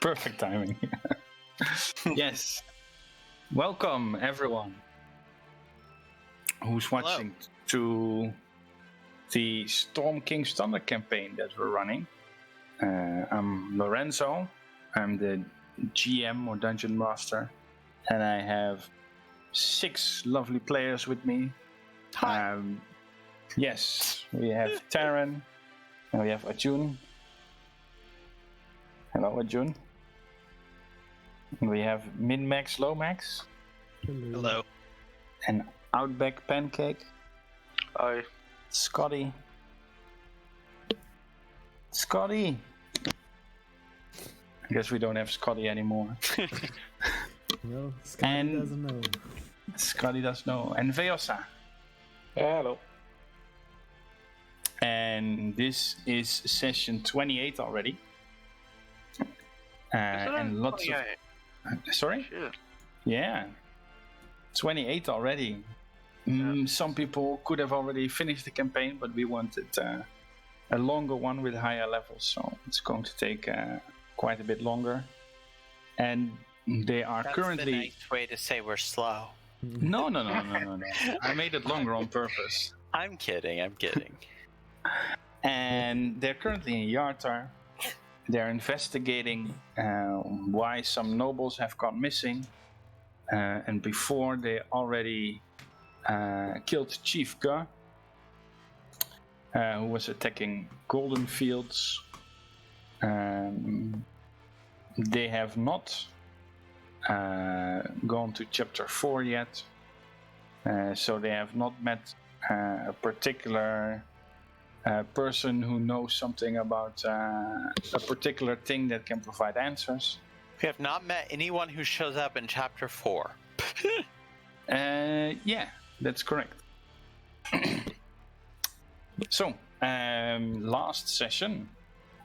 Perfect timing. Yes. Welcome, everyone who's watching to the Storm King's Thunder campaign that we're running. I'm Lorenzo. I'm the GM or Dungeon Master. And I have 6 lovely players with me. Hi. Yes, we have Taran. And we have Arjun. Hello, Arjun. And we have Min-Max, Low-Max. Hello. And Outback Pancake. Hi. Scotty. I guess we don't have Scotty anymore. Well, Scotty doesn't know. Scotty does know. And Veosa. Hello. And this is session 28 already. And lots of... Sorry? Shit. Yeah. 28 already. Some people could have already finished the campaign, but we wanted a longer one with higher levels, so it's going to take quite a bit longer. And they are currently... That's the nice way to say we're slow. No. I made it longer on purpose. I'm kidding. And they're currently in Yartar. They're investigating why some nobles have gone missing. And before they already killed Chief Ga, who was attacking Golden Fields. They have not gone to chapter 4 yet. So they have not met a particular person who knows something about a particular thing that can provide answers. We have not met anyone who shows up in chapter 4. Yeah, that's correct. So, last session,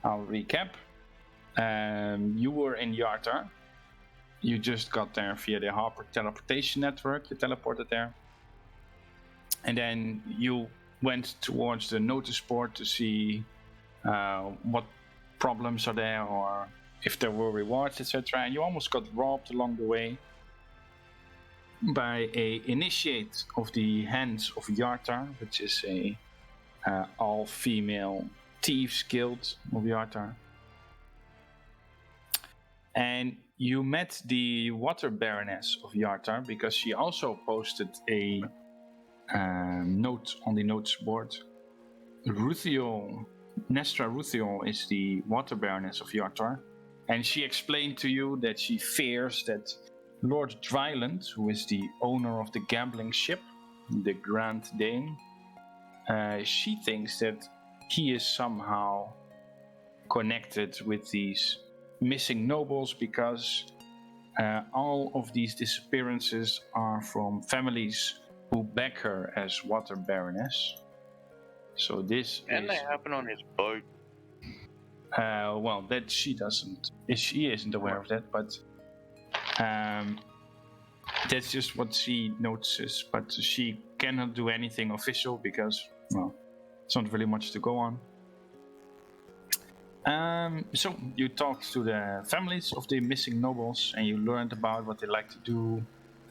I'll recap. You were in Yartar. You just got there via the Harper teleportation network. You teleported there. And then you went towards the notice board to see what problems are there or if there were rewards, etc. And you almost got robbed along the way by a initiate of the Hands of Yartar, which is a all-female thieves guild of Yartar. And you met the Water Baroness of Yartar because she also posted a note on the notes board. Nestra Ruthiol is the Water Baroness of Yartar, and she explained to you that she fears that Lord Dryland, who is the owner of the gambling ship, the Grand Dane, she thinks that he is somehow connected with these missing nobles because all of these disappearances are from families who back her as Water Baroness. So this And they happen on his boat. Well, that she doesn't. She isn't aware of that, but that's just what she notices. But she cannot do anything official because, well, it's not really much to go on. So you talked to the families of the missing nobles, and you learned about what they like to do.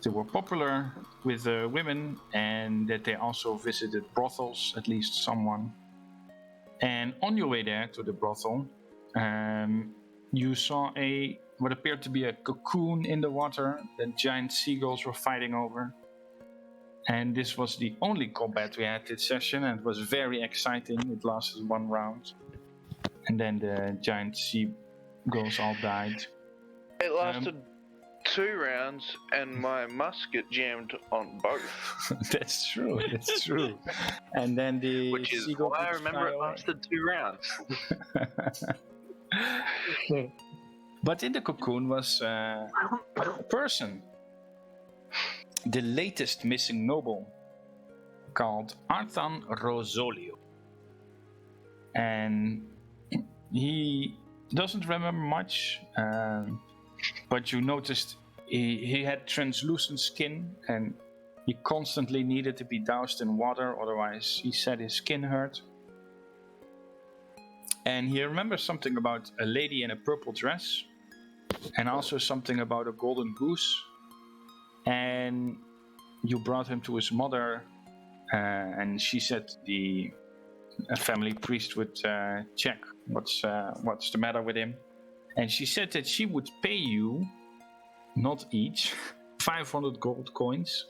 They were popular with women, and that they also visited brothels, at least someone. And on your way there to the brothel, you saw what appeared to be a cocoon in the water that giant seagulls were fighting over. And this was the only combat we had this session, and it was very exciting. It lasted 1 round. And then the giant seagulls all died. It lasted 2 rounds, and my musket jammed on both. That's true. And then the Which is seagull why I remember it lasted 2 rounds. But in the cocoon was a person. The latest missing noble, called Arthan Rosolio. And he doesn't remember much, but you noticed he had translucent skin and he constantly needed to be doused in water, otherwise he said his skin hurt. And he remembers something about a lady in a purple dress, and also something about a golden goose. And you brought him to his mother, and she said the family priest would check what's the matter with him. And she said that she would pay you, not each, 500 gold coins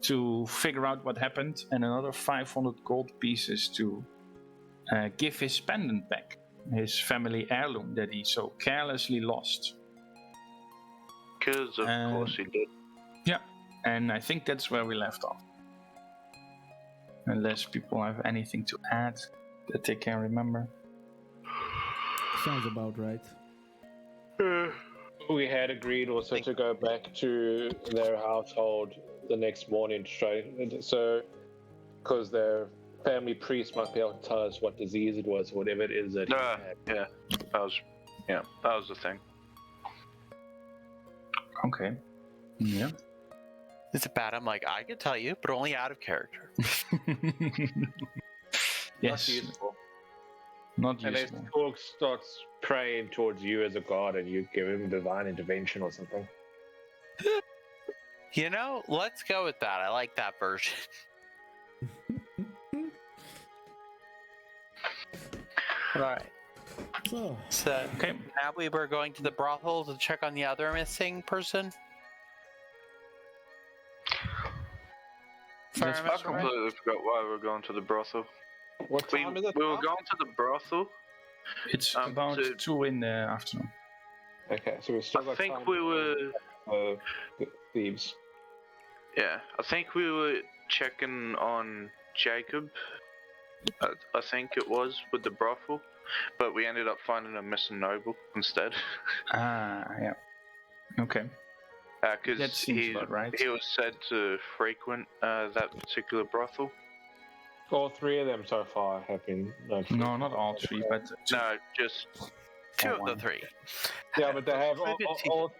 to figure out what happened, and another 500 gold pieces to give his pendant back, his family heirloom that he so carelessly lost. Because of course he did. Yeah, and I think that's where we left off. Unless people have anything to add that they can remember. Sounds about right. We had agreed also to go back to their household the next morning to try, so because their family priest might be able to tell us what disease it was or whatever it is that he had. That was the thing. Okay. Yeah. Is it bad? I'm like, I could tell you, but only out of character. Yes. Not useful. Not And useful. then Torg starts praying towards you as a god, and you give him divine intervention or something. You know, let's go with that. I like that version. Alright. So Okay. now we were going to the brothel to check on the other missing person. If I That's remember I right. completely forgot why we were going to the brothel. What We time is it? were now? going to the brothel. It's about 2 in the afternoon. Okay, so we've still I got think time we to were. thieves. Yeah, I think we were checking on Jacob. I think it was with the brothel, but we ended up finding a missing noble instead. Yeah. Okay. That Because seems about right. he was said to frequent that particular brothel. All three of them so far have been. No, not all 3, but No, just Two of the one. 3. Yeah, but they have Included all.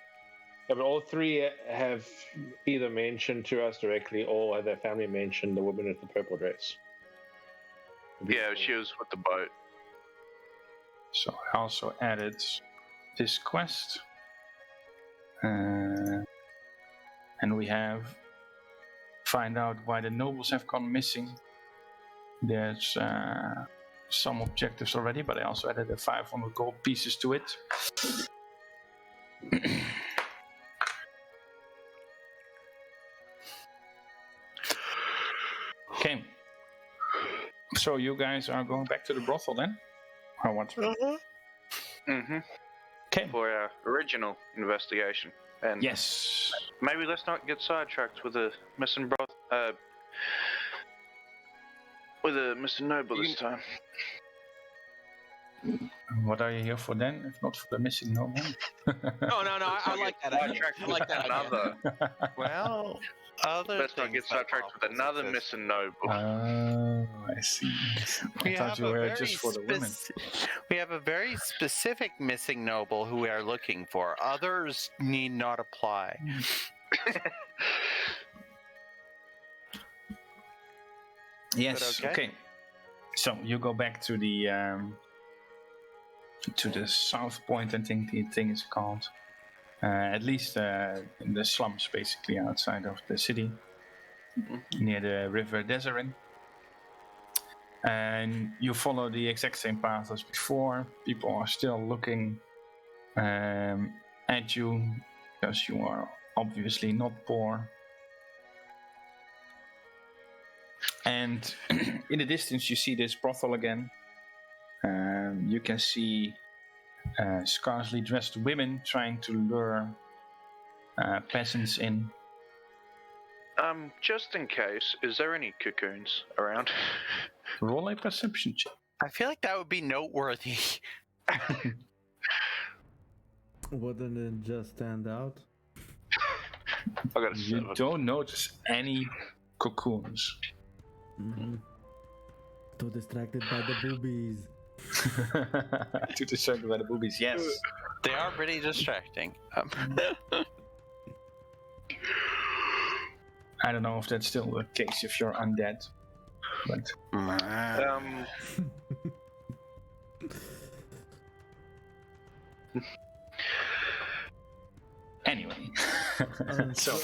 Yeah, but all three have either mentioned to us directly or their family mentioned the woman with the purple dress. yeah, she was with the boat. So I also added this quest. And we have find out why the nobles have gone missing. There's some objectives already, but I also added the 500 gold pieces to it. Okay. So you guys are going back to the brothel then? Or what? Mm-hmm. Okay. For our original investigation. And Yes. maybe let's not get sidetracked with a missing with a missing noble this time. What are you here for then, if not for the missing noble? No, I like that idea. I like that idea. Another. Well, other Let's not get things like sidetracked with brothels another exist. missing noble. Oh, I see. I thought you were just for the women. We have a very specific missing noble who we are looking for. Others need not apply. Yes. But okay. Okay. So you go back to the south point. I think the thing is called. At least in the slums, basically outside of the city, near the river Deserin. And you follow the exact same path as before. People are still looking at you because you are obviously not poor. And in the distance, you see this brothel again. You can see scarcely dressed women trying to lure peasants in. Just in case, is there any cocoons around? Roll a perception check. I feel like that would be noteworthy. Wouldn't it just stand out? I got a You 7. don't notice any cocoons. Mm-hmm. Too distracted by the boobies. To the circle by the boobies, yes. They are pretty distracting. I don't know if that's still the case if you're undead, but anyway. So,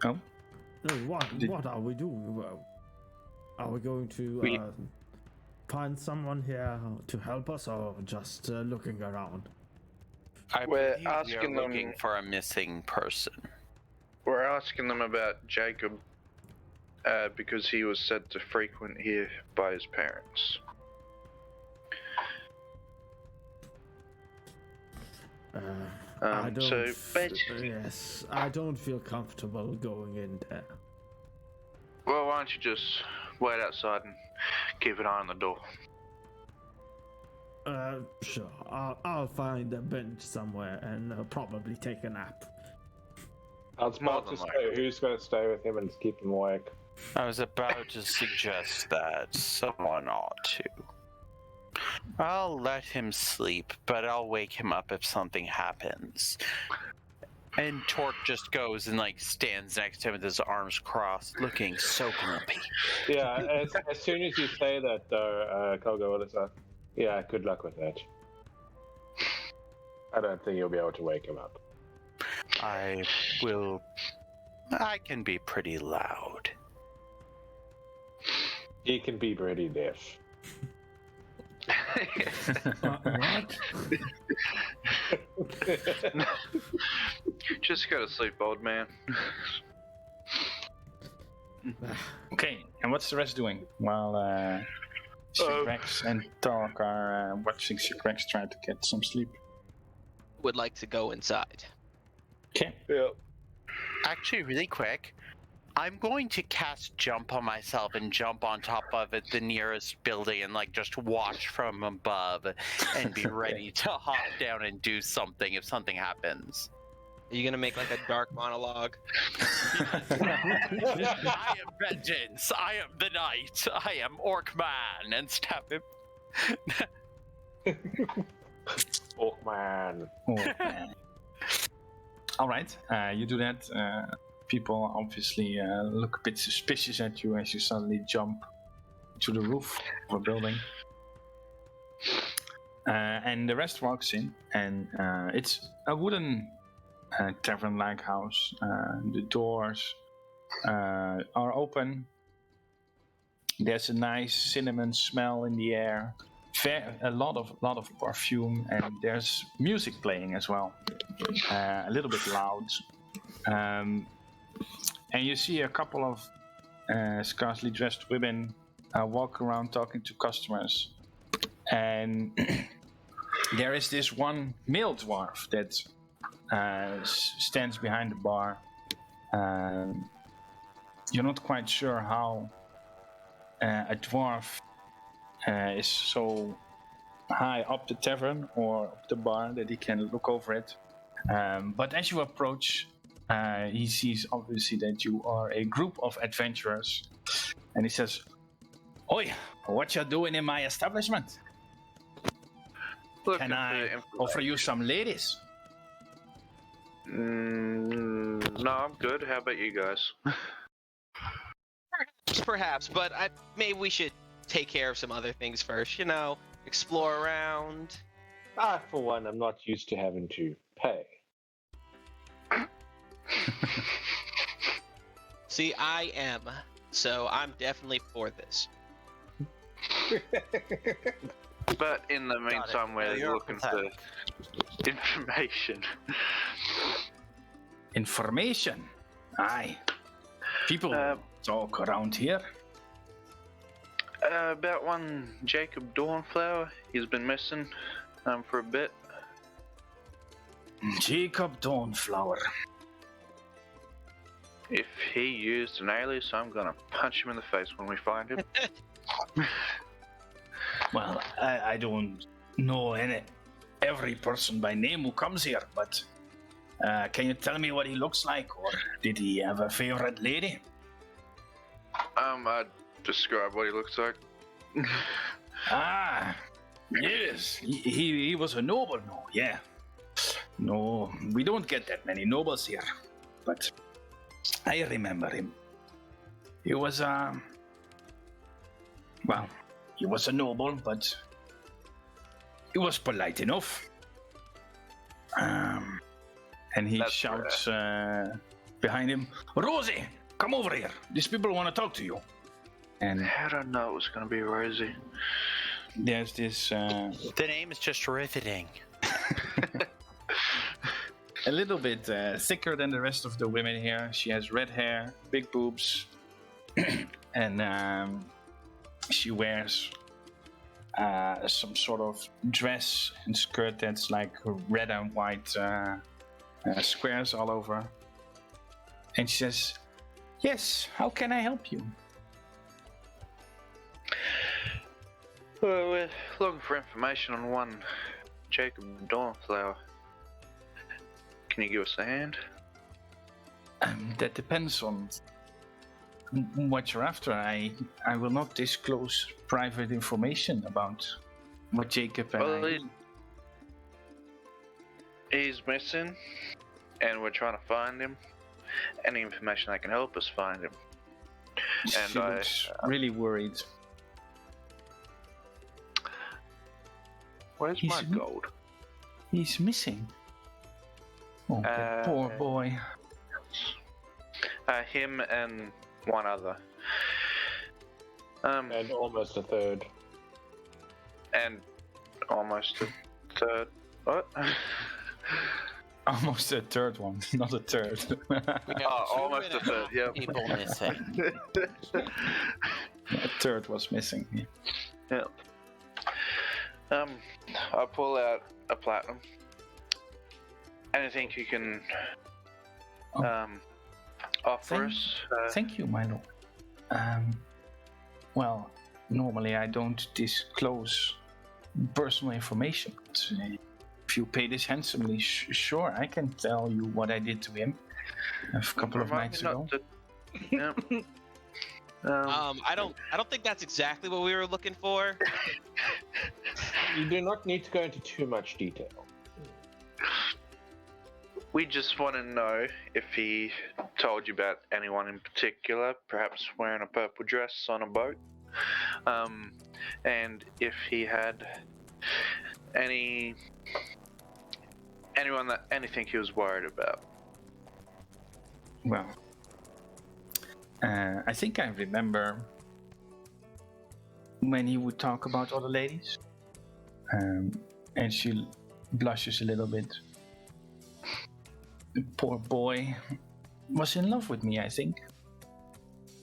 oh, what are we doing? Well, are we going to find someone here to help us, or just looking around? We're We asking are looking them. for a missing person. We're asking them about Jacob, because he was said to frequent here by his parents. I don't. So basically, Yes, I don't feel comfortable going in there. well, why don't you just wait outside and keep an eye on the door? Sure. I'll find a bench somewhere and probably take a nap. I was about to say, who's going to stay with him and keep him awake? I was about to suggest that someone ought to. I'll let him sleep, but I'll wake him up if something happens. And Torque just goes and stands next to him with his arms crossed, looking so grumpy. Yeah, as soon as you say that, though, Kogo, what is that? Yeah, good luck with that. I don't think you'll be able to wake him up. I can be pretty loud. He can be pretty deaf. What? Just go to sleep, old man. okay. And what's the rest doing while Rex and Tark are watching Rex try to get some sleep? Would like to go inside. Okay. Yeah. Actually, really quick, I'm going to cast jump on myself and jump on top of the nearest building and just watch from above and be ready to hop down and do something if something happens. Are you gonna make a dark monologue? I am vengeance. I am the knight. I am Orc Man, and stab him. Orc man. Oh, man. All right. You do that. People obviously look a bit suspicious at you as you suddenly jump to the roof of a building. And the rest walks in, and it's a wooden tavern-like house. The doors are open. There's a nice cinnamon smell in the air. A lot of perfume, and there's music playing as well. A little bit loud. And you see a couple of scarcely dressed women walk around talking to customers. And there is this one male dwarf that stands behind the bar. You're not quite sure how a dwarf is so high up the tavern or up the bar that he can look over it. But as you approach, he sees obviously that you are a group of adventurers, and he says, "Oi, what you doing in my establishment? Can I offer you some ladies?" No, I'm good. How about you guys? Perhaps, but maybe we should take care of some other things first. Explore around. For one, I'm not used to having to pay. See, I am, so I'm definitely for this. But in the meantime, we're looking for information. Information? Aye. People talk around here. About one Jacob Dawnflower. He's been missing for a bit. Jacob Dawnflower. If he used an alias, I'm gonna punch him in the face when we find him. Well, I don't know every person by name who comes here, but can you tell me what he looks like, or did he have a favorite lady? I'd describe what he looks like. Ah, yes. He was a noble, no, yeah. No, we don't get that many nobles here. But I remember him. He was, well, he was a noble, but he was polite enough. And he shouts behind him, Rosie, come over here. These people want to talk to you. And I don't know it was going to be Rosie. there's this... The name is just riveting. a little bit thicker than the rest of the women here. She has red hair, big boobs, and she wears some sort of dress and skirt that's like red and white squares all over. And she says, yes, how can I help you? Well, we're looking for information on one Jacob Dawnflower. Can you give us a hand? That depends on what you're after. I will not disclose private information about what Jacob and Well, I... he's missing, and we're trying to find him. Any information that can help us find him. And She looks really worried. Where's He's my m- gold? He's missing. Oh, that poor boy. Him and one other. And almost a third. And almost a third. What? Almost a third one, not a third. Almost a third, yep. People missing. A third was missing. Yeah. Yep. I pull out a platinum. Anything you can offer us? Thank you, my lord. Well, normally I don't disclose personal information. But, if you pay this handsomely, sure, I can tell you what I did to him a couple of nights ago. Yep. I don't think that's exactly what we were looking for. You do not need to go into too much detail. We just want to know if he told you about anyone in particular, perhaps wearing a purple dress on a boat, and if he had anything he was worried about. Well, I think I remember when he would talk about other ladies, and she blushes a little bit. The poor boy was in love with me, I think.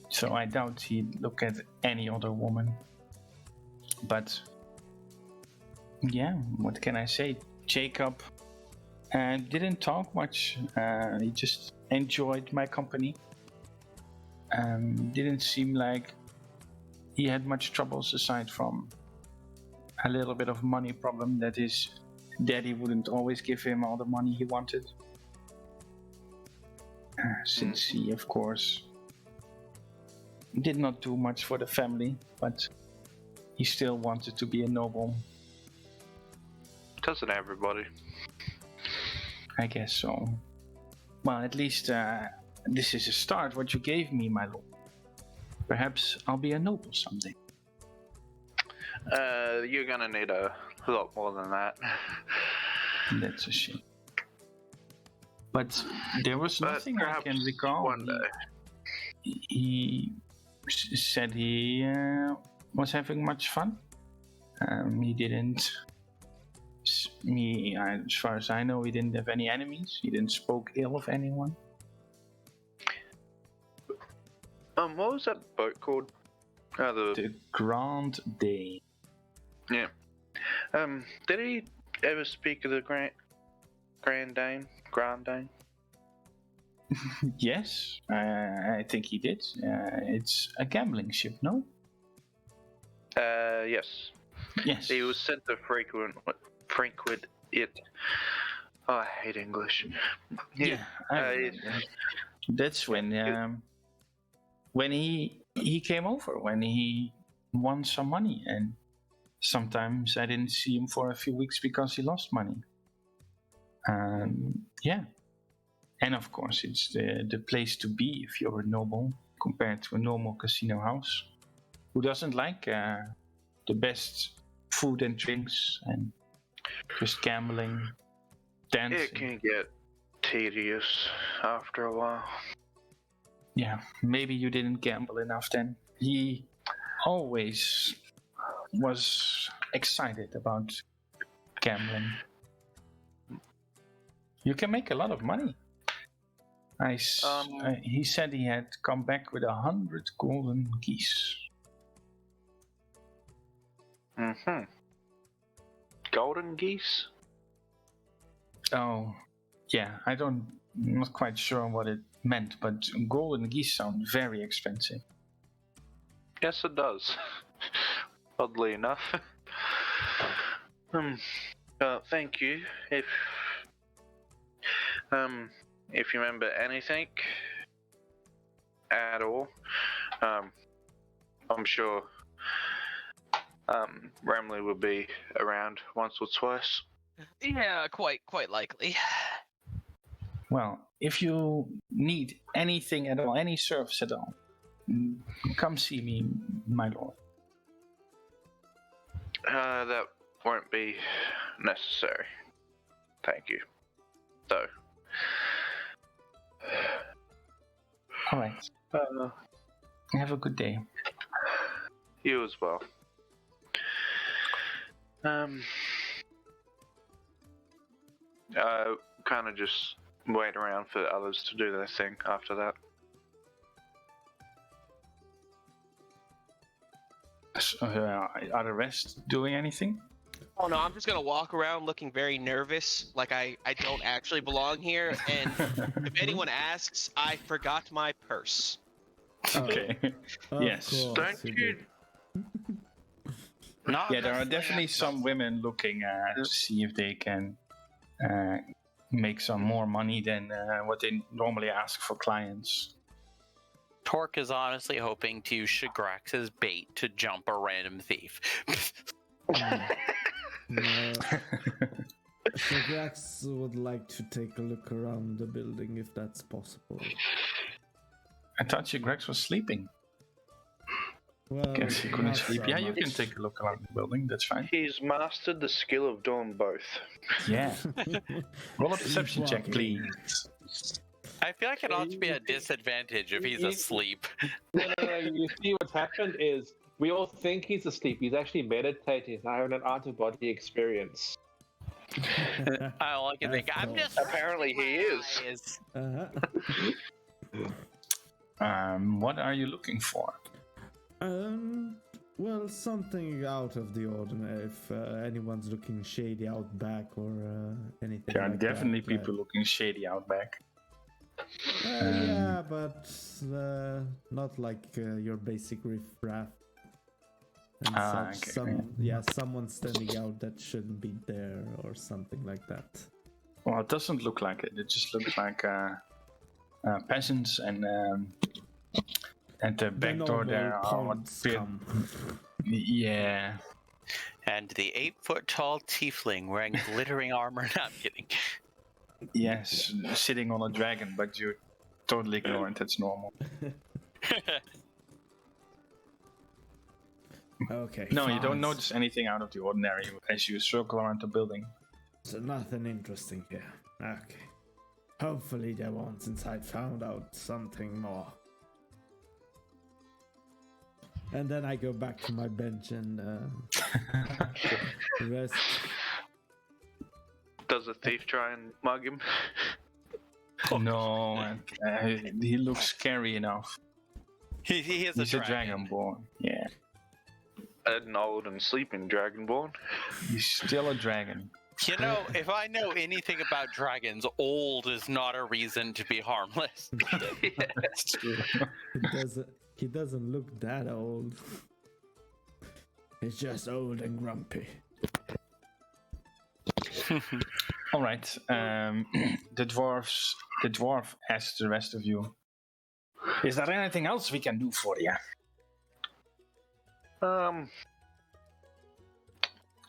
So I doubt he'd look at any other woman. But yeah, what can I say? Jacob didn't talk much. He just enjoyed my company. Didn't seem like he had much troubles aside from a little bit of money problem that his daddy wouldn't always give him all the money he wanted. Since he, of course, did not do much for the family, but he still wanted to be a noble. Doesn't everybody? I guess so. Well, at least this is a start, what you gave me, my lord. Perhaps I'll be a noble someday. You're gonna need a lot more than that. That's a shame. But there was nothing I can recall. One day. He said he was having much fun. He didn't... as far as I know, he didn't have any enemies. He didn't spoke ill of anyone. What was that boat called? The Grand Day. Yeah. Did he ever speak of the Grand Dame? Yes, I think he did. It's a gambling ship, no? Yes. Yes. He was sent to frequent it. Oh, I hate English. Yeah, I remember. That's when he came over, when he won some money, and Sometimes I didn't see him for a few weeks because he lost money. Yeah. And of course, it's the place to be if you're a noble compared to a normal casino house. Who doesn't like the best food and drinks and just gambling, dancing? It can get tedious after a while. Yeah, maybe you didn't gamble enough then. He always was excited about gambling. You can make a lot of money. He said he had come back with 100 golden geese. Mm-hmm. Golden geese? Oh, yeah, I'm not quite sure what it meant, but golden geese sound very expensive. Yes, it does. Oddly enough. Thank you. If you remember anything at all, I'm sure Ramley will be around once or twice. Yeah, quite likely. Well, if you need anything at all, any service at all, come see me, my lord. That won't be necessary. Thank you. Though. All right. Have a good day. You as well. Kind of just wait around for others to do their thing after that. Are the rest doing anything? Oh no, I'm just gonna walk around looking very nervous, like I don't actually belong here, and if anyone asks, I forgot my purse. Okay. Yes. Don't you? Yeah, there are definitely some women looking to see if they can make some more money than what they normally ask for clients. Torque is honestly hoping to use Shagrax's bait to jump a random thief. Shagrax would like to take a look around the building if that's possible. I thought Shagrax was sleeping. Well, Guess he couldn't not sleep. so Yeah, you much. can take a look around the building. That's fine. He's mastered the skill of doing both. Yeah. Roll a perception check, please. I feel like it ought to be a disadvantage if he's asleep. No, you see what's happened is we all think he's asleep. He's actually meditating. He's having an out-of-body experience. All I can think, I'm just Apparently he is. What are you looking for? Well, something out of the ordinary. If anyone's looking shady out back or anything. There are like definitely that, people looking shady out back. yeah, but not like your basic riffraff. And such. okay. Someone standing out that shouldn't be there or something like that. Well, it doesn't look like it. It just looks like peasants and at the back door there are what appear. Yeah. And the 8-foot-tall tiefling wearing glittering armor. No, I'm kidding. Yes, sitting on a dragon, but you totally ignore it. That's normal. Okay. No, you fine. don't notice anything out of the ordinary as you circle around the building. So nothing interesting here. Okay. Hopefully there won't, since I found out something more. And then I go back to my bench and rest. Does the thief try and mug him? No, he looks scary enough. He is He's a dragonborn. Yeah, An old and sleeping dragonborn. he's still a dragon. You know, if I know anything about dragons, old is not a reason to be harmless. That's true. He doesn't look that old. He's just old and grumpy. All right. The dwarf asks the rest of you, is there anything else we can do for you?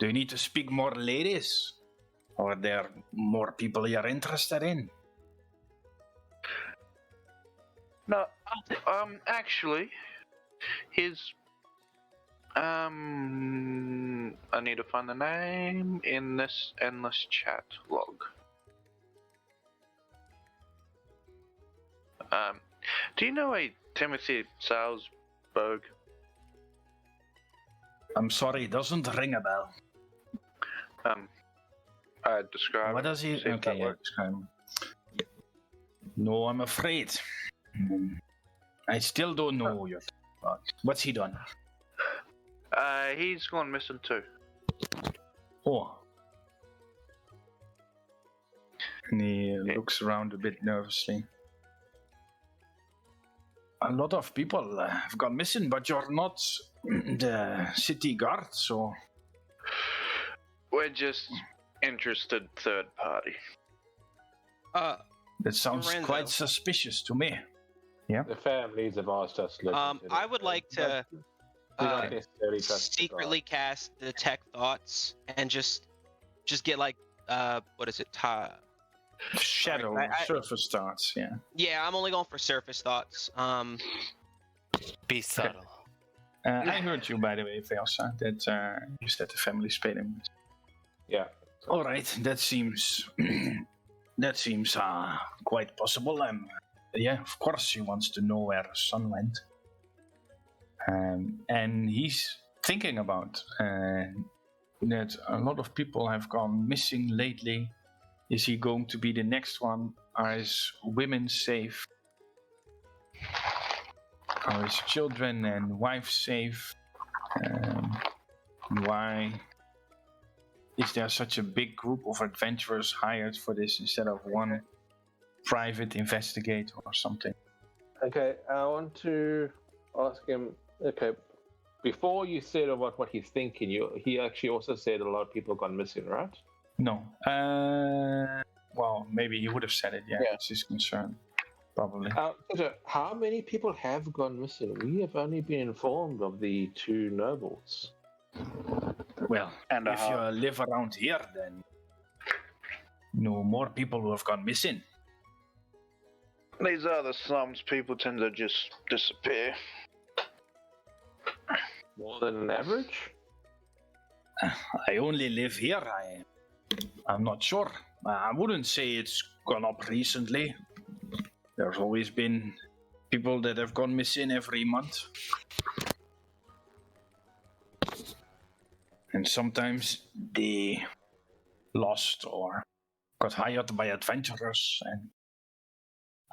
Do you need to speak more ladies? Or are there more people you're interested in? No, actually, his I need to find the name in this endless chat log. Do you know a Timothy Salzburg? I'm sorry, doesn't ring a bell. I describe. What does he? Okay, yeah, describe him. No, I'm afraid. I still don't know yet. What's he done? He's gone missing too. Oh. And he looks around a bit nervously. A lot of people have gone missing, but you're not the city guard, so... We're just interested third party. That sounds Lorenzo. quite suspicious to me. Yeah. The families have asked us to look into I it, would but like to we don't necessarily trust the secretly cast detect thoughts and just get like what is it? Shadow surface starts, yeah. Yeah, I'm only going for surface thoughts. Be subtle. I heard you, by the way, Velsa, that you said the families paid him. Yeah. All right, that seems quite possible. Yeah, of course he wants to know where his son went, and he's thinking about that a lot of people have gone missing lately. Is he going to be the next one? Are his women safe? Are his children and wife safe? Why is there such a big group of adventurers hired for this instead of one private investigator or something? Okay, I want to ask him. Okay, before you said about what he's thinking, he actually also said a lot of people gone missing, right? No. Well, maybe he would have said it. Yeah, Yeah. it's his concern, probably. So how many people have gone missing? We have only been informed of the 2 nobles. Well, And if you live around here, then no more people who have gone missing. These other slums, people tend to just disappear. More than an average? I only live here. I'm not sure. I wouldn't say it's gone up recently. There's always been people that have gone missing every month. And sometimes they lost or got hired by adventurers, and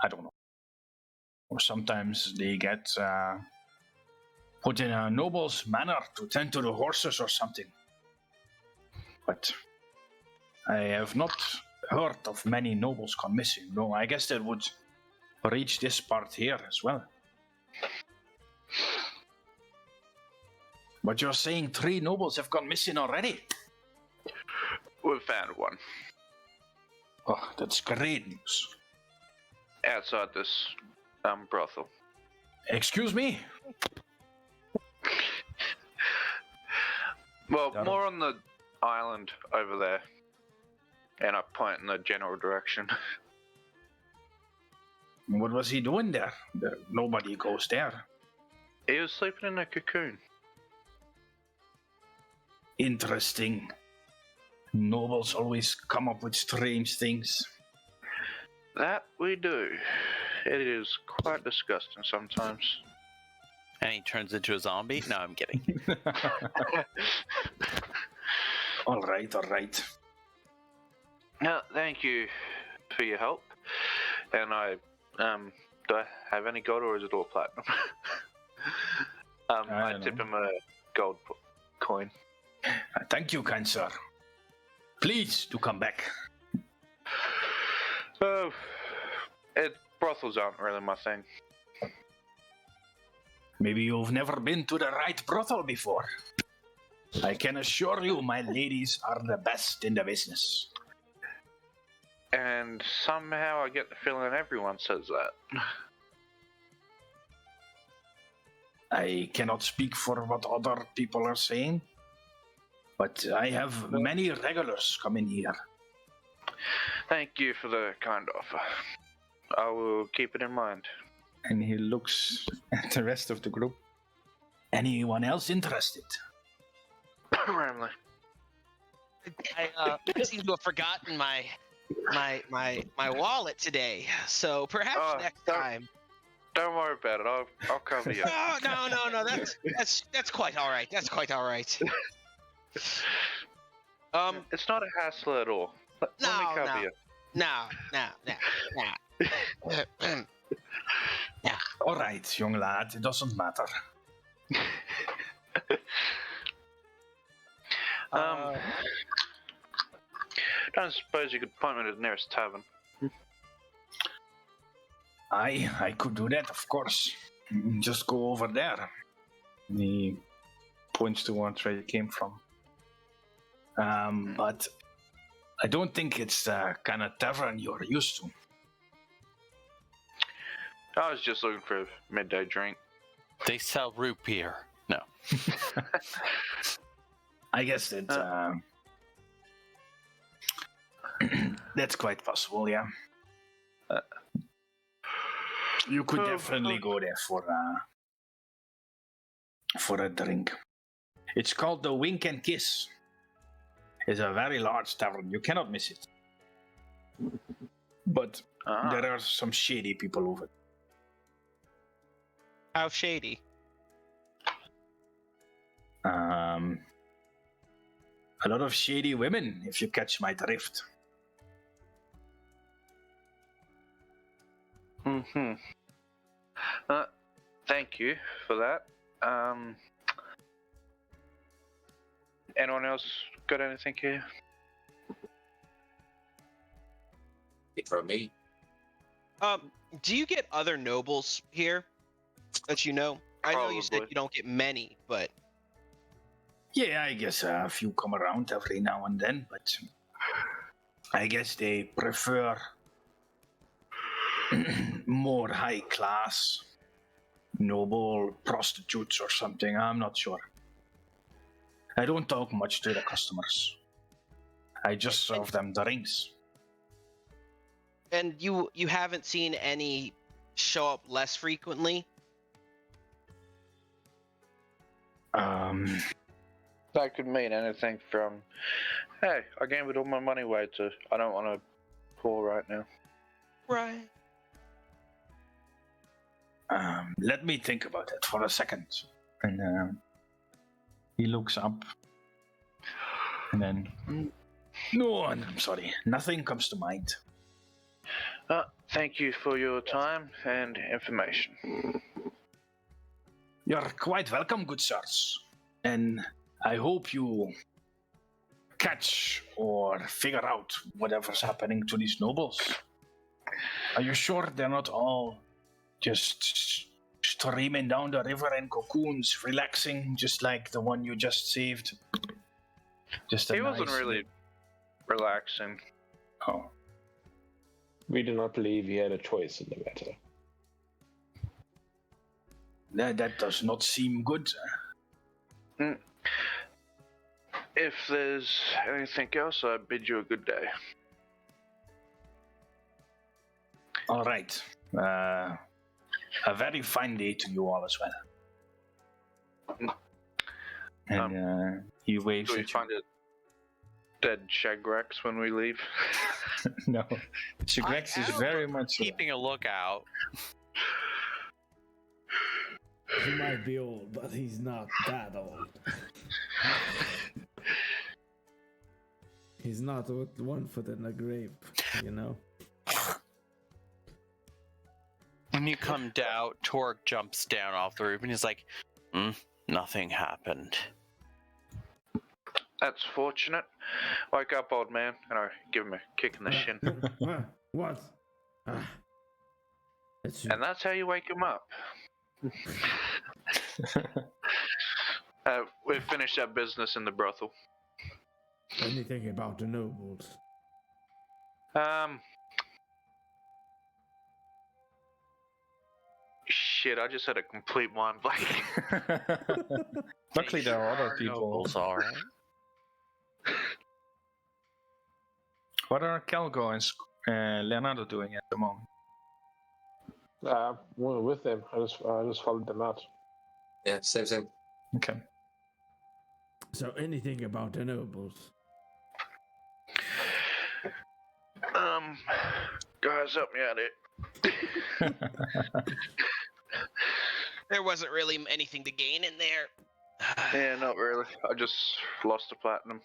I don't know. Or sometimes they get put in a noble's manor to tend to the horses or something. But I have not heard of many nobles gone missing. No, I guess that would reach this part here as well. But you're saying 3 nobles have gone missing already? We've found one Oh, that's great news. outside this brothel. Excuse me? Well, Got it. more on the island over there. And I point in the general direction. What was he doing there? Nobody goes there. He was sleeping in a cocoon. Interesting. Nobles always come up with strange things. That we do. It is quite disgusting sometimes. And he turns into a zombie? No, I'm kidding. All right. No, thank you for your help. And do I have any gold or is it all platinum? I don't tip know. him a gold coin. Thank you, kind sir. Please do come back. Oh, brothels aren't really my thing. Maybe you've never been to the right brothel before. I can assure you my ladies are the best in the business. And somehow I get the feeling everyone says that. I cannot speak for what other people are saying. But I have many regulars coming here. Thank you for the kind offer. I will keep it in mind. And he looks at the rest of the group. Anyone else interested? Ramley. I seem to have forgotten my wallet today, so perhaps next time. Don't worry about it. I'll cover you. Oh, no. That's quite all right. That's quite all right. It's not a hassle at all. Let me cover you. No. All right, young lad. It doesn't matter. Don't suppose you could point me to the nearest tavern? I could do that, of course. Just go over there. And he points towards where he came from. But I don't think it's the kind of tavern you're used to. I was just looking for a midday drink. They sell root beer. No. I guess that that's quite possible, yeah. You could definitely go there for a drink. It's called the Wink and Kiss. It's a very large tavern. You cannot miss it. But there are some shady people over there. How shady? A lot of shady women, if you catch my drift. Mm-hmm. Thank you for that. Anyone else got anything here? For me. Do you get other nobles here that you know? I know you said Probably. you don't get many, but Yeah, I guess a few come around every now and then, but I guess they prefer more high class, noble prostitutes or something. I'm not sure. I don't talk much to the customers. I just serve them drinks. and you haven't seen any show up less frequently? That could mean anything from, hey, I gambled all my money away to, I don't want to pour right now. Right. Let me think about it for a second. And he looks up. And then, no, I'm sorry. Nothing comes to mind. Thank you for your time and information. You're quite welcome, good sirs. And I hope you catch or figure out whatever's happening to these nobles. Are you sure they're not all just streaming down the river in cocoons, relaxing, just like the one you just saved? Just a He wasn't nice- really relaxing. Oh. We do not believe he had a choice in the matter. That does not seem good. If there's anything else, I bid you a good day. All right. A very fine day to you all as well. And he waves Do we at you. find a dead Shagrax when we leave? No. Shigrex is very much keeping a lookout. He might be old, but he's not that old. He's not with 1 foot in the grave, you know? When you come down, Torque jumps down off the roof and he's like, nothing happened. That's fortunate. Wake up, old man. And I give him a kick in the shin. What? It's you. And that's how you wake him up. We finished that business in the brothel. Anything about the nobles? Shit, I just had a complete mind blank. Luckily, there are other people. Nobles, all right. What are Calgo and Leonardo doing at the moment? Well, with them, I just followed them out. Yeah, same. Okay. So anything about the nobles? Guys, help me out here. There wasn't really anything to gain in there. Yeah, not really. I just lost a platinum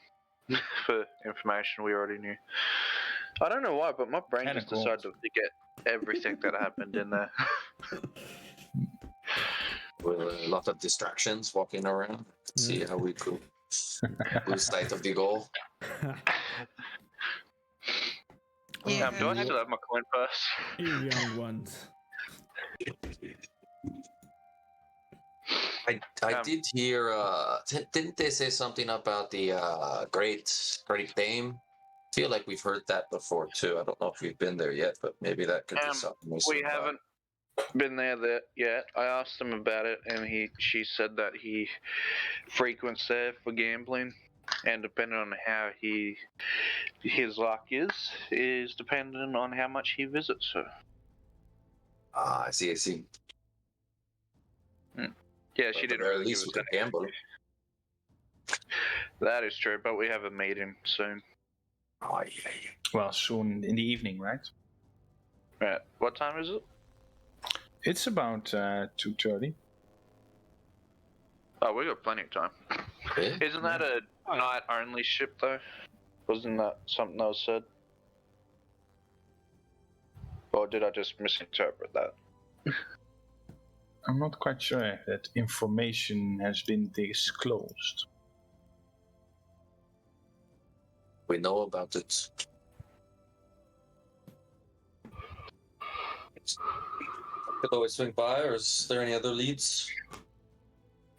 for information we already knew. I don't know why, but my brain Kinda just cool. decided to forget everything that happened in there. With a lot of distractions walking around. See how we could lose sight of the goal. Yeah, Do I still have my coin purse? You young ones. I did hear. Didn't they say something about the Great Dame? I feel like we've heard that before too. I don't know if we've been there yet, but maybe that could be something We swing by. haven't been there yet. I asked him about it, and she said that he frequents there for gambling, and depending on how his luck is dependent on how much he visits her. Ah, I see. Yeah, she At the didn't very really give least, us we could gamble. That is true, but we have a meeting soon. Oh yeah. Well, soon in the evening, right? Right. What time is it? It's about 2:30. Oh, we got plenty of time. Yeah. Isn't that a night-only ship, though? Wasn't that something that was said? Or did I just misinterpret that? I'm not quite sure if that information has been disclosed. We know about it. Could always swing by, or is there any other leads?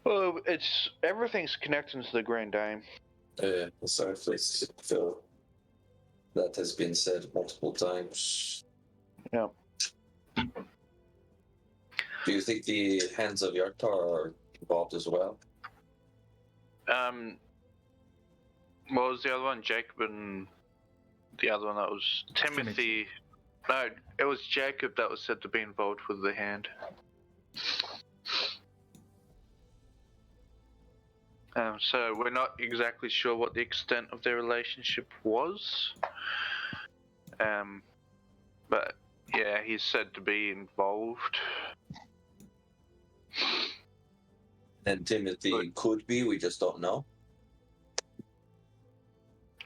Well, everything's connecting to the Grand Dame. Yeah, sorry, Phil. That has been said multiple times. Yeah. Do you think the hands of Yartar are involved as well? What was the other one? Jacob and the other one that was Timothy. No, it was Jacob that was said to be involved with the hand. So we're not exactly sure what the extent of their relationship was. But yeah, he's said to be involved. And Timothy could be, we just don't know.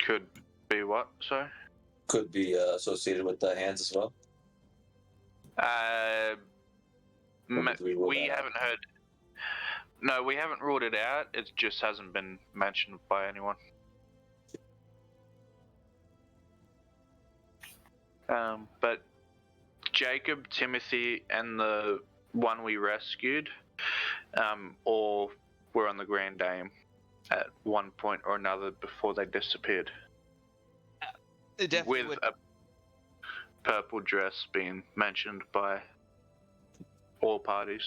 Could be what, sorry? Could be associated with the hands as well. We haven't heard. No, we haven't ruled it out. It just hasn't been mentioned by anyone. But Jacob, Timothy, and the one we rescued, all were on the Grand Dame at one point or another before they disappeared. With a purple dress being mentioned by all parties.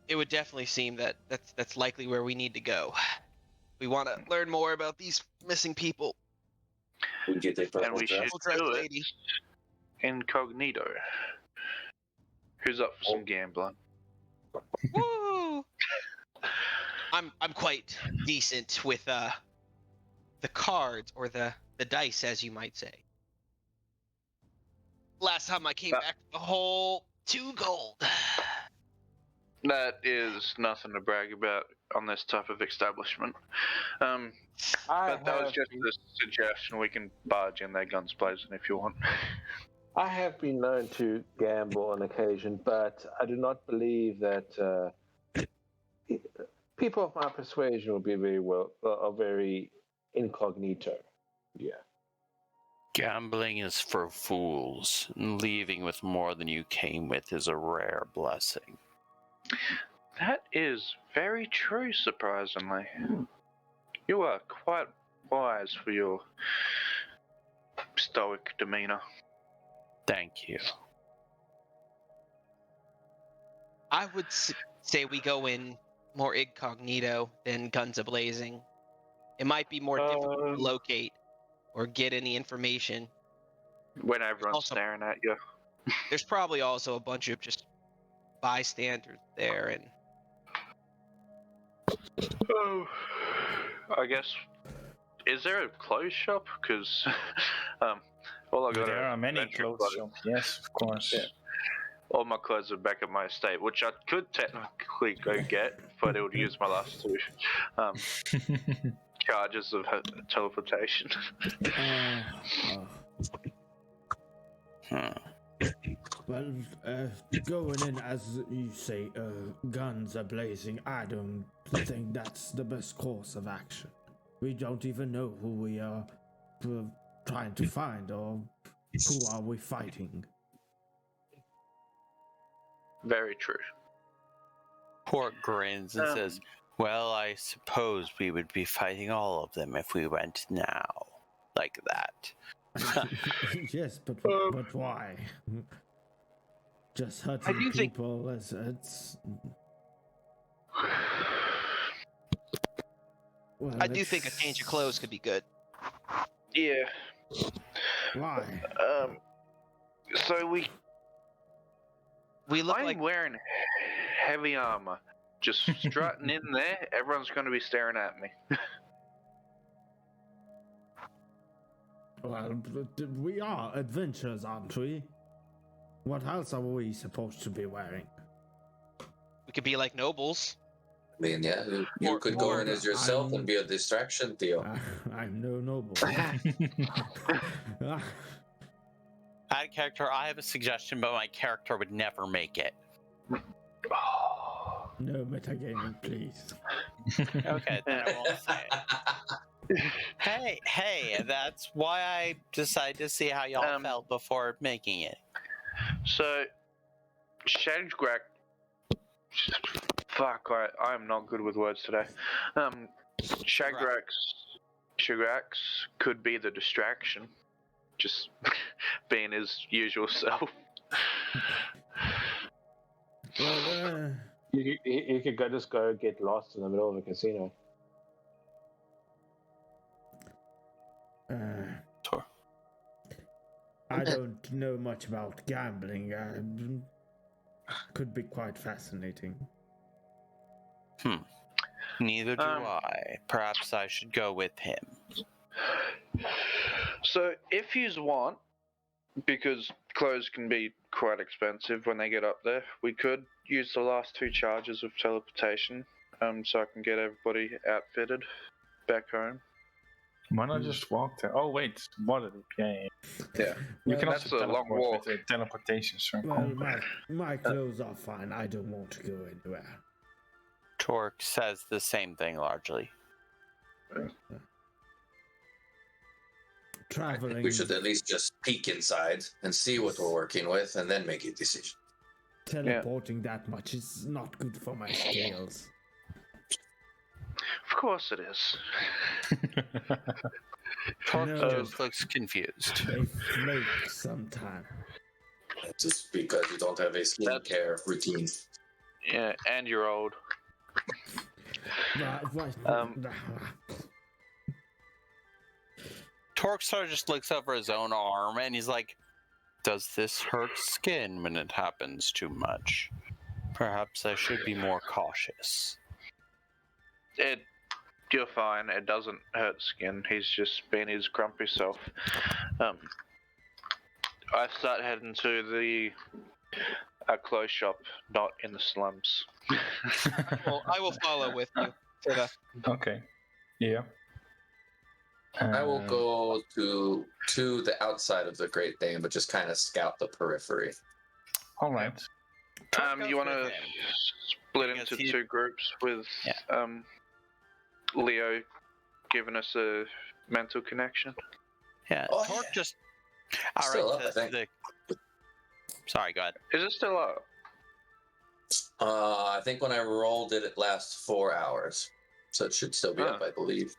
It would definitely seem that that's likely where we need to go. We want to learn more about these missing people. We get a purple And we dress. should do it incognito. Who's up for some gambling? Woo! I'm quite decent with the cards, or the dice, as you might say. Last time I came back with a whole 2 gold. That is nothing to brag about on this type of establishment. But that was just a suggestion. We can barge in there guns blazing if you want. I have been known to gamble on occasion, but I do not believe that people of my persuasion will be very incognito. Yeah. Gambling is for fools. Leaving with more than you came with is a rare blessing. That is very true, surprisingly. You are quite wise for your stoic demeanor. Thank you. I would say we go in more incognito than guns a-blazing. It might be more difficult to locate or get any information. When everyone's Also- staring at you. There's probably also a bunch of just bystanders there, and Oh, I guess. Is there a clothes shop? Because all I got. There are many clothes shops. Yes, of course. Yeah. All my clothes are back at my estate, which I could technically go get, but it would use my last two charges of teleportation. Well, going in as you say, guns are blazing, I don't think that's the best course of action. We don't even know who we are trying to find, or who are we fighting. Very true. Torque grins and says, well, I suppose we would be fighting all of them if we went now. Like that. Yes, but why? Just hurting do think- people it's. Well, I do think a change of clothes could be good. Yeah. Why? So We look I'm like wearing heavy armor. Just strutting in there, everyone's going to be staring at me. Well, we are adventurers, aren't we? What else are we supposed to be wearing? we could be like nobles. I mean, yeah, you could go or in as yourself and be a distraction, Theo. I'm no noble. Out of character, I have a suggestion, but my character would never make it. No metagaming, please. Okay, then I won't say it. Hey, that's why I decided to see how y'all felt before making it. So, Shadrach. Fuck, I'm not good with words today. Shadrax could be the distraction. Just being his usual self. Well, You could just go get lost in the middle of a casino. Sure. I don't know much about gambling. Could be quite fascinating. Neither do I. Perhaps I should go with him. So, if you want, because clothes can be quite expensive when they get up there, we could use the last two charges of teleportation, so I can get everybody outfitted back home. Why not just walk there? Oh wait, what? Yeah. Yeah. You can That's also a long teleport walk. with a teleportation circle. Well, my clothes are fine. I don't want to go anywhere. Torque says the same thing largely. Traveling. We should at least just peek inside and see what we're working with and then make a decision. Teleporting that much is not good for my scales. Of course it is. Torque No. just looks confused. They float sometime. Just because you don't have a skincare routine. Yeah, and you're old. Right. Torque sort of just looks over his own arm and he's like, does this hurt skin when it happens too much? Perhaps I should be more cautious. You're fine. It doesn't hurt skin. He's just being his grumpy self. I start heading to a clothes shop, not in the slums. Well, I will follow with you to the. Okay. Yeah. I will go to the outside of the Great Dane, but just kind of scout the periphery. All right. You want to split Because into two groups with Yeah. Leo giving us a mental connection? Yeah, Oh, Torque yeah. just Still outright up, I says Sorry, go ahead. Is it still up? I think when I rolled it, it lasts 4 hours. So it should still be up, I believe.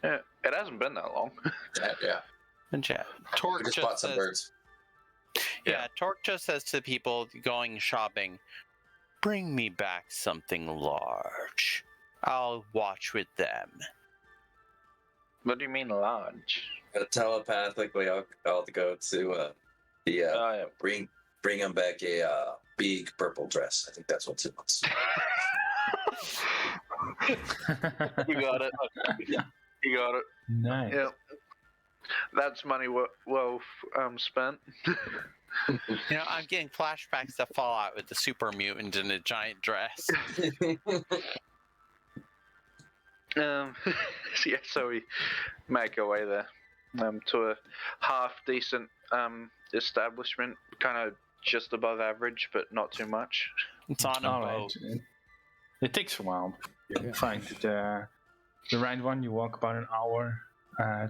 Yeah, it hasn't been that long. Yeah. And chat. We Torque just just bought some says, birds. yeah, Torque just says to people going shopping, bring me back something large. I'll watch with them. What do you mean large? Telepathically, I'll go to Yeah. bring him back a big purple dress. I think that's what it wants. You got it. You got it. Nice. Yeah. That's money well spent. I'm getting flashbacks to Fallout with the super mutant in a giant dress. Yeah, so we make our way there to a half decent establishment, kind of just above average, but not too much. It's on a All boat. right. It takes a while. You find the right one. You walk about an hour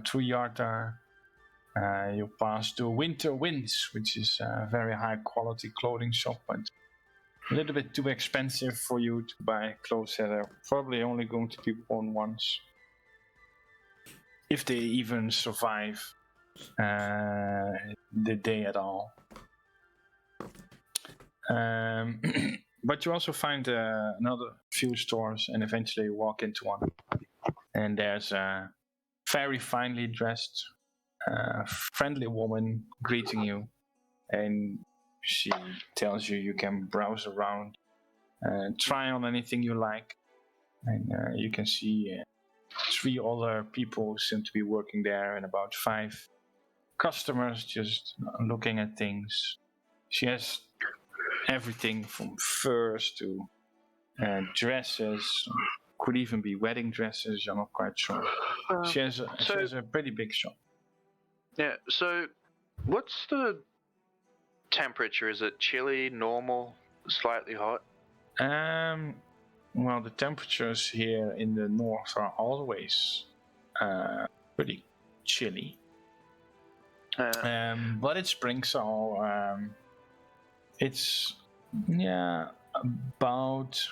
through Yartar. You pass to Winter Winds, which is a very high quality clothing shop, but a little bit too expensive for you to buy clothes that are probably only going to be worn once, if they even survive the day at all. But you also find another few stores, and eventually you walk into one, and there's a very finely dressed friendly woman greeting you, and she tells you can browse around and try on anything you like, and you can see 3 other people who seem to be working there, and about 5 customers just looking at things. She has everything from furs to dresses, could even be wedding dresses, you're not quite sure. She has a pretty big shop. Yeah, so what's the temperature? Is it chilly, normal, slightly hot? Well, the temperatures here in the north are always pretty chilly. But it's spring, so it's about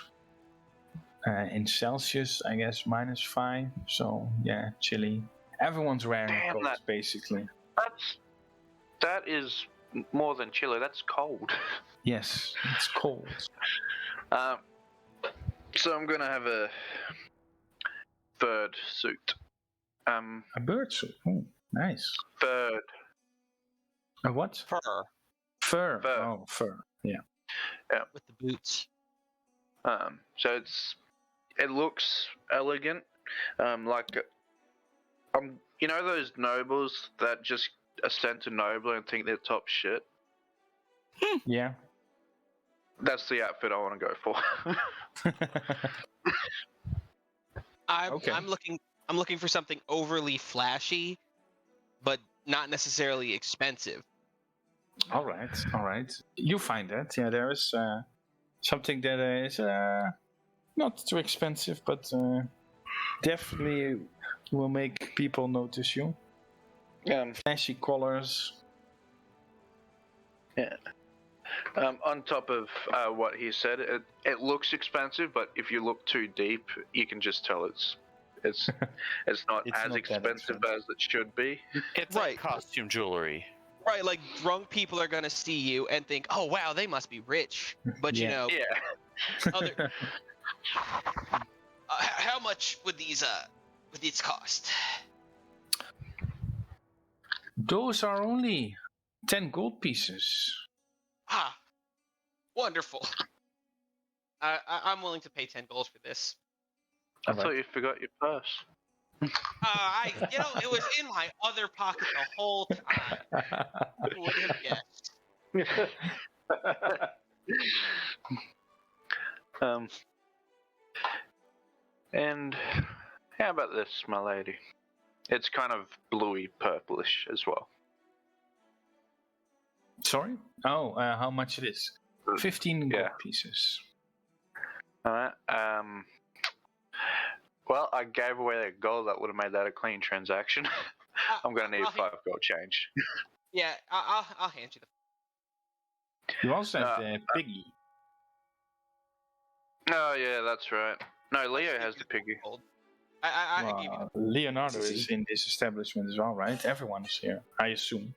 in Celsius, I guess, -5. So yeah, chilly. Everyone's wearing a coat, basically. That is more than chilly. That's cold. Yes, it's cold. So I'm gonna have a bird suit. A bird suit. Oh, nice. Bird. A what? Fur. Fur. Fur. Oh, fur. Yeah. With the boots. So it looks elegant. You know those nobles that just ascend to noble and think they're top shit? Yeah. That's the outfit I want to go for. Okay. I'm looking for something overly flashy, but not necessarily expensive. All right. You find that. Yeah, there is something that is not too expensive, but definitely will make people notice you. Flashy colors. Yeah. On top of what he said, it looks expensive, but if you look too deep, you can just tell it's not It's as not that expensive expensive. as it should be. It's Right. like costume jewelry. Right, like drunk people are gonna see you and think, "Oh wow, they must be rich." But Yeah. Yeah. other. How much would these cost? Those are only 10 gold pieces. Ah, wonderful. I'm willing to pay 10 gold for this. I thought you forgot your purse. It was in my other pocket the whole time. Who would have guessed? And how about this, my lady? It's kind of bluey purplish as well. Sorry? Oh, how much it is? 15 gold pieces. Alright, well, I gave away that gold. That would have made that a clean transaction. I'm gonna need 5 gold change. Yeah, I'll hand you the. You also have the piggy. Oh yeah, that's right. No, Leo has the piggy. Gold. I gave you. Leonardo is in this establishment as well, right? Everyone is here, I assume.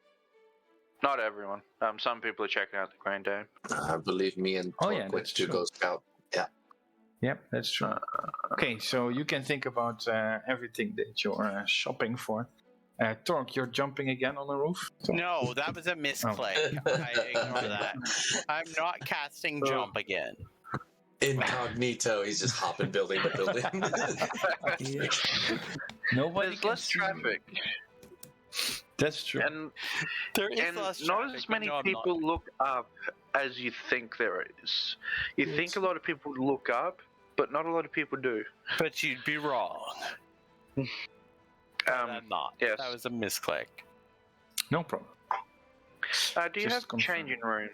Not everyone. Some people are checking out the Grand Dame. I believe me and Torque went that's to true. go scout. Yeah. Yep, that's true. Okay, so you can think about everything that you're shopping for. Torque, you're jumping again on the roof? No, that was a misclick. I ignore that. I'm not casting jump again. Incognito, he's just hopping building to building. Yeah. Nobody There's can less see traffic, you. That's true. and There is and less not traffic, as but many no, I'm not. people look up as you think there is. You think a lot of people look up, but not a lot of people do. But you'd be wrong. I'm not. yes. That was a misclick. No problem. Do you Just have confirm. changing rooms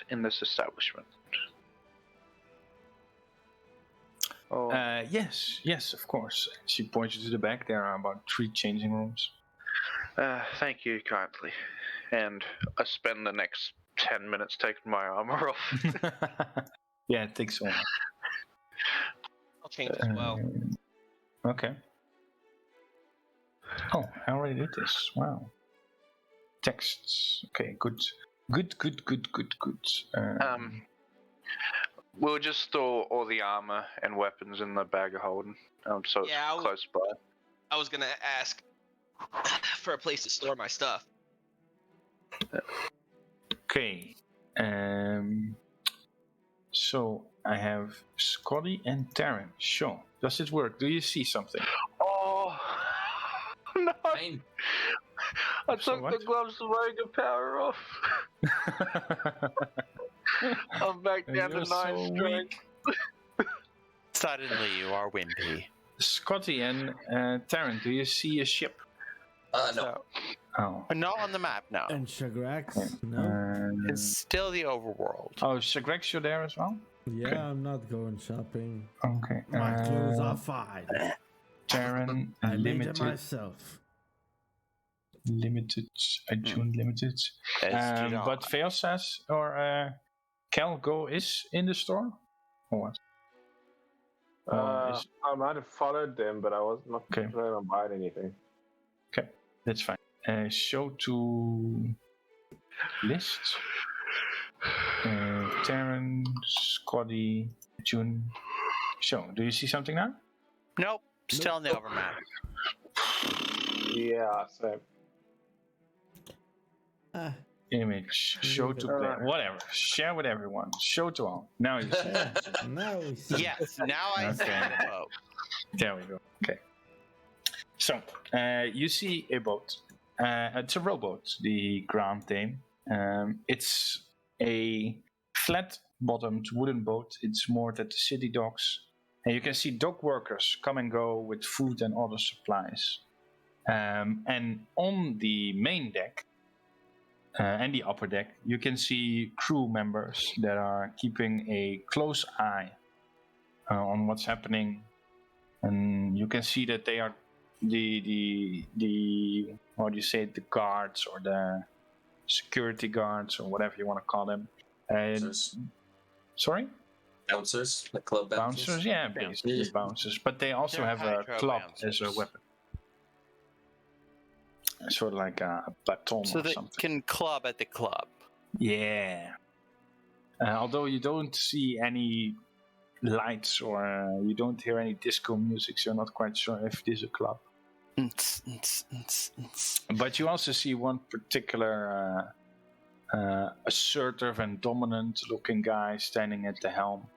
in this establishment? Oh, Yes, of course. She points you to the back. There are about 3 changing rooms. thank you kindly. And I spend the next 10 minutes taking my armor off. Yeah, it takes a while. I'll change as well. Okay. Oh, I already did this. Wow. Texts. Okay, good. Good. We'll just store all the armor and weapons in the bag of holding, so it's Yeah, close by. I was gonna ask for a place to store my stuff. Okay. So I have Scotty and Taryn. Sure. Does it work? Do you see something? Oh no! Fine. I So took what? the gloves of Ogre power off. I'm back down to You're 9 so strength. Suddenly you are wimpy. Scotty and Taryn, do you see a ship? No. So, Oh. not on the map now. And Shagrax? No? It's still the overworld. Oh, Shagrex, you're there as well? Yeah, okay. I'm not going shopping. Okay. My clothes are fine. Taryn, I made it limited. myself. Limited. June limited. As do not. But Fail says, or Calgo is in the store? Or what? I might have followed them, but I was not Okay. planning on buying anything. Okay, that's fine. Show to list. Taryn, Scotty, June. Show. Do you see something now? Nope. Still on the overmap. Yeah, so Image. Show to play. Whatever. Share with everyone. Show to all. Now you see. Yeah, now we see. Yes, now I see Okay. the boat. There we go. Okay. So, you see a boat. It's a rowboat, the Grand Dame. It's a flat-bottomed wooden boat. It's moored at the city docks. And you can see dock workers come and go with food and other supplies. And on the main deck and the upper deck, you can see crew members that are keeping a close eye on what's happening. And you can see that they are the how do you say it, the guards or the security guards or whatever you want to call them. Bouncers. Sorry? Bouncers? Like club bouncers? Bouncers, yeah, basically Yeah. bouncers. But they also They're have a hydro club bouncers. as a weapon. Sort of like a baton So or they something. can club at the club. Yeah. Although you don't see any lights or you don't hear any disco music, so you're not quite sure if it is a club. But you also see one particular assertive and dominant looking guy standing at the helm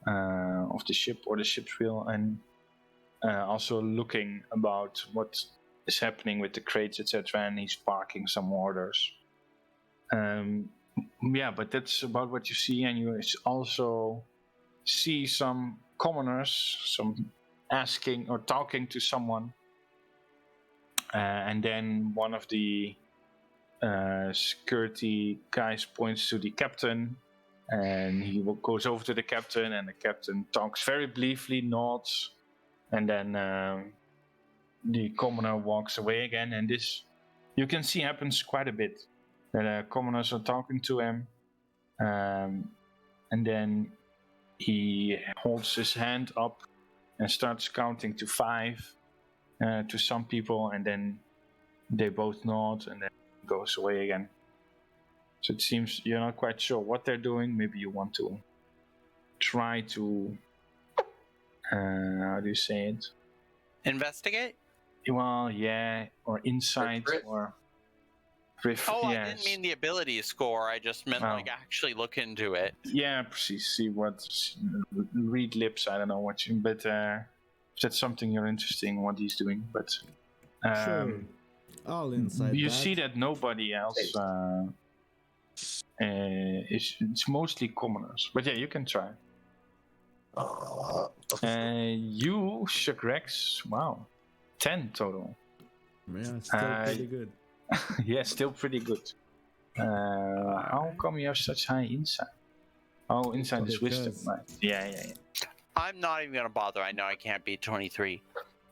of the ship or the ship's wheel, and also looking about what is happening with the crates, etc., and he's barking some orders. Yeah, but that's about what you see, and you also see some commoners, some asking or talking to someone, and then one of the security guys points to the captain, and he goes over to the captain, and the captain talks very briefly, nods, and then the commoner walks away again. And this, you can see, happens quite a bit. The commoners are talking to him, and then he holds his hand up and starts counting to 5 to some people, and then they both nod, and then goes away again. So it seems you're not quite sure what they're doing. Maybe you want to try to how do you say it? Investigate? Well, yeah, or insight, Grit? or Oh, yes. I didn't mean the ability score. I just meant Oh. like actually look into it. Yeah, precies. See what, read lips. I don't know what you, but if that's something you're interested in, what he's doing. But Sure. I'll insight you that. see that nobody else it's mostly commoners. But yeah, you can try. You, Shagrex, wow, 10 total. Yeah, still pretty good. Yeah, still pretty good. How come you have such high insight? Oh, insight is wisdom, Because- right? Yeah. I'm not even gonna bother. I know I can't beat 23.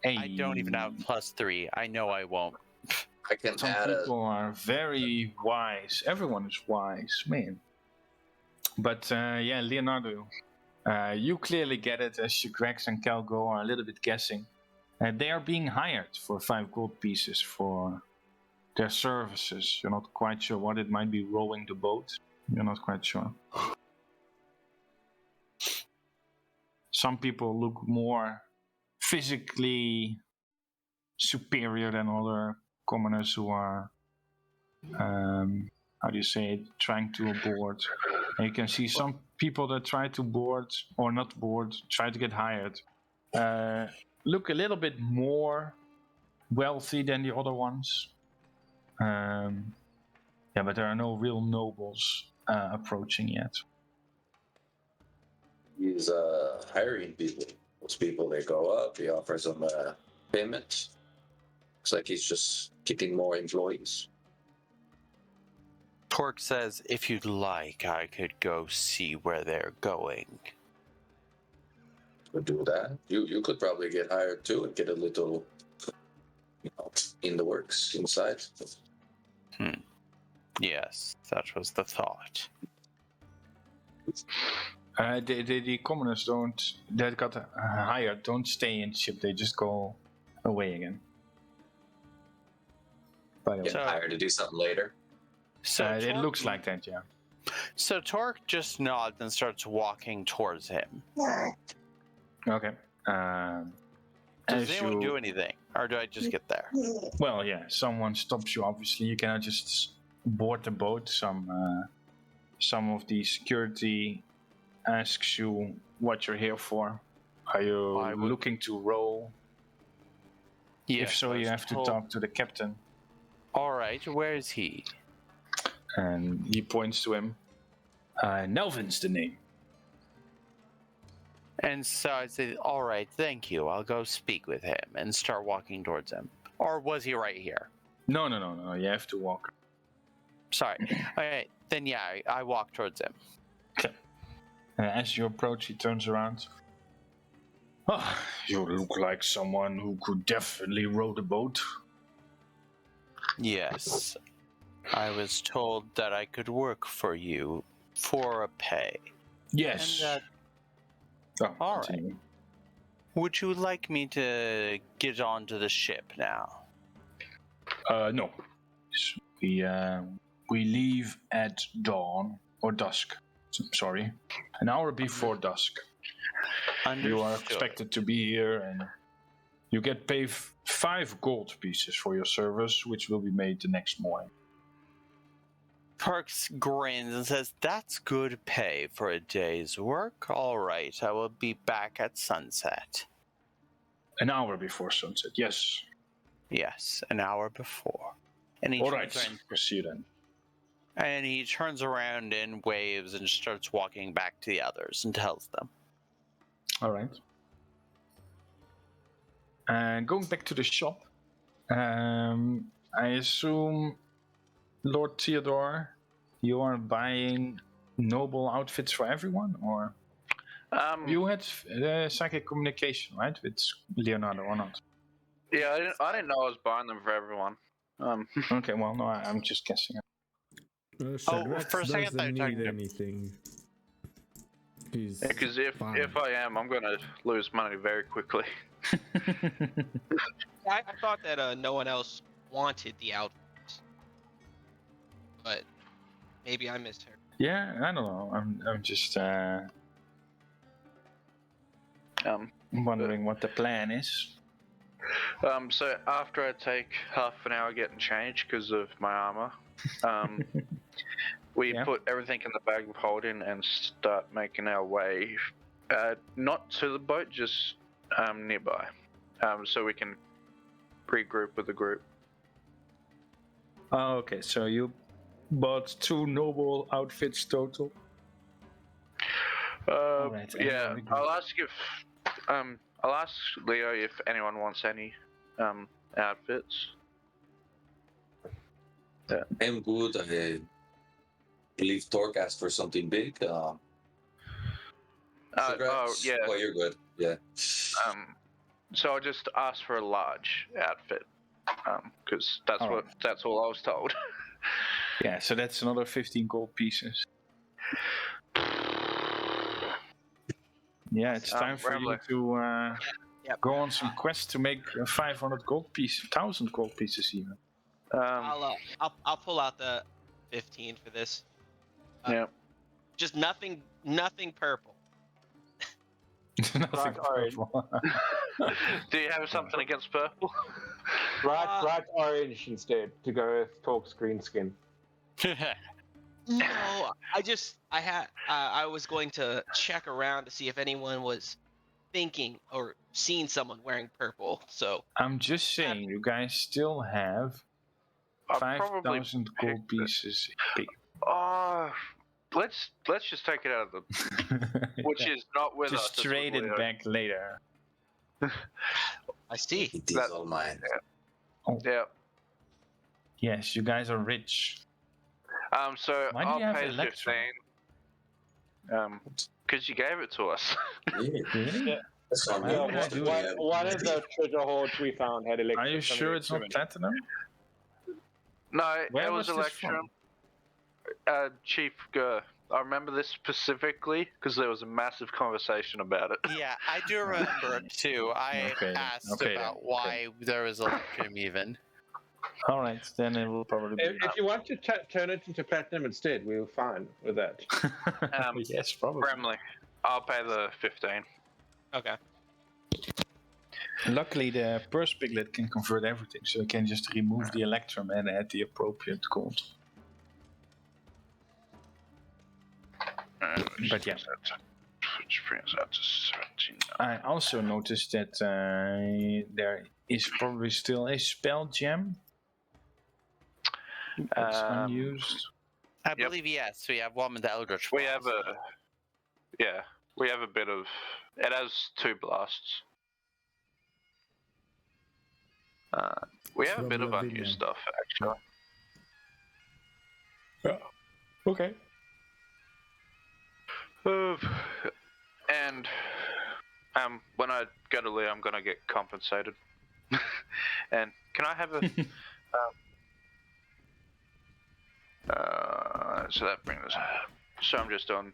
Hey, I don't even have +3. I know I won't. I can some add people are very wise. Everyone is wise, man. But yeah, Leonardo, you clearly get it as Shagrex and Calgo are a little bit guessing. They are being hired for 5 gold pieces for their services. You're not quite sure what it might be, rowing the boat. You're not quite sure. Some people look more physically superior than other commoners who are, how do you say it, trying to board. And you can see some people that try to board, or not board, try to get hired, look a little bit more wealthy than the other ones. Yeah, but there are no real nobles approaching yet. He's hiring people. Those people, they go up, he offers them payment. Looks like he's just getting more employees. Torque says, if you'd like, I could go see where they're going. Could do that. You could probably get hired too and get a little, in the works inside. Yes, that was the thought. The commoners that got hired don't stay in the ship, they just go away again. By the way. Get So- hired to do something later. So It Torque- looks like that, yeah. So Torque just nods and starts walking towards him. Okay. Does As anyone you- do anything, or do I just get there? Well, yeah, someone stops you, obviously. You cannot just board the boat. Some of the security asks you what you're here for. Are you I would- looking to row? Yes, If so, I you was have to told- talk to the captain. All right, where is he? And he points to him. Nelvin's the name. And so I say, all right, thank you. I'll go speak with him and start walking towards him. Or was he right here? No. You have to walk. Sorry. All right, then yeah, I walk towards him. As you approach, he turns around. Oh, you look like someone who could definitely row the boat. Yes. I was told that I could work for you for a pay. Yes. And All right. would you like me to get onto the ship now? No. We leave at dawn or dusk. Sorry, an hour before dusk. You are Understood. expected to be here, and you get paid 5 gold pieces for your service, which will be made the next morning. Perks grins and says, that's good pay for a day's work. All right, I will be back at sunset. An hour before sunset, yes. Yes, an hour before. And he All turns right, around, see you then. and he turns around and waves and starts walking back to the others and tells them. All right. And going back to the shop, I assume, Lord Theodore, you are buying noble outfits for everyone, or you had psychic communication, right, with Leonardo, or not? Yeah, I didn't know I was buying them for everyone. Okay, well, no, I'm just guessing. Shagrex for a second doesn't thought you were need talking to- anything. He's Because if fine. I am, I'm gonna lose money very quickly. I thought that no one else wanted the outfits, but maybe I missed her. Yeah, I don't know. I'm just I'm wondering what the plan is. So after I take half an hour getting changed because of my armor, we Yeah. put everything in the bag of holding and start making our way, not to the boat, just nearby, so we can regroup with the group. Oh, okay, so you bought 2 noble outfits total. Alright, and Yeah, you're I'll ask Leo if anyone wants any outfits. I'm good. I believe Torque asked for something big. Cigarettes? yeah. Oh, you're good. Yeah. So I'll just ask for a large outfit, because that's Alright. that's all I was told. Yeah, so that's another 15 gold pieces. Yeah, it's time for you Rambler. to Yep. go on some quest to make 500 gold pieces, 1,000 gold pieces even. I'll pull out the 15 for this. Yeah. Just nothing purple. Nothing orange. purple. Do you have something against purple? Bright orange instead to go with Talk's green skin. No, I was going to check around to see if anyone was thinking or seen someone wearing purple. So I'm just saying, you guys still have I'll probably 5,000 pick gold pieces. Oh, let's just take it out of the, which is not with us. Just it's trade with it Leo. back later. I see. It is all mine. Yeah. Yes, you guys are rich. So Why do I'll you have pay the Electrum? 15. Because you gave it to us. Yeah. Really? That's not Why me. would I do that? One of the treasure hoards we found had electric. Are you sure it's not platinum? No, Where it was was this Electrum. Chief Gurr. I remember this specifically because there was a massive conversation about it. Yeah, I do remember it too. I Okay, asked okay about then, why there was Electrum even. Alright, then it will probably be. If you want to turn it into platinum instead, we're fine with that. Yes, probably. Bramley, I'll pay the 15. Okay. Luckily, the purse piglet can convert everything, so it can just remove the Electrum and add the appropriate gold. But yeah. Which brings out to 17. I also noticed that there is probably still a spell gem that's unused. I believe yes, we have one with the Eldritch We Blast. we have a bit of. It has 2 blasts. We have a From bit of Lavinia. unused stuff actually. Okay. And when I go to Leo, I'm gonna get compensated. And can I have a? So that brings us. So I'm just on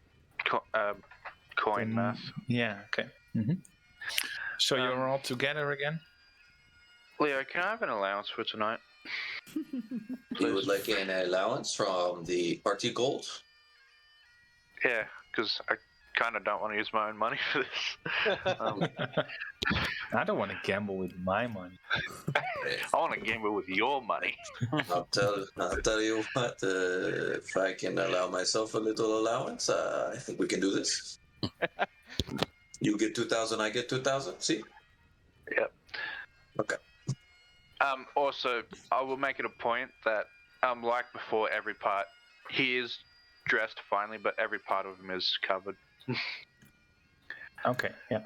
coin math. Yeah, okay. So you're all together again? Leo, can I have an allowance for tonight? You would like an allowance from the party gold? Yeah, because I kind of don't want to use my own money for this. I don't want to gamble with my money. I want to gamble with your money. I'll tell you what, if I can allow myself a little allowance, I think we can do this. You get 2,000, I get 2,000, see? Yep. Okay. Also, I will make it a point that, like before, every part, he is dressed finely, but every part of him is covered. Okay, yeah.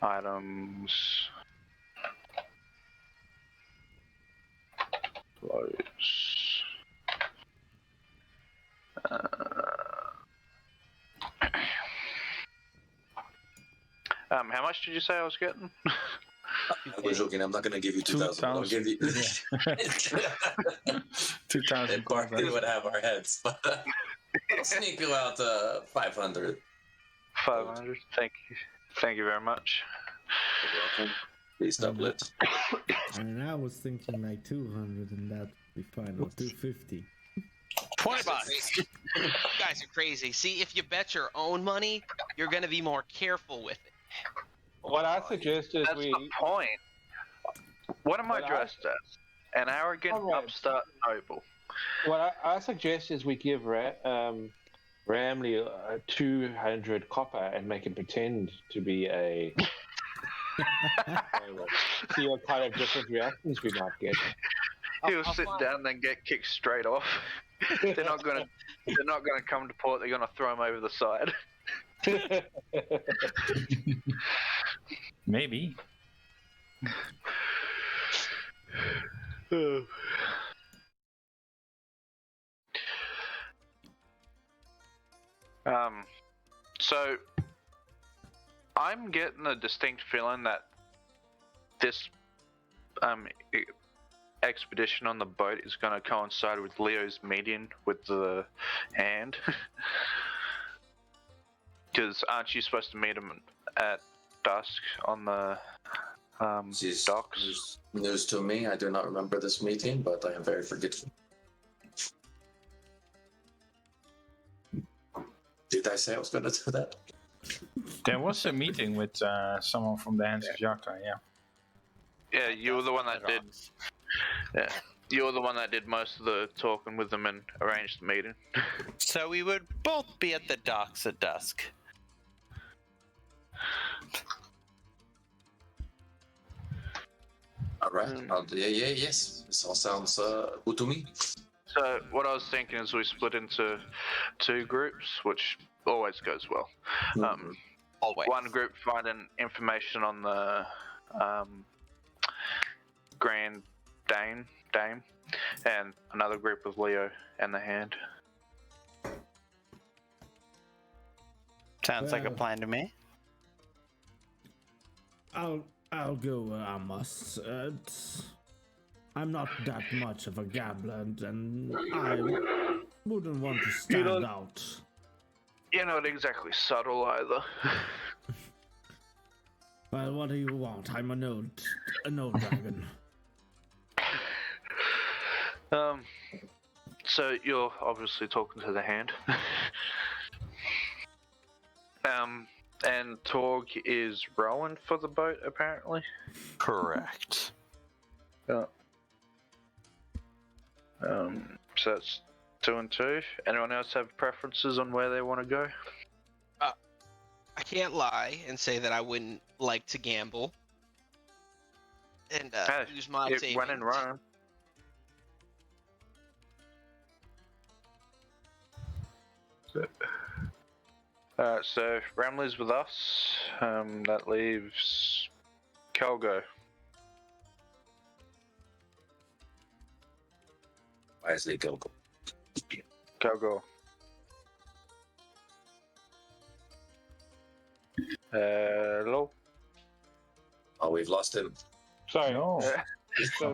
Items. Close. How much did you say I was getting? I was joking, I'm not going to give you 2,000. I'll give you... 2,000 Party would have our heads, but I'll sneak you out 500. 500. Thank you. Thank you very much. You're welcome. These doublets. And I was thinking like 200, and that would be fine, or 250. 20 bucks. You guys are crazy. See, if you bet your own money, you're gonna be more careful with it. What I suggest is That's the point. What am I dressed as? An arrogant, Alright. upstart noble. What I suggest is we give Ramley 200 copper and make him pretend to be a. See what kind of different reactions we might get. He'll sit down and get kicked straight off. They're not gonna come to port. They're gonna throw him over the side. Maybe. So I'm getting a distinct feeling that this expedition on the boat is going to coincide with Leo's meeting with the hand. Because aren't you supposed to meet him at dusk on the docks? News to me. I do not remember this meeting, but I am very forgetful. Did I say I was going to do that? There was a meeting with someone from the Hands of Yartar, yeah. Yeah, you were the one that did. Yeah, you were the one that did most of the talking with them and arranged the meeting. So we would both be at the docks at dusk. All right. Yes. This all sounds good to me. So what I was thinking is we split into two groups, which always goes well. Always. One group finding information on the Grand Dame, and another group with Leo and the Hand. Sounds like a plan to me. I'll go where I must. I'm not that much of a gambler, and I wouldn't want to stand out. You're not exactly subtle either. Well, what do you want? I'm an old dragon. So you're obviously talking to the Hand. And Torg is rowing for the boat, apparently. Correct. Yeah. So that's 2 and 2. Anyone else have preferences on where they want to go? I can't lie and say that I wouldn't like to gamble and use my savings. When in Rome. So Ramley's with us. That leaves Calgo. Wisely, go. Calgo. Hello. Oh, we've lost him. Sorry. No. I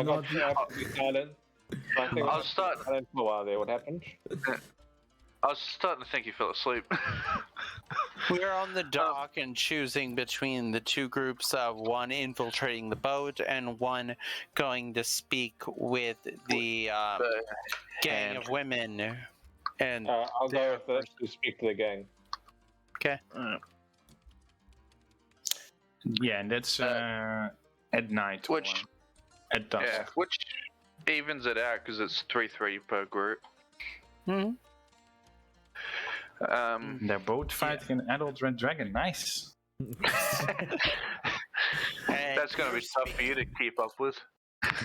got silent. I think I I'll was start. silent for a while there. What happened? I was starting to think you fell asleep. We're on the dock and choosing between the two groups of one infiltrating the boat and one going to speak with the gang of women. And I'll go with it to speak to the gang. okay. Yeah, and that's at night. Which, or at dusk. yeah, which evens it out because it's 3-3 per group. Hmm. They're both fighting an adult red dragon. Nice. That's going to be tough for you to keep up with.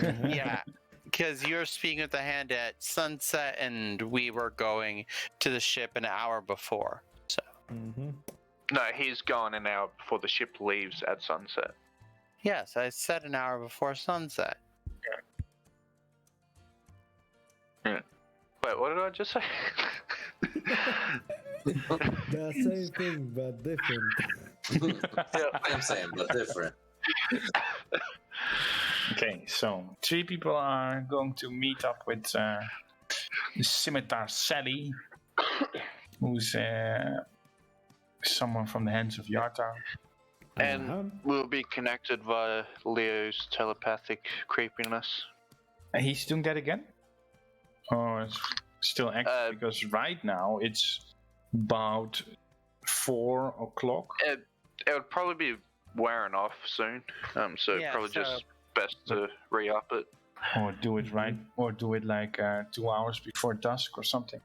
Yeah, because you're speaking with the Hand at sunset, and we were going to the ship an hour before. So. Mm-hmm. No, he's going an hour before the ship leaves at sunset. Yes, I said an hour before sunset. Yeah. Wait, what did I just say? The same thing, but different. I'm saying, but different. Okay, so 3 people are going to meet up with the Scimitar Sally, who's someone from the Hands of Yartar. And we'll be connected via Leo's telepathic creepiness. And he's doing that again? Or it's still active? Because right now it's about 4 o'clock. It would probably be wearing off soon. Just best to re-up it. Or do it right, or do it like 2 hours before dusk or something.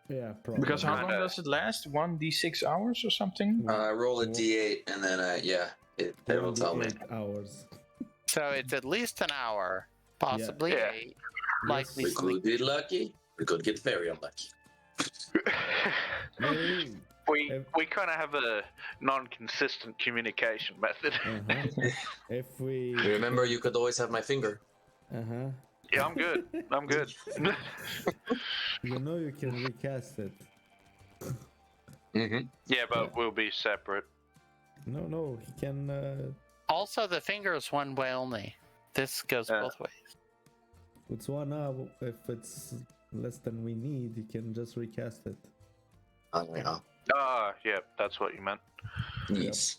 Yeah, probably. Because how long does it last? 1d6 hours or something? Roll a d8 and then it will tell me. 8 hours. So it's at least an hour, possibly Yeah. 8. Likely We sleep. could be lucky. We could get very unlucky. Maybe. We kind of have a non-consistent communication method. If we. Remember, you could always have my finger. Yeah, I'm good. I'm good. You know you can recast it. Yeah, but we'll be separate. No, he can. Also, the finger is one way only. This goes both ways. It's one up. If it's less than we need, he can just recast it. Yeah. Yeah, that's what you meant. Yes.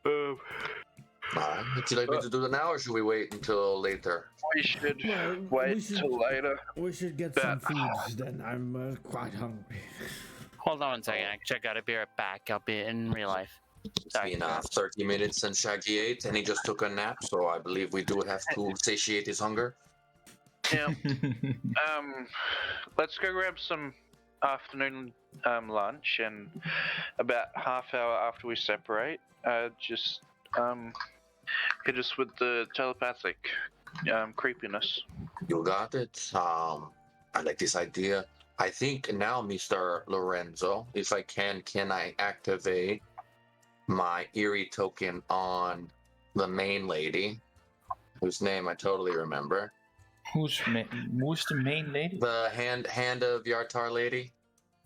Alright, would you like me to do it now, or should we wait until later? We should wait till later. We should get some food then. I'm quite hungry. Hold on a second. I gotta be right back. I'll be in real life. It's been 30 minutes since Shaggy ate, and he just took a nap, so I believe we do have to satiate his hunger. Yeah. Let's go grab some afternoon lunch, and about half hour after we separate, just hit us with the telepathic creepiness. You got it. I like this idea. I think now, Mr. Lorenzo, if I can I activate my eerie token on the main lady, whose name I totally remember. Who's the main lady? The hand of Yartar lady.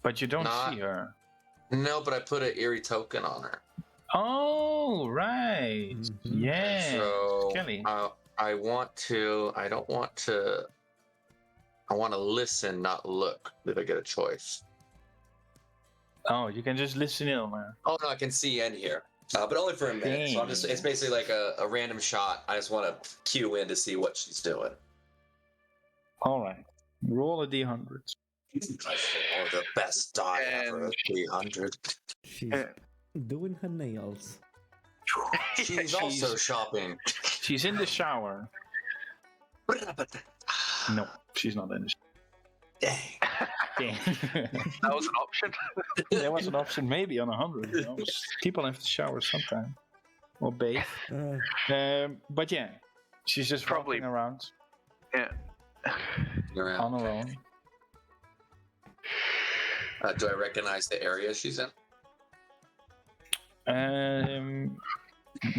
But you don't see her. No, but I put an eerie token on her. Oh, right. Yeah. So Kelly. I want to listen, not look, if I get a choice. Oh, you can just listen in on her. Oh no, I can see and hear. But only for a minute. So it's basically like a random shot. I just want to cue in to see what she's doing. Alright. Roll a d100. Oh, the best die ever. 300. She's doing her nails. She's also shopping. She's in the shower. No, she's not in the shower. Dang. That was an option. There was an option maybe on 100. You know? People have to shower sometime. Or bathe. But yeah, she's just Probably walking around. Yeah. On her own. Do I recognize the area she's in?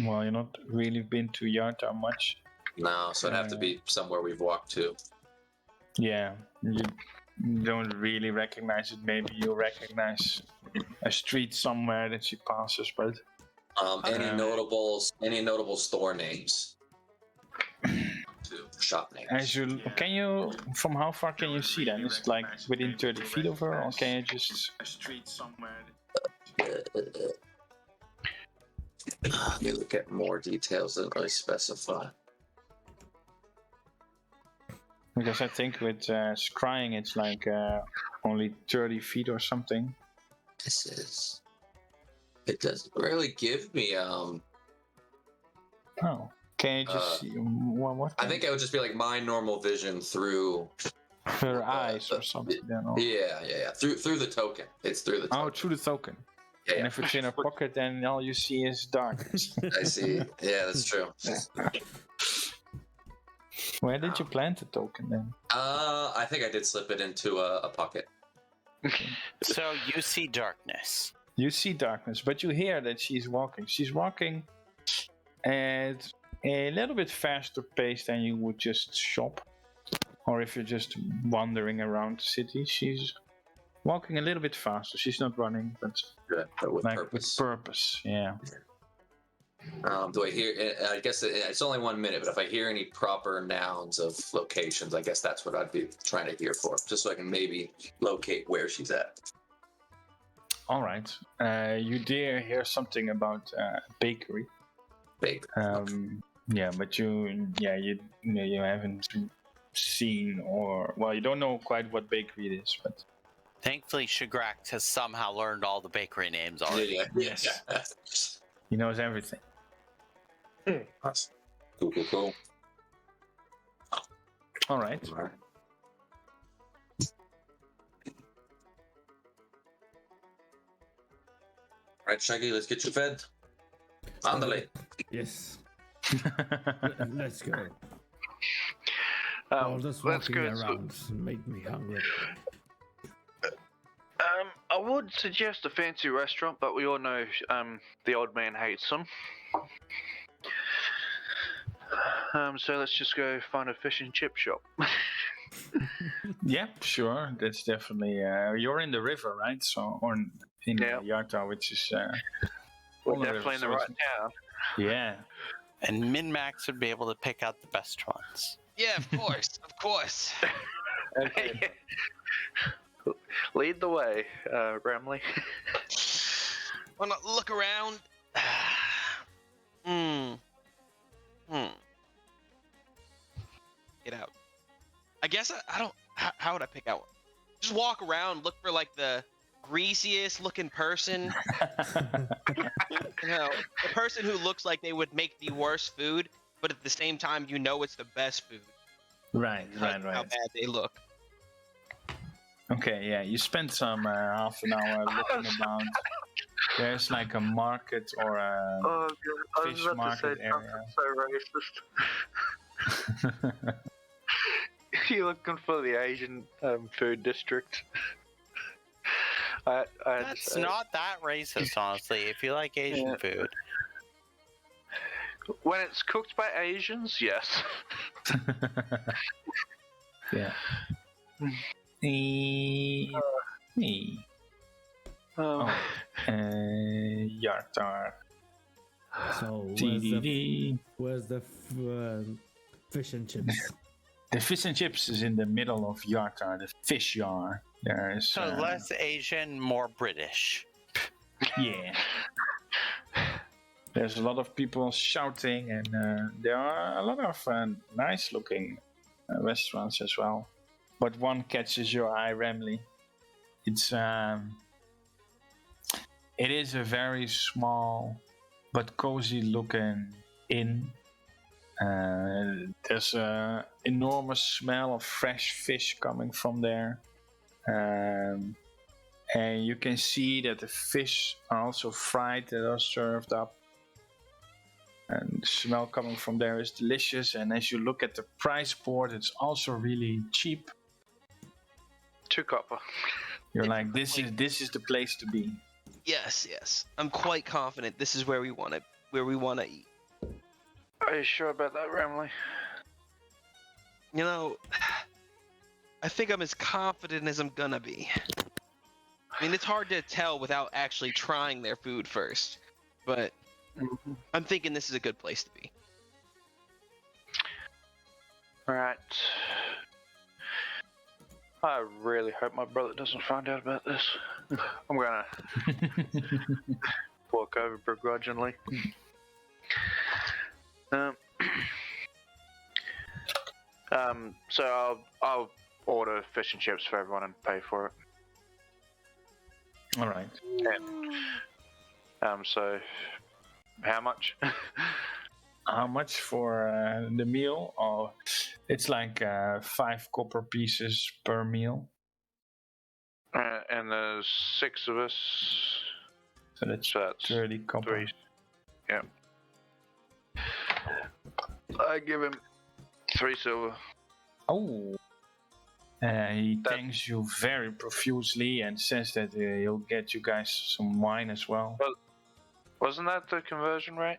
Well, you're not really been to Yartar much. No, so it'd have to be somewhere we've walked to. Yeah, you don't really recognize it. Maybe you recognize a street somewhere that she passes, but any notable store names? Shop names. Can you from how far can you see them? Is it like within 30 feet of her, or can you just a street somewhere? Let me look at more details than really specify. Because I think with scrying it's like only 30 feet or something. It doesn't really give me Oh, can you just see what? I think I would just be like my normal vision through her eyes or something. Yeah. Through the token. It's through the token. Oh, through the token. Yeah. And if it's in her pocket, then all you see is darkness. I see. Yeah, that's true. Where did you plant the token then? I think I did slip it into a pocket. So you see darkness. You see darkness, but you hear that she's walking. She's walking at a little bit faster pace than you would just shop. Or if you're just wandering around the city, she's walking a little bit faster. She's not running, but with like purpose. With purpose, yeah. Do I hear? I guess it's only 1 minute, but if I hear any proper nouns of locations, I guess that's what I'd be trying to hear for, just so I can maybe locate where she's at. All right. You dare hear something about bakery. Big. Yeah, but you haven't seen you don't know quite what bakery it is, but Thankfully, Shagrak has somehow learned all the bakery names already. Yeah. Yes. he knows everything. Nice. Cool. All right. All right. All right, Shaggy, let's get you fed. Andale. Yes. Let's go. Um, All this let's walking go to- around made me hungry. I would suggest a fancy restaurant, but we all know the old man hates them. So let's just go find a fish and chip shop. Yeah, sure. That's definitely. You're in the river, right? So, or in Yeah. Yarta, which is. We're on the definitely in the river, right so town. Yeah. And Min-Max would be able to pick out the best ones. Yeah, of course, of course. Okay. Lead the way, Ramley. Wanna look around? Get out. I guess I don't. How would I pick out one? Just walk around, look for like the greasiest looking person. You know, the person who looks like they would make the worst food, but at the same time, you know it's the best food. Right. How bad they look. Okay, yeah. You spend some half an hour looking about. There's like a market or a Oh, God. I was fish about to say market something so racist. You're looking for the Asian food district. That's not that racist, honestly, if you like Asian food. When it's cooked by Asians, yes. yeah. Yartar. So TDD. where's the fish and chips? The fish and chips is in the middle of Yartar, the fish yard. There's So less Asian, more British. yeah. There's a lot of people shouting, and there are a lot of nice-looking restaurants as well. But one catches your eye, Ramley. It is a very small but cozy-looking inn. There's an enormous smell of fresh fish coming from there. And you can see that the fish are also fried that are served up. And the smell coming from there is delicious. And as you look at the price board, it's also really cheap. 2 copper. You're like, this is the place to be. Yes. I'm quite confident this is where we want to eat. Are you sure about that, Ramley? You know, I think I'm as confident as I'm gonna be. I mean, it's hard to tell without actually trying their food first, but I'm thinking this is a good place to be. Alright. I really hope my brother doesn't find out about this. I'm gonna walk over begrudgingly. So I'll order fish and chips for everyone and pay for it. All right. So how much? How much for the meal? Oh, it's like 5 copper pieces per meal. And there's 6 of us. So that's 30 copper. 3. Yeah. I give him 3 silver. Oh. He thanks you very profusely and says that he'll get you guys some wine as well. Wasn't that the conversion rate?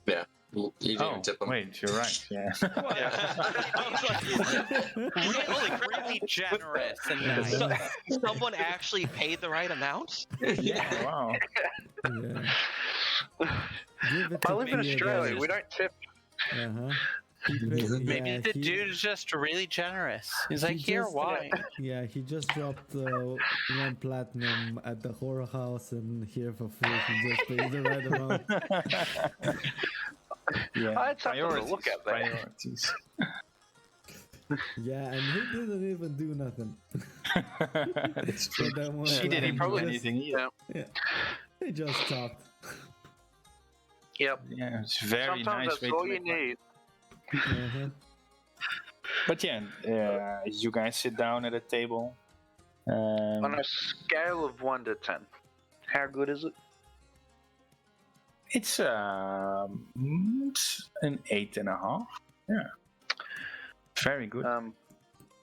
Yeah. You didn't tip him. Wait, you're right. Yeah. Really generous and nice. So, someone actually paid the right amount? Yeah. Wow. Yeah. Give it I to live in Theodore. Australia. We don't tip. Uh-huh. Maybe the dude is just really generous. He's like, here, just- wine. Yeah, he just dropped 1 platinum at the horror house, and here for free he just paid the right amount. Yeah, I had something to look at there. priorities. Yeah, and he didn't even do nothing. That's true. For that one She didn't platinum. do anything either. Yeah, he just talked. Yep. Yeah, it's a very Sometimes nice way that's all to you make money. need. Uh-huh. But yeah, you guys sit down at a table. On a scale of 1 to 10, how good is it? It's an 8.5. Yeah, very good.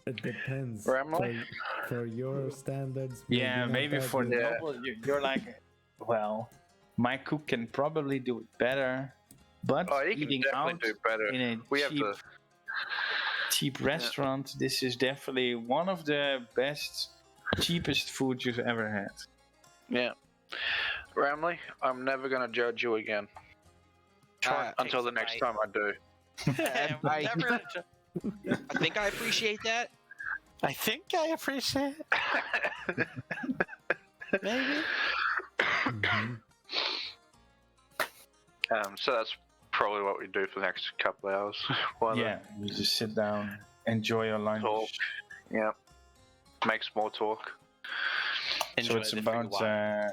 It depends. Ramley? For your standards. Yeah, not maybe that for good. noble, you're like, well, my cook can probably do it better, but Oh, you can eating definitely out do better. in a We have cheap restaurant, this is definitely one of the best, cheapest food you've ever had. Yeah. Ramley, I'm never going to judge you again. Until the next time I do. I think I appreciate that. I think I appreciate it. Maybe. Mhm. So that's probably what we do for the next couple of hours. While Yeah, you just sit down, enjoy your lunch. Talk. Yeah. Make small talk. Enjoy So it's the free about wine.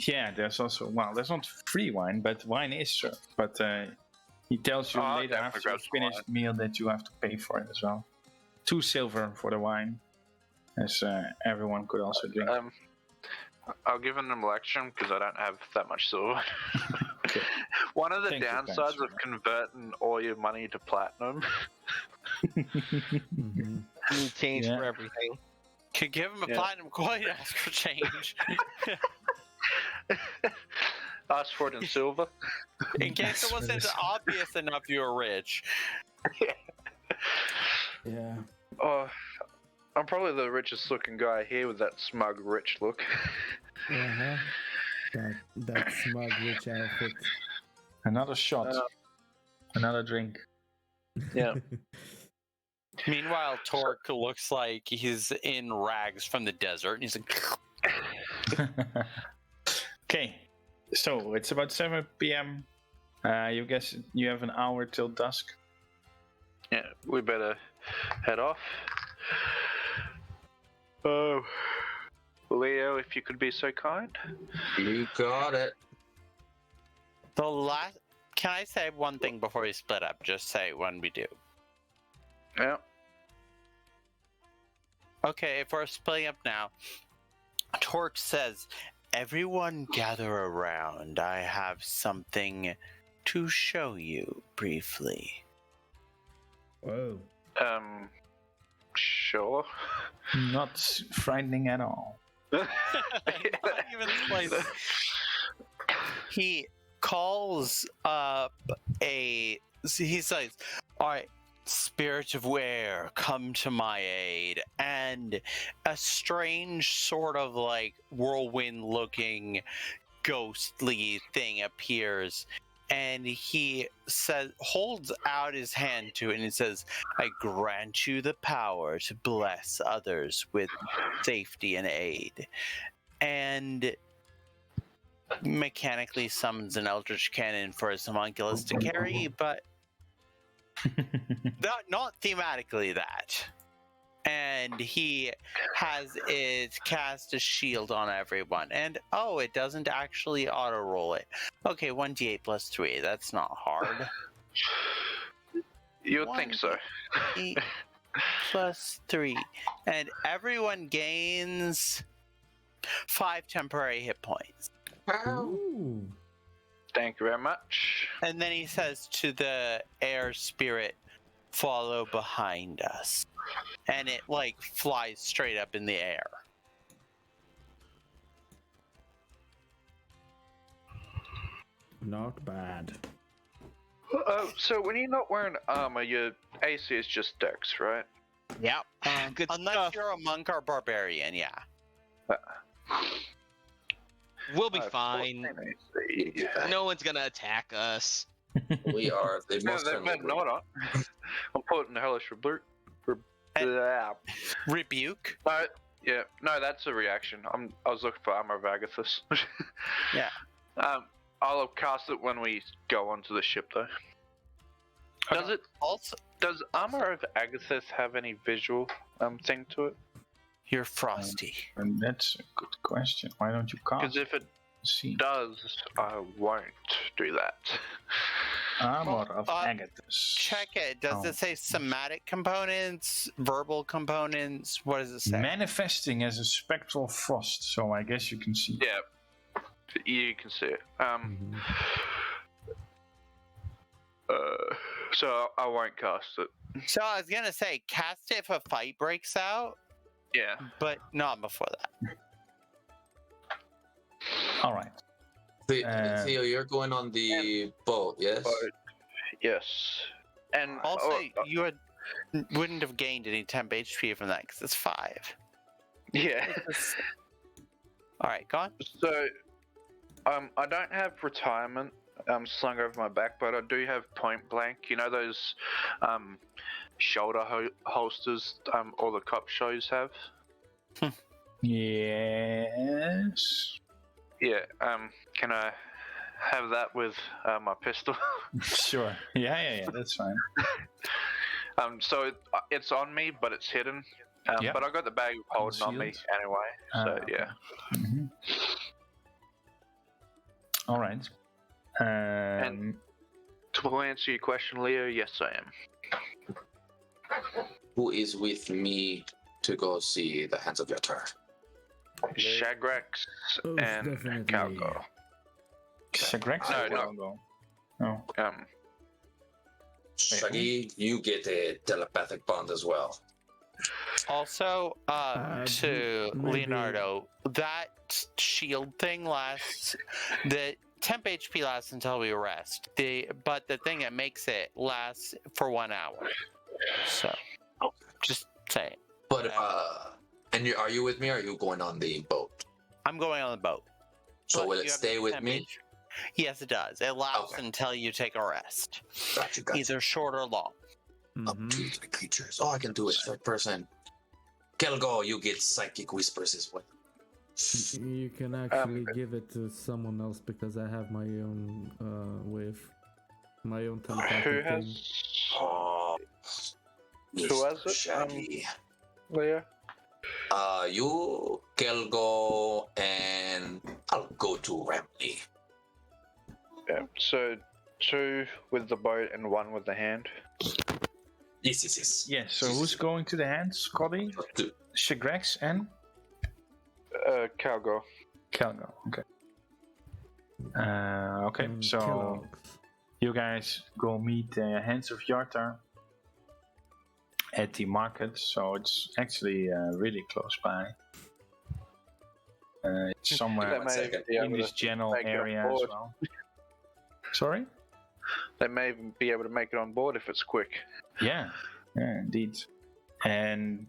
yeah. There's also there's not free wine, but wine is served. But he tells you Oh, I later never after you got finished the meal that you have to pay for it as well. 2 silver for the wine, as everyone could also drink. I'll give them a lecture because I don't have that much silver. Okay. One of the Thank you, downsides thanks. of converting all your money to platinum. Mhm. Change Yeah. for everything. Could give him a Yeah. platinum coin, ask for change. Ask for it in silver. In case it wasn't obvious enough you were rich. Yeah. Oh, I'm probably the richest looking guy here with that smug rich look. Uh-huh. That smug rich outfit. Another shot, another drink. Yeah. Meanwhile, Torque looks like he's in rags from the desert, and he's like, Okay, so it's about 7 p.m. You guess you have an hour till dusk. Yeah, we better head off. Oh, Leo, if you could be so kind. You got it. the last. Can I say one thing before we split up? Just say when we do. Yeah. Okay, if we're splitting up now, Torque says, everyone gather around. I have something to show you briefly. Whoa. Sure. Not frightening at all. Not even slightly. He calls up he says, all right, spirit of where, come to my aid. And a strange sort of like whirlwind looking ghostly thing appears, and he says, holds out his hand to it, and he says, I grant you the power to bless others with safety and aid. And mechanically summons an eldritch cannon for his homunculus to carry, but not thematically that. And he has it cast a shield on everyone. And oh, it doesn't actually auto roll it. Okay, 1d8 plus 3. That's not hard. You would think so. 1d8 plus 3. And everyone gains 5 temporary hit points. Ooh. Thank you very much. And then he says to the air spirit, follow behind us. And it like flies straight up in the air. Not bad. So when you're not wearing armor, your AC is just Dex, right? Yep. Good Unless stuff. you're a monk or barbarian, yeah. We'll be 14 fine. AC. No one's gonna attack us. We are the Yeah, most they friendly better group. know it. I'm putting the hellish rebuke. Rebuke. No, that's a reaction. I was looking for Armor of Agathis. Yeah. I'll cast it when we go onto the ship, though. Does Armor of Agathis have any visual thing to it? You're frosty. And that's a good question. Why don't you Because cast? if it See. does, I won't do that. Armor of Agathis. Check it. Does it say somatic components, verbal components? What does it say? Manifesting as a spectral frost, so I guess you can see. Yeah, you can see it. So I won't cast it. So I was gonna say, cast it if a fight breaks out, Yeah. but not before that. All right. Theo, you're going on the boat, yes? Yes. And Also, you wouldn't have gained any temp HP from that because it's 5. yeah. All right, go on. So, I don't have retirement slung over my back, but I do have point blank. You know those shoulder holsters all the cop shows have? Yes. Yeah. Can I have that with my pistol? Sure. Yeah, that's fine. So it's on me, but it's hidden. Yeah. But I got the bag holding on me Concealed. anyway. So yeah. Mhm. All right. And to answer your question, Leo, yes, I am. Who is with me to go see the Hands of Yatar? Shagrax Oh, and definitely. Calgo. Sagrex No, or no. Calgo? No. Shaggy, you get a telepathic bond as well. Also, to maybe- Leonardo, that shield thing lasts. The temp HP lasts until we rest. But the thing that makes it lasts for 1 hour. So, just say it. But are you with me or are you going on the boat? I'm going on the boat. So But will you it have stay with temp me? HP. Yes, it does. It lasts Okay. until you take a rest. Gotcha. Either short or long. Up to 3 creatures. Oh, I can do it. Third person. Kelgo, you get psychic whispers as well. You can actually give it to someone else because I have my own wave, my own Who telepathic thing. has Oh, Who has Mr. it? Shaggy. Leo? You, Kelgo, and I'll go to Ramley. Yeah. So 2 with the boat and 1 with the hand. Yes. Yes, so who's going to the hands? Scotty, Shagrex, and Calgo. Calgo. Okay. Okay, And so Kellogg's. you guys go meet the Hands of Yartar at the market, so it's actually really close by. It's somewhere They may second. be in able this to general make it on area as board. well. Sorry? They may even be able to make it on board if it's quick. Yeah, indeed. And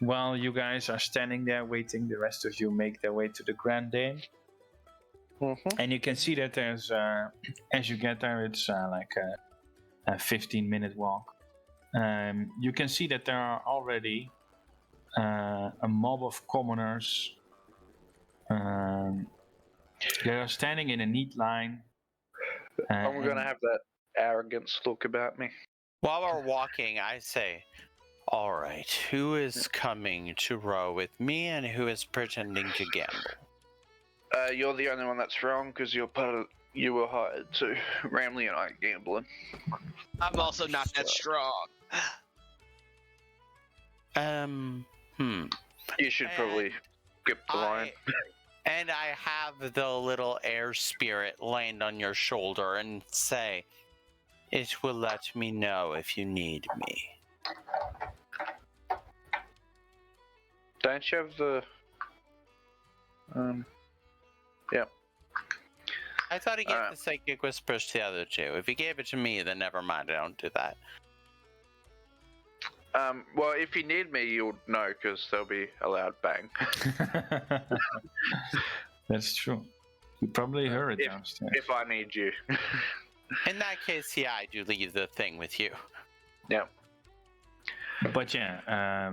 while you guys are standing there waiting, the rest of you make their way to the Grand Dane. And you can see that there's, as you get there, it's like a 15-minute walk. You can see that there are already a mob of commoners. They are standing in a neat line. I'm gonna have that arrogance look about me. While we're walking, I say, all right, who is coming to row with me and who is pretending to gamble? You're the only one that's wrong because you were hired to. Ramley and I are gambling. I'm also not that strong. You should probably skip the line. And I have the little air spirit land on your shoulder and say, it will let me know if you need me. Don't you have the? Yeah. I thought he gave Alright. the psychic whispers to the other two. If he gave it to me, then never mind, I don't do that. Well, if you need me, you'll know because there'll be a loud bang. That's true. You probably heard it downstairs. If I need you. In that case, yeah, I do leave the thing with you. Yeah. But yeah,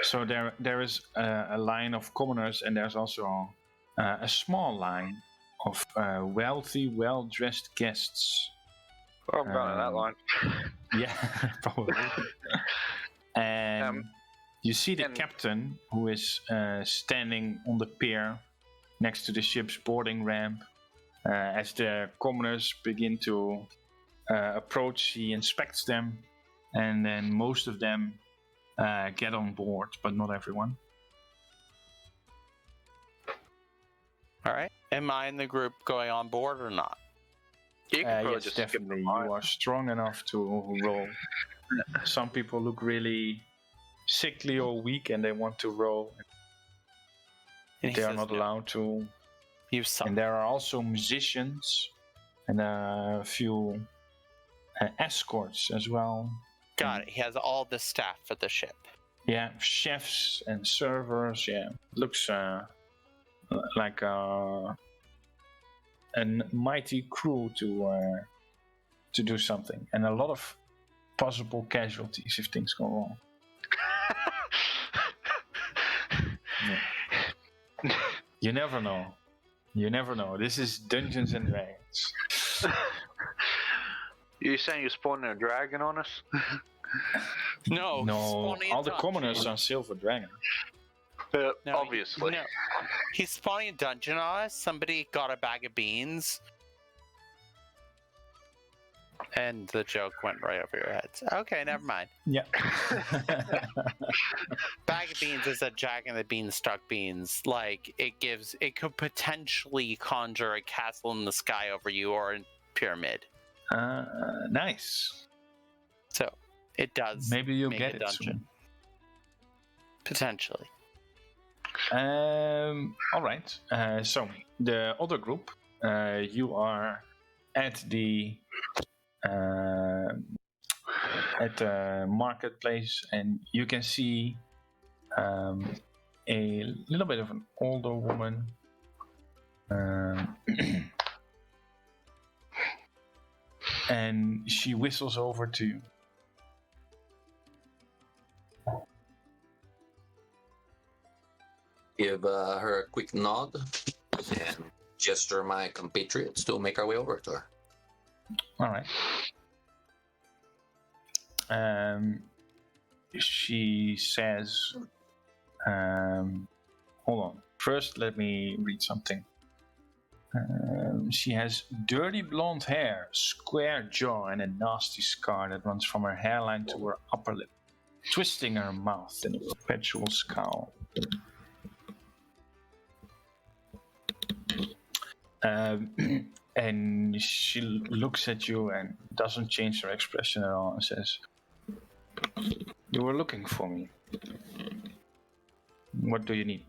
so there is a line of commoners, and there's also a small line of wealthy, well-dressed guests. Oh, I'm going to that line. Yeah, probably. And you see the and- captain, who is standing on the pier next to the ship's boarding ramp. As the commoners begin to approach, he inspects them, and then most of them get on board, but not everyone. All right. Am I in the group going on board or not? You can probably Yes, just skip definitely. the You line. are strong enough to roll. Some people look really sickly or weak, and they want to roll. And he They are says not no. allowed to. You suck. And there are also musicians and a few escorts as well. Got it. He has all the staff for the ship. Yeah, chefs and servers. Yeah, looks like a mighty crew to do something, and a lot of possible casualties if things go wrong. You never know. You never know. This is Dungeons and Dragons. You saying you're spawning a dragon on us? No, No, spawning a all the dungeon. commoners are silver dragon. No, Obviously. No. He's spawning a dungeon on us. Somebody got a bag of beans. And the joke went right over your heads. Okay, never mind. Yeah. Bag of beans is a Jack and the Beanstalk beans. Like, it could potentially conjure a castle in the sky over you or a pyramid. Nice. So, it does Maybe you'll make get a it dungeon. Potentially. soon. All right. So the other group, you are at the marketplace, and you can see a little bit of an older woman. And she whistles over to you. Give her a quick nod and gesture my compatriots to make our way over to her. All right. She says, hold on. First, let me read something. She has dirty blonde hair, square jaw, and a nasty scar that runs from her hairline to her upper lip, twisting her mouth in a perpetual scowl. And she looks at you and doesn't change her expression at all and says, "You were looking for me. What do you need?"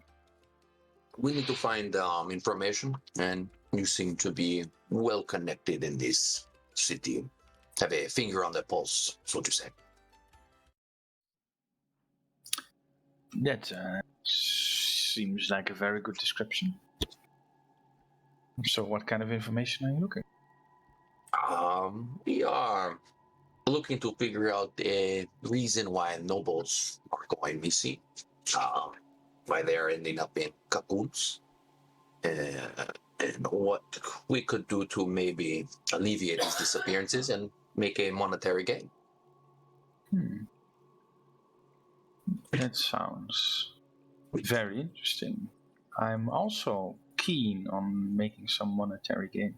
We need to find information, and you seem to be well connected in this city. Have a finger on the pulse, so to say. That seems like a very good description. So what kind of information are you looking? We are looking to figure out the reason why nobles are going missing, why they're ending up in cocoons, and what we could do to maybe alleviate these disappearances and make a monetary gain. That sounds very interesting. I'm also keen on making some monetary gain.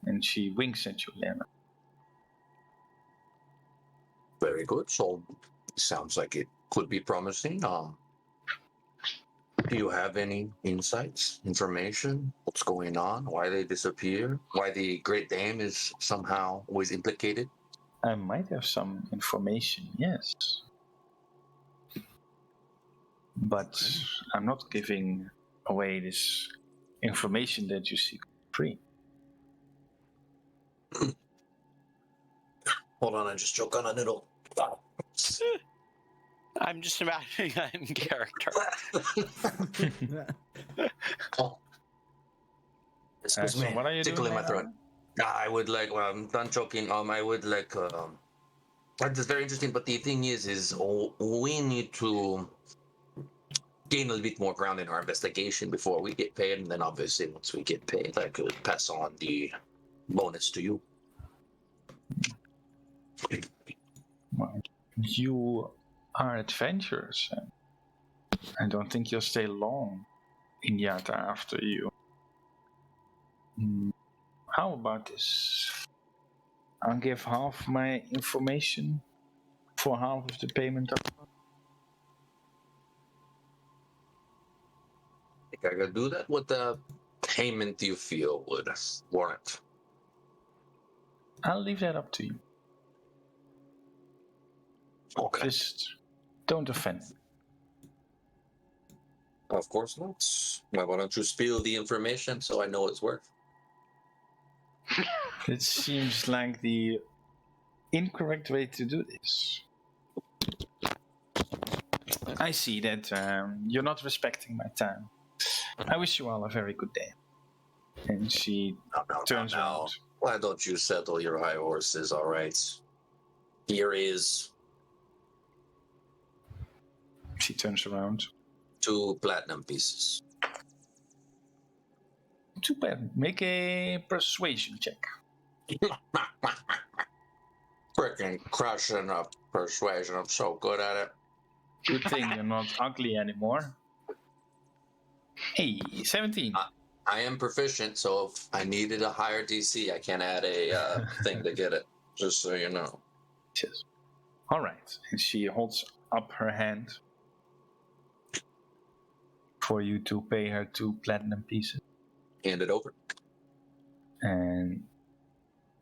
And she winks at you, Lena. Very good. So, sounds like it could be promising. Do you have any insights, information? What's going on? Why they disappear? Why the Great Dame is somehow always implicated? I might have some information, yes. But I'm not giving away this information that you seek free. Hold on, I just choked on a noodle. I'm just imagining that in character. Oh. Excuse So me. what are you Tickle doing in my right throat. I would like. Well, I'm done joking. I would like. That's very interesting. But the thing is we need to gain a little bit more ground in our investigation before we get paid, and then obviously once we get paid, I could pass on the bonus to you. Well, you are adventurers. And I don't think you'll stay long in Yata after you. How about this? I'll give half my information for half of the payment. I think I could do that. What the payment do you feel would warrant? I'll leave that up to you. Okay. Just don't offend me. Of course not. Well, why don't you spill the information so I know it's worth? It seems like the incorrect way to do this. I see that you're not respecting my time. I wish you all a very good day. And she turns around. Why don't you settle your high horses, all right? Here is She turns around. 2 platinum pieces. Too bad. Make a persuasion check. Freaking crushing up persuasion. I'm so good at it. Good thing you're not ugly anymore. Hey, 17. I am proficient, so if I needed a higher DC, I can add a thing to get it. Just so you know. Yes. All right. And she holds up her hand for you to pay her 2 platinum pieces. Hand it over. And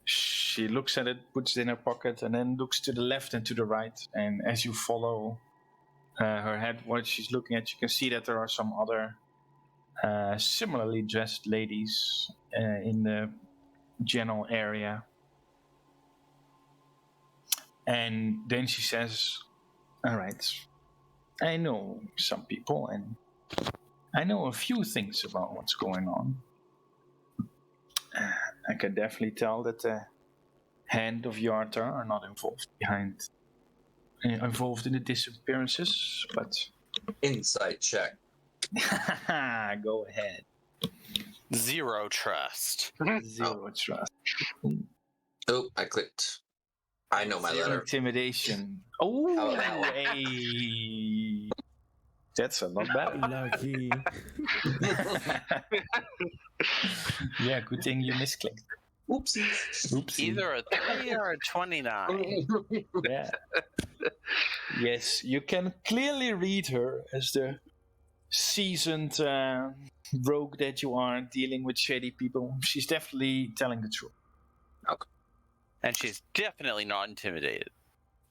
she looks at it, puts it in her pocket, and then looks to the left and to the right. And as you follow her head, what she's looking at, you can see that there are some other similarly dressed ladies in the general area. And then she says, all right, I know some people, and I know a few things about what's going on. I can definitely tell that the hand of Yarta are not involved in the disappearances, but Insight check. go ahead. 0 trust. 0 trust. Oh, I clicked. I know my 0 letter. intimidation. Oh, How about that? hey. That's a lot better. Lucky. Yeah, good thing you misclicked. Oopsie. Oopsie. Either a 3 or a 29. Yeah. Yes, you can clearly read her as the seasoned rogue that you are, dealing with shady people. She's definitely telling the truth. And she's definitely not intimidated.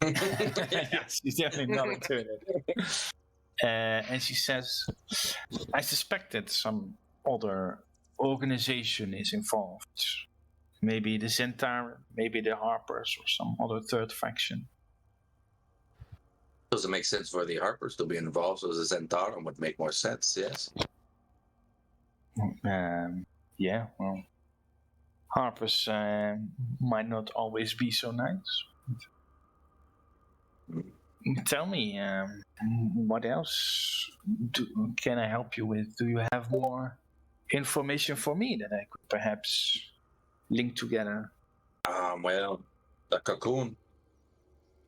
Yes, she's definitely not intimidated. And she says, I suspect that some other organization is involved. Maybe the Centaur, maybe the Harpers, or some other third faction. Doesn't make sense for the Harpers to be involved, so the Centaur would make more sense, yes. Yeah, well, Harpers might not always be so nice. Tell me, what else can I help you with? Do you have more information for me that I could perhaps link together? Well, the cocoon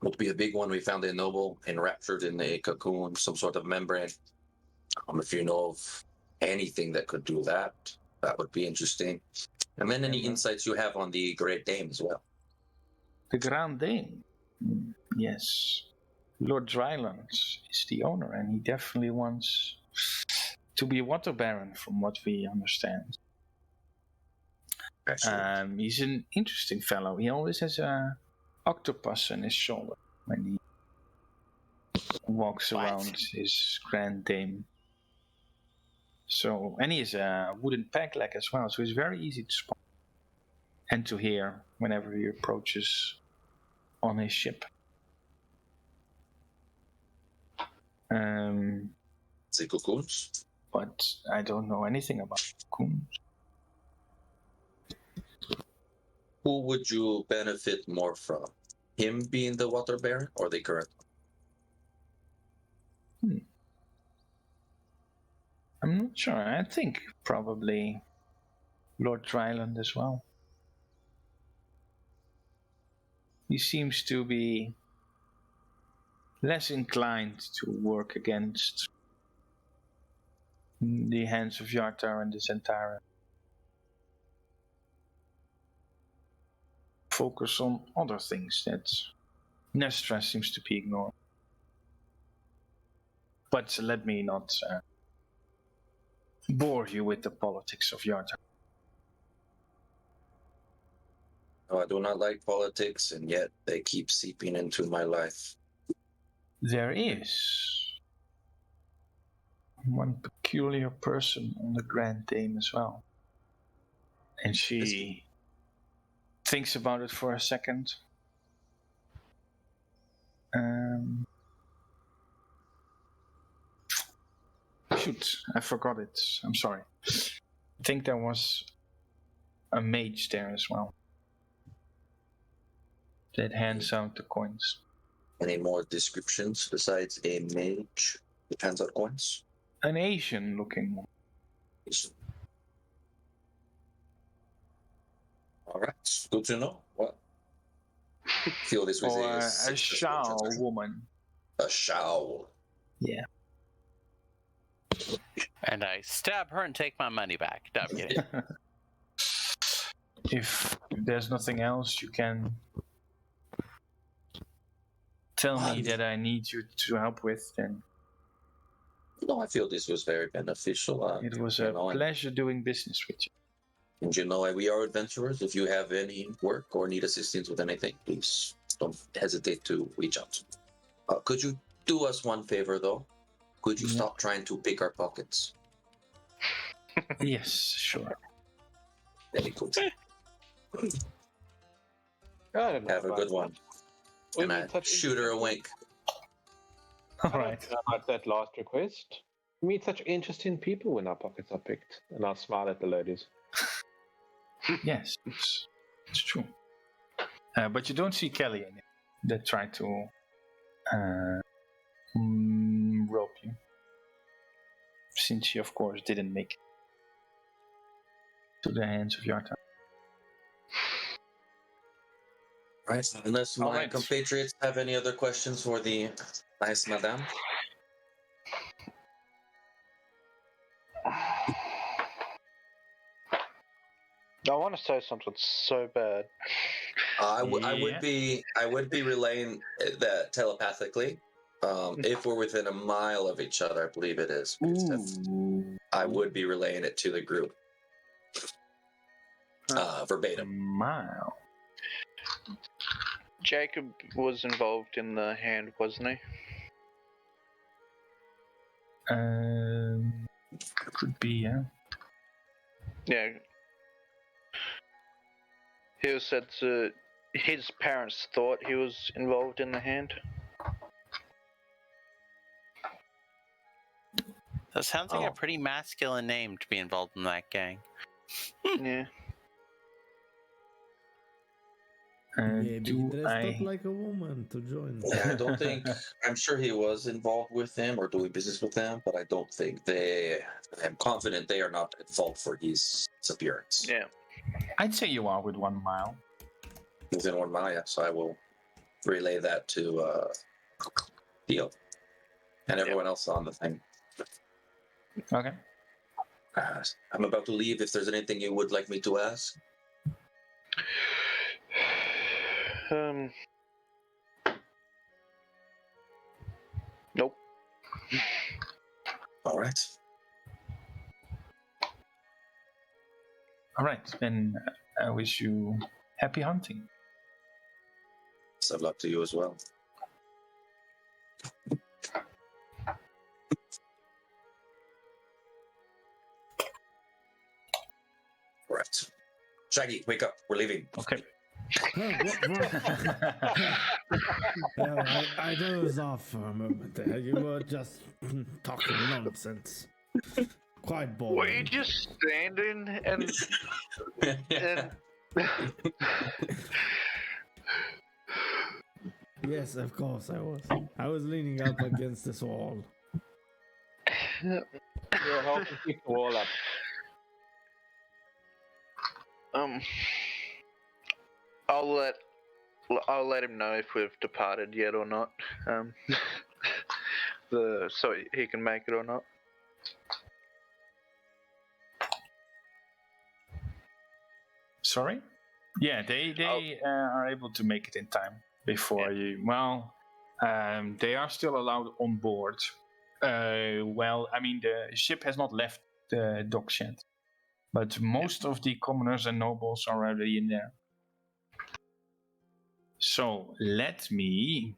would be a big one. We found a noble enraptured in a cocoon, some sort of membrane. If you know of anything that could do that, that would be interesting. And then any insights you have on the Great Dame as well. The Grand Dame? Yes. Lord Dryland is the owner, and he definitely wants to be a water baron, from what we understand. He's an interesting fellow. He always has a octopus on his shoulder when he walks around his Grand Dame. So, and he has a wooden peg leg as well, so he's very easy to spot and to hear whenever he approaches on his ship. The cocoons? But I don't know anything about cocoons. who would you benefit more from? Him being the water baron or the current? I'm not sure. I think probably Lord Tryland as well. He seems to be less inclined to work against the hands of Yartar and the Zentara. Focus on other things that Nestra seems to be ignoring. But let me not bore you with the politics of Yartar. No, I do not like politics, and yet they keep seeping into my life. There is one peculiar person on the Grand Dame as well. And she thinks about it for a second. Shoot, I forgot it. I'm sorry. I think there was a mage there as well that hands out the coins. Any more descriptions besides a mage that hands out coins? An Asian looking one. All right, good to know. What? Feel this was Or a successful Shao transaction. woman. A Shao. Yeah. And I stab her and take my money back. No, I'm kidding. If there's nothing else you can tell me that I need you to help with, then No, I feel this was very beneficial. it was you a know, pleasure doing business with you. And you know, we are adventurers. If you have any work or need assistance with anything, please don't hesitate to reach out. Could you do us one favor, though? Could you stop trying to pick our pockets? Yes, sure. Very good. I don't know Have a about good one. We And I meet such shoot her a wink. All I right. don't know about that last request. We meet such interesting people when our pockets are picked. And I'll smile at the ladies. Yes, it's true. But you don't see Kelly in it that tried to rope you. Since she, of course, didn't make it to the hands of Yarta. Right. Unless my Alright. compatriots have any other questions for the nice madame. I want to say something so bad. I would be relaying that telepathically. If we're within a mile of each other, I believe it is. I would be relaying it to the group. Verbatim. Mile. Jacob was involved in the hand, wasn't he? Could be, yeah. Yeah. He was said to his parents thought he was involved in the hand. That sounds like a pretty masculine name to be involved in that gang. Yeah. Maybe Do dressed I... up like a woman to join. Yeah, I don't think. I'm sure he was involved with them or doing business with them, but I don't think they. I'm confident they are not at fault for his appearance. Yeah. I'd say you are with 1 mile. Within 1 mile, yeah, so I will relay that to Theo and everyone else on the thing. Okay. I'm about to leave. If there's anything you would like me to ask. Nope. All right. All right. Then I wish you happy hunting. Best of luck to you as well. All right. Shaggy, wake up. We're leaving. Okay. I dozed off for a moment there. You were just talking nonsense. Quite boring. Were you just standing and Yes, of course I was. I was leaning up against this wall. You're helping keep the wall up. I'll let him know if we've departed yet or not. So he can make it or not. Sorry? Yeah, they are able to make it in time before you. Well, they are still allowed on board. Well, I mean, the ship has not left the docks yet, but most of the commoners and nobles are already in there. So let me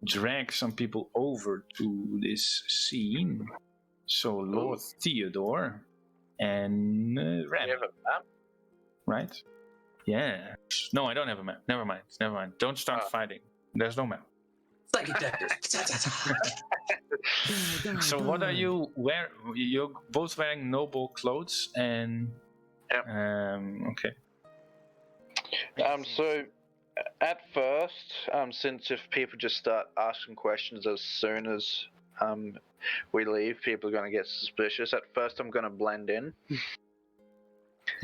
drag some people over to this scene. So Lord Theodore and Ren. You have a map? Right? Yeah. No, I don't have a map. Never mind. Don't start fighting. There's no map. So what are you wearing? You're both wearing noble clothes and... Yep. Okay. So at first, since if people just start asking questions as soon as we leave, people are going to get suspicious. At first, I'm going to blend in.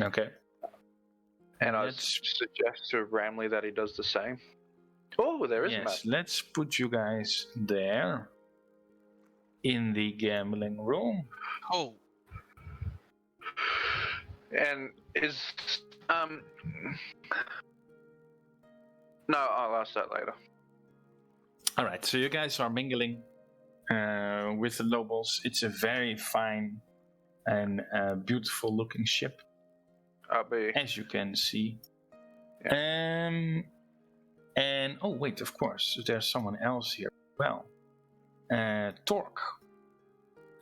Okay. And I suggest to Ramley that he does the same. Oh, there is a map. Yes, let's put you guys there. In the gambling room. Oh. And is... No, I'll ask that later. Alright, so you guys are mingling with the nobles. It's a very fine and beautiful looking ship. As you can see. Yeah. And oh wait, of course, there's someone else here as well. Torque.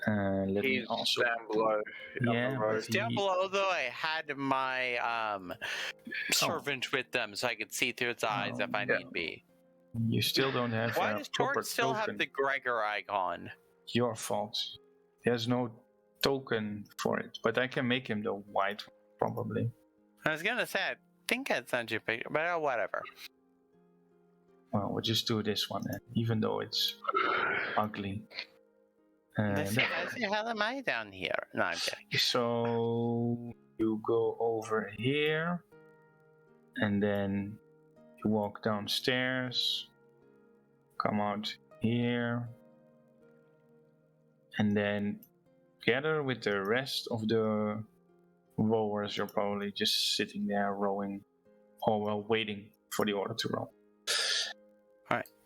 Let me also down below. Yeah, down below though. I had my servant with them, so I could see through its eyes if I need be. You still don't have. Why does Torque still have the Gregor icon? Your fault. There's no token for it, but I can make him the white one, probably. I was gonna say, I think I sent you a picture, but whatever. Well, we'll just do this one then, even though it's ugly. How the hell am I down here? No, I'm kidding. So you go over here, and then you walk downstairs, come out here, and then together with the rest of the rowers, you're probably just sitting there rowing, or well, waiting for the order to row.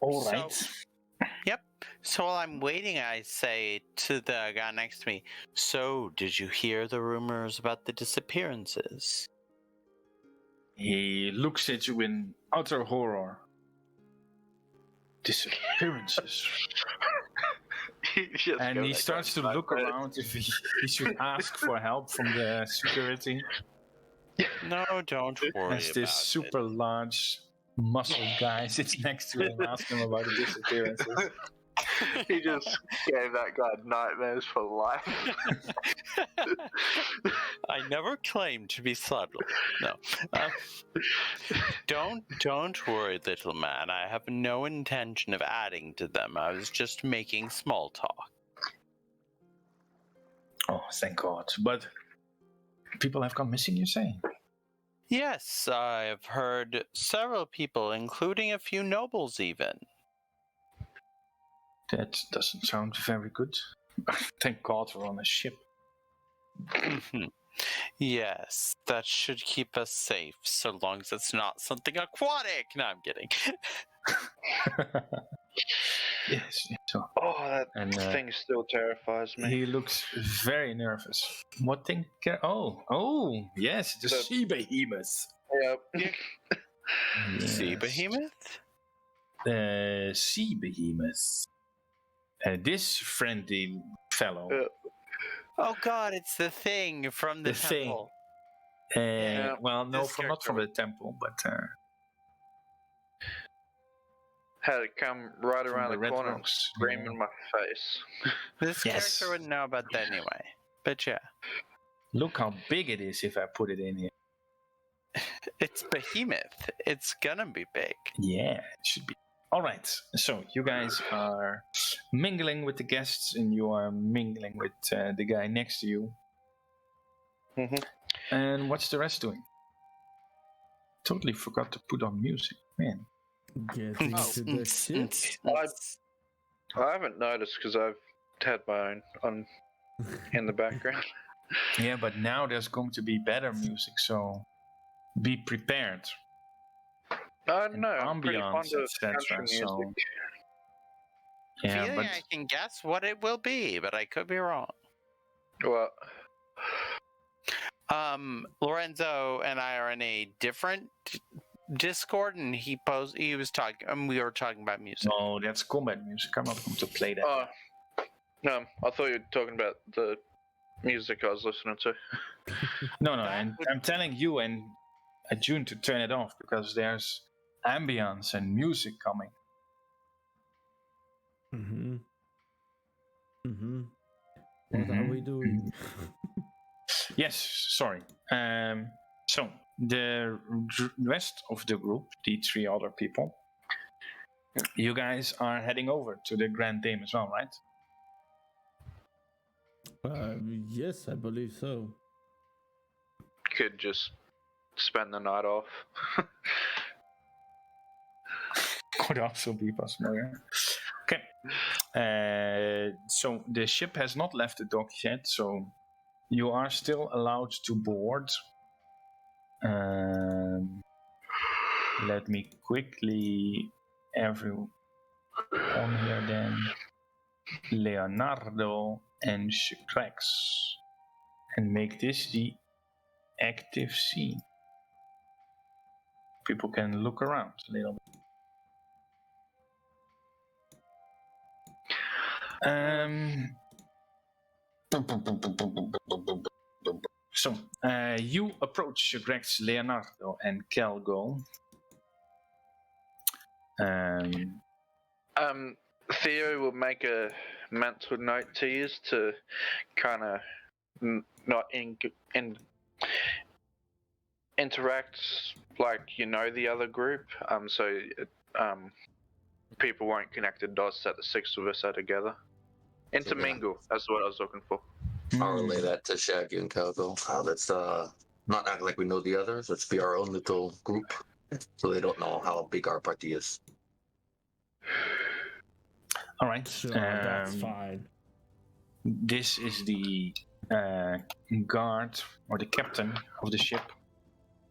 All right. Yep. So while I'm waiting, I say to the guy next to me, so did you hear the rumors about the disappearances? He looks at you in utter horror. Disappearances? And he starts to look around if he should ask for help from the security. No, don't worry As this super large muscled guy sits next to him asking him about the disappearances. He just gave that guy nightmares for life. I never claimed to be subtle. No. Don't worry, little man. I have no intention of adding to them. I was just making small talk. Oh, thank God. But people have gone missing, you say? Yes, I've heard several people, including a few nobles even. That doesn't sound very good. Thank God we're on a ship. Yes, that should keep us safe, so long as it's not something aquatic. No, I'm kidding. Yes. So, that thing still terrifies me. He looks very nervous. What thing? Oh, yes, the sea behemoth. Yep. Yes. Sea behemoth? The sea behemoth. This friendly fellow. Oh God, it's the thing from the temple. Well, no, not from the temple, but had it come right around the corner and scream in my face. This character wouldn't know about that anyway. But yeah. Look how big it is if I put it in here. It's behemoth. It's gonna be big. Yeah, it should be. All right, so you guys are mingling with the guests, and you are mingling with the guy next to you. Mhm. And what's the rest doing? Totally forgot to put on music, man. Getting to the ship. I haven't noticed because I've had my own on in the background. Yeah, but now there's going to be better music, so be prepared. I don't know. I'm pretty Ambiance, fond of etc., country music. so- Yeah, Feeling but I can guess what it will be, but I could be wrong. Well, Lorenzo and I are in a different Discord, and he was talking. We were talking about music. no, that's combat music. I'm not going to play that. oh, no, I thought you were talking about the music I was listening to. No, and I'm telling you and June to turn it off because there's ambience and music coming. Mm-hmm. Mm-hmm. What are we doing? Yes, sorry. So the rest of the group, the 3 other people, you guys are heading over to the Grand Dame as well, right? Yes, I believe so. Could just spend the night off. Could also be possible, yeah. Okay. So the ship has not left the dock yet, so you are still allowed to board. Let me quickly everyone here then. Leonardo and Shikrex. And make this the active scene. People can look around a little bit. So, you approach Shikrex, Leonardo, and Kelgo. Theo will make a mental note to use to kind of not interact like the other group. So people won't connect the dots that the 6 of us are together. Intermingle. That's what I was looking for. I'll relay that to Shaggy and Calgo. Let's not act like we know the others. Let's be our own little group, so they don't know how big our party is. All right. Sure, that's fine. This is the guard or the captain of the ship.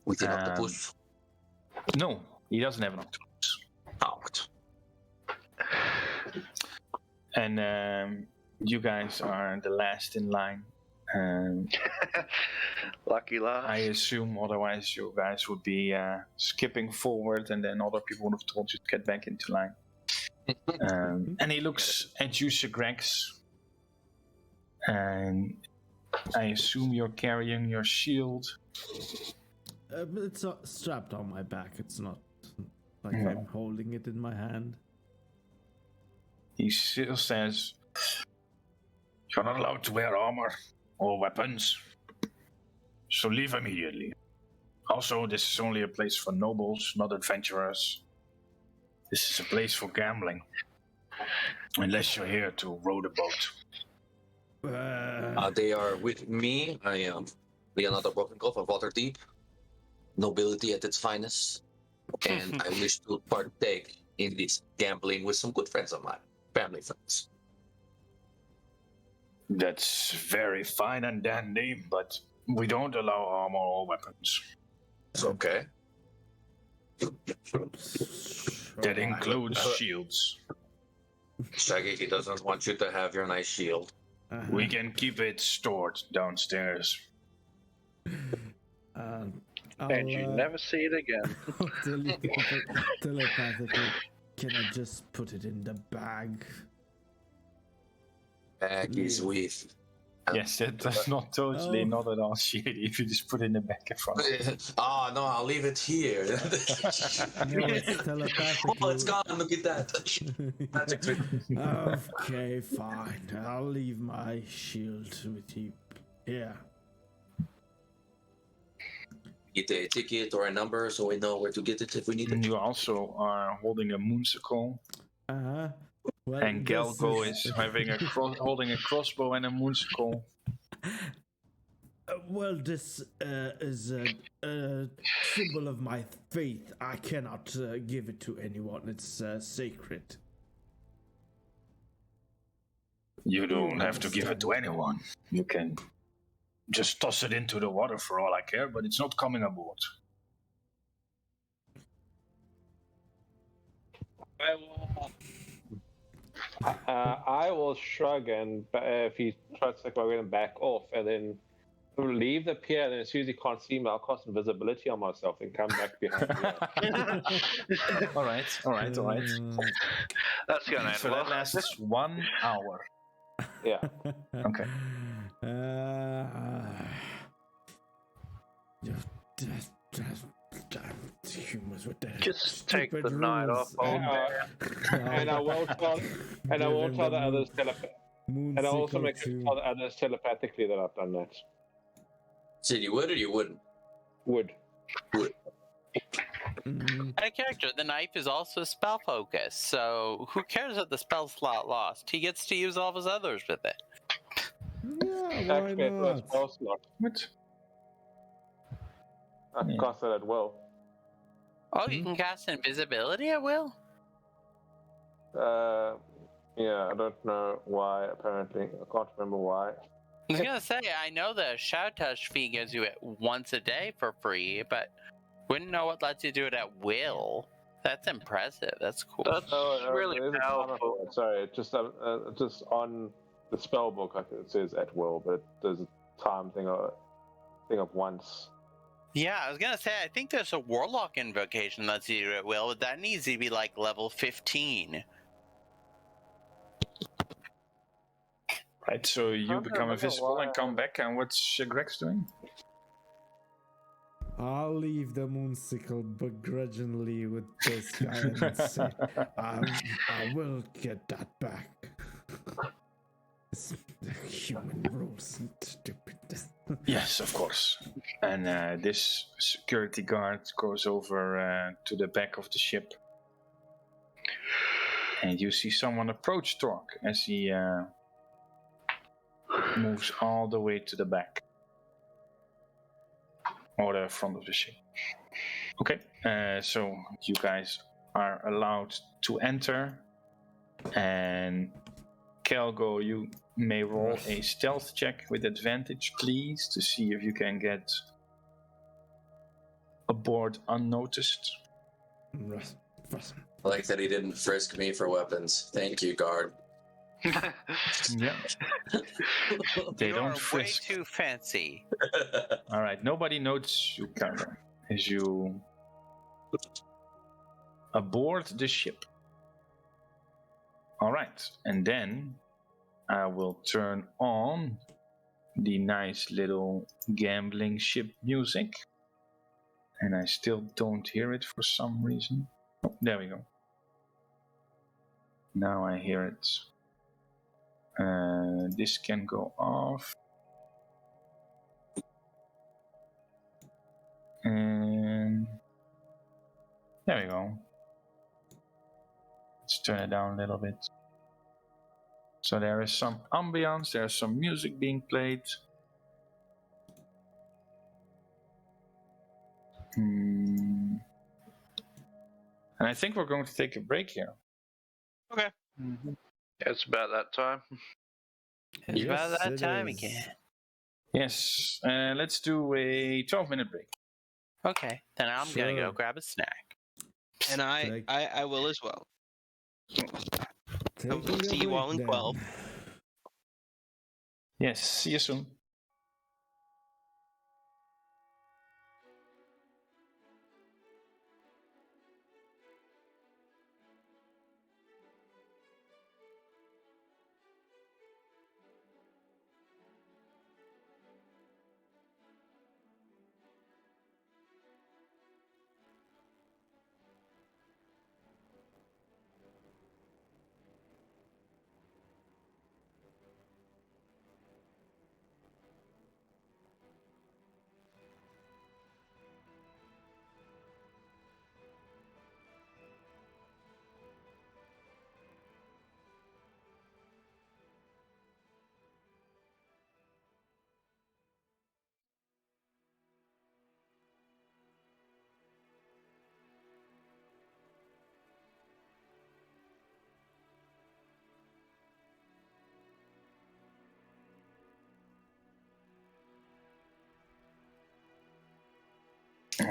With an octopus? No, he doesn't have an octopus. Out. And you guys are the last in line. Lucky last. I assume otherwise you guys would be skipping forward and then other people would have told you to get back into line. And he looks at you, Shikrex. And I assume you're carrying your shield. It's strapped on my back. It's not like I'm holding it in my hand. He still says, "You're not allowed to wear armor or weapons, so leave immediately. Also, this is only a place for nobles, not adventurers. This is a place for gambling, unless you're here to row the boat." They are with me. I am Leonardo Brokengolf of Waterdeep, nobility at its finest, and I wish to partake in this gambling with some good friends of mine, family friends. That's very fine and dandy, but we don't allow armor or weapons. It's okay. That includes shields. Shaggy, he doesn't want you to have your nice shield. We can keep it stored downstairs. And you never see it again. Telepathically, can I just put it in the bag? Bag is with. Yes, that's not totally not at all shitty if you just put it in the back in front. Oh no, I'll leave it here. No, it's telepathically. Oh, it's gone. Look at that. Magic trick. Okay, fine. I'll leave my shield with you. Yeah. Get a ticket or a number so we know where to get it if we need it. You also are holding a moonsicle, Well, and Galgo is having holding a crossbow and a moonsicle. Well, this is a symbol of my faith. I cannot give it to anyone. It's sacred. You don't have to give it to anyone. You can just toss it into the water for all I care, but it's not coming aboard. I will shrug, and if he tries to go and back off, and then leave the pier, and as soon as he can't see me, I'll cast invisibility on myself and come back behind me. all right. That's gonna end So well. that lasts 1 hour. Yeah. Okay. Humans with their Just take the stupid night rules. off. And I will tell the others and I'll also make it tell the others telepathically that I've done that. So you would or you wouldn't? Would. Out of character, the knife is also spell focused, so who cares if the spell slot lost? He gets to use all of his others with it. Yeah, why Activate the not? spell slot. What? I can cast that at will. Oh, you can cast invisibility at will? Yeah, I don't know why, apparently. I can't remember why. I was gonna say, I know the Shadow Touch fee gives you it once a day for free, but wouldn't know what lets you do it at will. That's impressive. That's cool. That's really there's a timer powerful. for it. Sorry, just on the spell book, I think it says at will, but there's a time thing of once. Yeah, I was gonna say, I think there's a Warlock invocation that lets you do it at will, but that needs to be like level 15. Right, so you Okay, become okay, invisible why- and come back, and what's Greg's doing? I'll leave the moonsicle begrudgingly with this guy and say, I will get that back. It's the human rules and stupid. Yes, of course. And this security guard goes over to the back of the ship. And you see someone approach Torque as he moves all the way to the back. Or the front of the ship. Okay, so you guys are allowed to enter. And Kelgo, you may roll a stealth check with advantage, please, to see if you can get aboard unnoticed. I like that he didn't frisk me for weapons. Thank you, guard. Yeah. They You don't are frisk. way too fancy. All right, nobody notes you, Kelgo, as you aboard the ship. All right, and then I will turn on the nice little gambling ship music. And I still don't hear it for some reason. Oh, there we go. Now I hear it. This can go off. And there we go. Let's turn it down a little bit. So there is some ambience, there's some music being played. And I think we're going to take a break here. Okay. It's about that time. It's about that it time is. again. Yes, let's do a 12-minute break. Okay, then I'm gonna go Sure. grab a snack. And Like- I will as well. Taking a See you all in break 12. then. Yes, see you soon.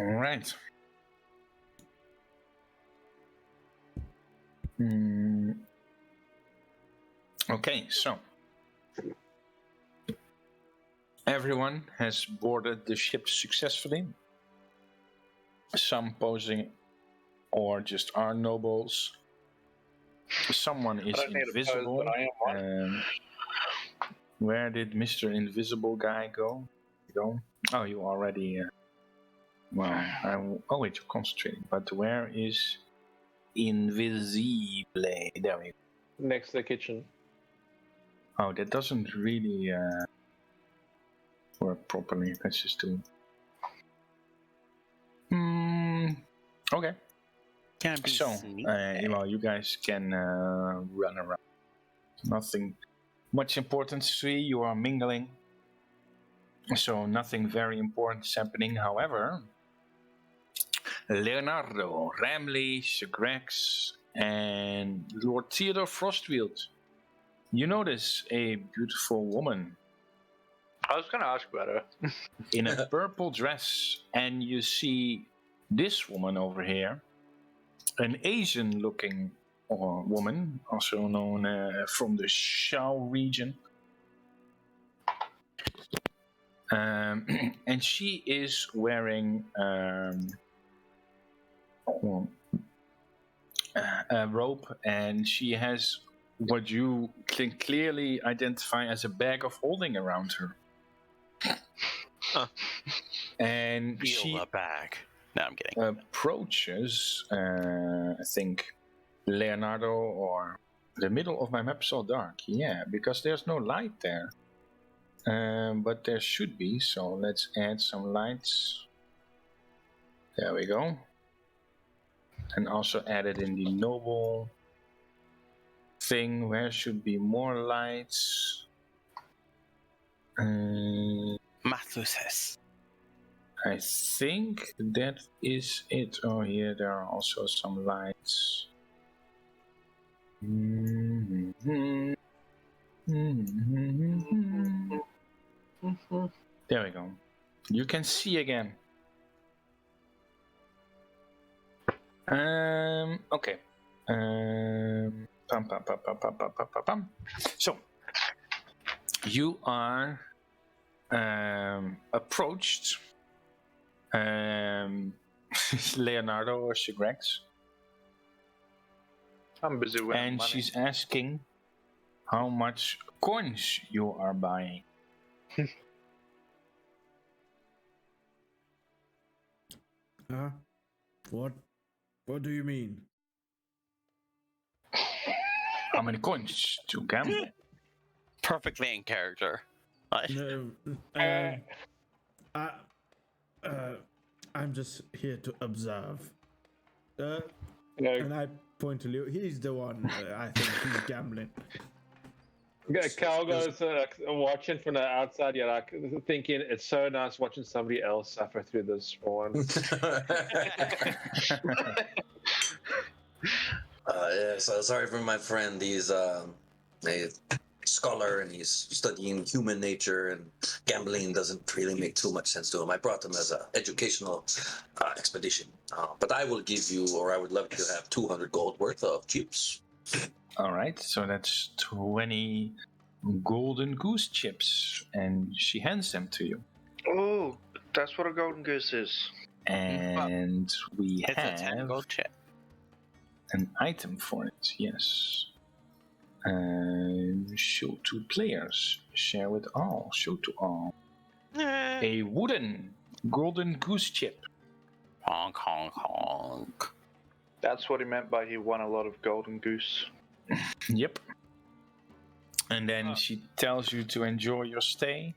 All right. Okay, so everyone has boarded the ship successfully. Some posing or just are nobles. Someone is I don't need to pose, invisible. but I am one. Where did Mr. Invisible guy go? Oh, you already. Oh wait, you're concentrating. But where is Invisible? There we go. Next to the kitchen. Oh, that doesn't really work properly. Let's just do. Okay. Can I be So, sneaky? well, you guys can run around. Nothing much important to see. You are mingling. So, nothing very important is happening. However, Leonardo, Ramley, Segrex, and Lord Theodore Frostfield. You notice a beautiful woman I was going to ask about her. in a purple dress, and you see this woman over here, an Asian-looking woman, also known from the Shao region. And she is wearing a robe, and she has what you can clearly identify as a bag of holding around her. Huh. And Feel she a bag. No, I'm kidding. approaches, I think, Leonardo, or the middle of my map is all dark. Yeah, because there's no light there. But there should be, so let's add some lights. There we go. And also add it in the noble thing. Where should be more lights? Matluses. I think that is it. Oh, here there are also some lights. There we go. You can see again. Okay. So you are approached Leonardo or Sigrex, I'm busy with and money. she's asking how much coins you are buying. What do you mean? How many coins to gamble? Perfectly in character. Right? No, I'm just here to observe. You And know, I point to Leo. He's the one. I think he's gambling. Cal goes watching from the outside, yeah, like thinking it's so nice watching somebody else suffer through this for once. So sorry for my friend. He's a scholar and he's studying human nature, and gambling doesn't really make too much sense to him. I brought him as an educational expedition. But I will give you, or I would love to have 200 gold worth of chips. All right, so that's 20 Golden Goose chips, and she hands them to you. Oh, that's what a golden goose is. And we It's a 10 have gold chip. an item for it, yes. Show to players, share with all, show to all. A wooden Golden Goose chip. Honk, honk, honk. That's what he meant by he won a lot of golden goose. Yep. And then she tells you to enjoy your stay.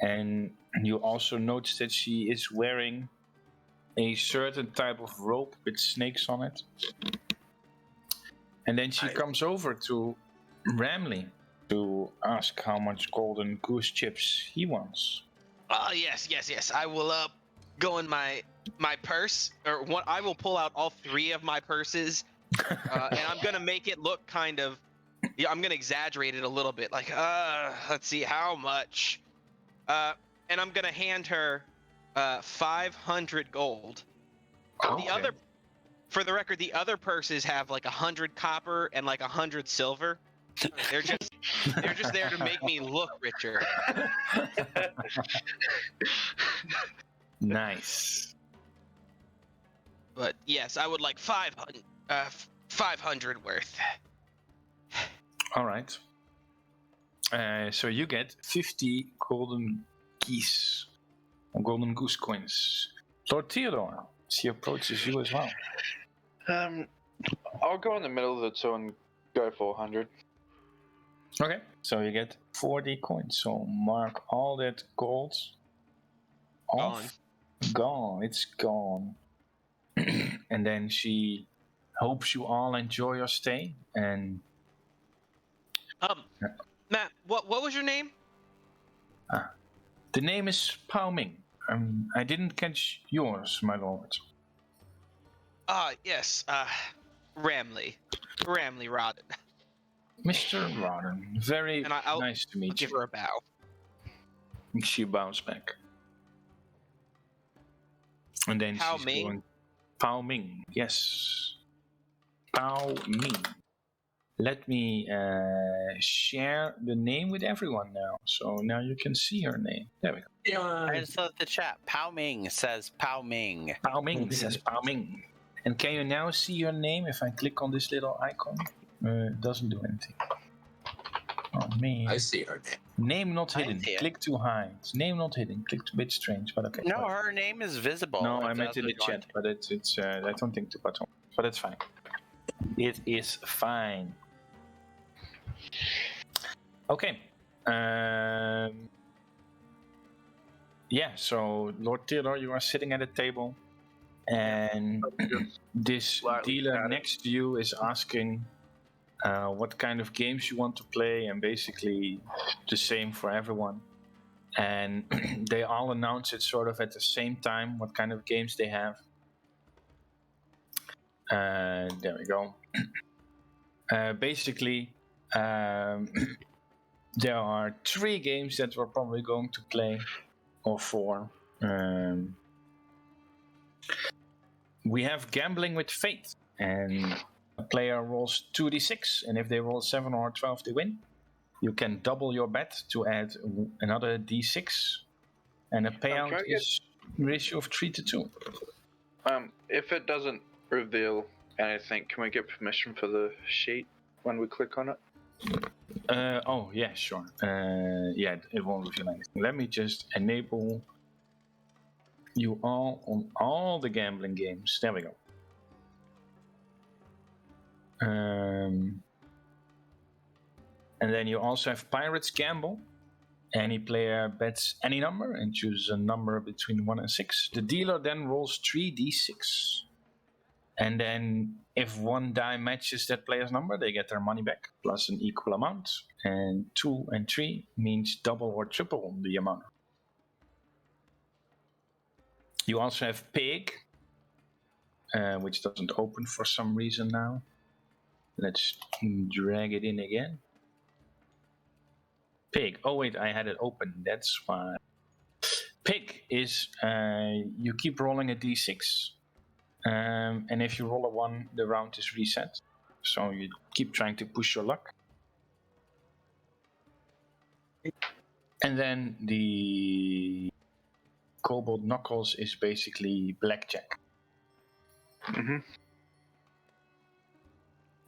And you also notice that she is wearing a certain type of rope with snakes on it. And then she comes over to Ramley to ask how much Golden Goose chips he wants. Yes. I will go in my purse, or what? I will pull out all 3 of my purses, and I'm gonna make it look kind of. Yeah, I'm gonna exaggerate it a little bit. Like, let's see how much. And I'm gonna hand her 500 gold. The other, for the record, the other purses have like 100 copper and like 100 silver. They're just there to make me look richer. Nice. But yes, I would like 500 worth. All right. So you get 50 golden geese or golden goose coins. Lord Theodore, she approaches you as well. I'll go in the middle of the two and go 400. Okay. So you get 40 coins. So mark all that gold off. Gone. It's gone. And then she hopes you all enjoy your stay. And Matt, what was your name? the name is Pao Ming. I didn't catch yours, my lord. Yes. Ramley Rodden. Mr. Rodden, very nice to meet I'll give you. her a bow. She bows back. And then Pao she's Ming? going... Pao Ming, yes. Pao Ming. Let me share the name with everyone now. So now you can see her name. There we go. I just love the chat. Pao Ming says Pao Ming. Pao Ming says Pao Ming. And can you now see your name if I click on this little icon? It doesn't do anything. Oh, man. I see her name. Name not I hidden. see it. Click to hide. Name not hidden. Click to bit strange, but okay. No, whatever. her name is visible. No, if I meant that's in the what you want. chat, but it's I don't think to button. But it's fine. It is fine. Okay. Yeah, so Lord Theodore, you are sitting at a table, and this dealer next to you is asking what kind of games you want to play, and basically the same for everyone. And they all announce it sort of at the same time, what kind of games they have. There we go. Basically, there are 3 games that we're probably going to play, or 4. We have Gambling with Fate, and a player rolls 2d6, and if they roll 7 or 12, they win. You can double your bet to add another d6, and the payout is ratio of 3 to 2. If it doesn't reveal anything, can we get permission for the sheet when we click on it? Oh, yeah, sure. Yeah, it won't reveal anything. Let me just enable you all on all the gambling games. There we go. And then you also have Pirates Gamble. Any player bets any number and chooses a number between 1 and 6. The dealer then rolls 3d6. And then if one die matches that player's number, they get their money back, plus an equal amount. And 2 and 3 means double or triple the amount. You also have Pig, which doesn't open for some reason now. Let's drag it in again. Pig. Oh wait, I had it open. That's why. Pig is you keep rolling a d6. And if you roll a 1, the round is reset. So you keep trying to push your luck. And then the Kobold Knuckles is basically blackjack. Mm-hmm.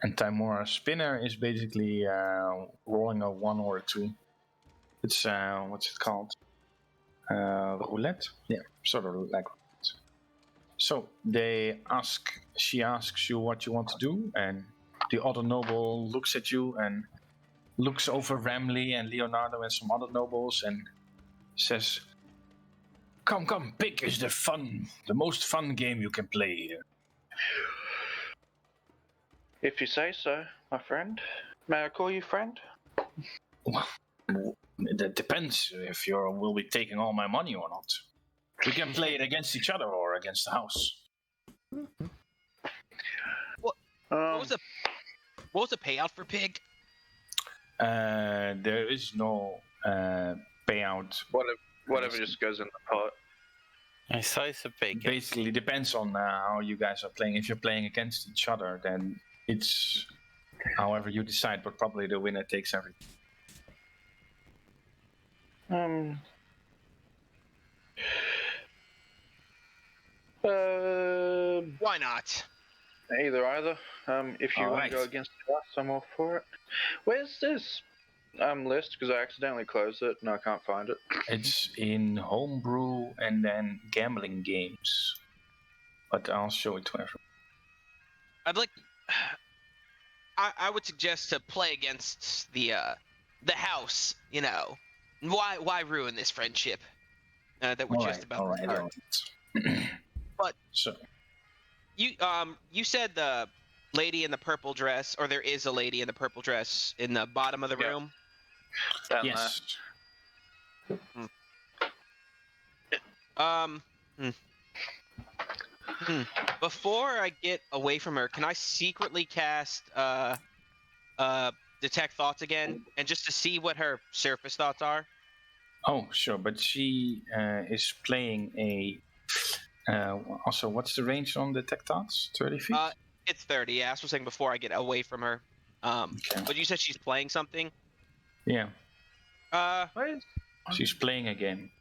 And Timora Spinner is basically rolling a 1 or a 2. It's, what's it called? Roulette? Yeah, sort of like roulette. So she asks you what you want to do, and the other noble looks at you and looks over Ramley and Leonardo and some other nobles and says, Come, Pig is the most fun game you can play here. If you say so, my friend. May I call you friend? Well, that depends if will be taking all my money or not. We can play it against each other or against the house. What was the payout for Pig? There is no payout. Whatever just goes in the pot. A slice of bacon. Basically, depends on how you guys are playing. If you're playing against each other, then it's however you decide, but probably the winner takes everything. Why not? Either. If you want Alright. to go against us, I'm all for it. Where's this list? Because I accidentally closed it and I can't find it. It's in homebrew and then gambling games. But I'll show it to everyone. I'd like. I would suggest to play against the house. You know, why ruin this friendship that we're just about to start? But so you said the lady in the purple dress, or there is a lady in the purple dress in the bottom of the room. Down yes, Before I get away from her, can I secretly cast detect thoughts again, and just to see what her surface thoughts are? oh sure, but she is playing a. Also, what's the range on the tech thoughts? 30 feet. It's 30. Yeah, I was saying before I get away from her. Okay. But you said she's playing something. Yeah, What is? she's playing a game.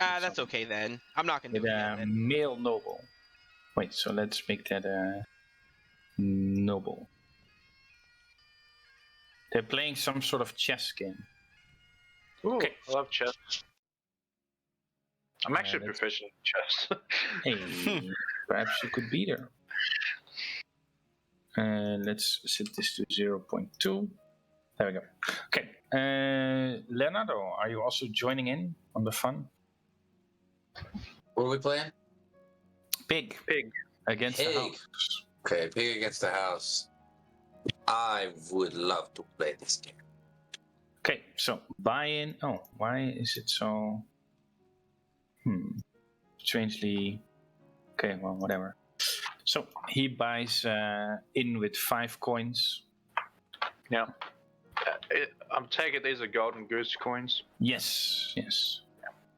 That's okay then. I'm not gonna do With it a again, then. male noble. Wait, so let's make that a noble. They're playing some sort of chess game. Ooh, Okay. I love chess. I'm actually that's- proficient in chess. Hey, perhaps you could beat her. Let's set this to 0.2. There we go. Okay. Leonardo, are you also joining in on the fun? What are we playing? Pig. Pig. Against the Pig. house. Okay, Pig Against the House. I would love to play this game. Okay, so buy in. Oh, why is it so? Strangely. Okay, well, whatever. So he buys in with 5 coins. Yeah. I'm taking these are Golden Goose coins. Yes.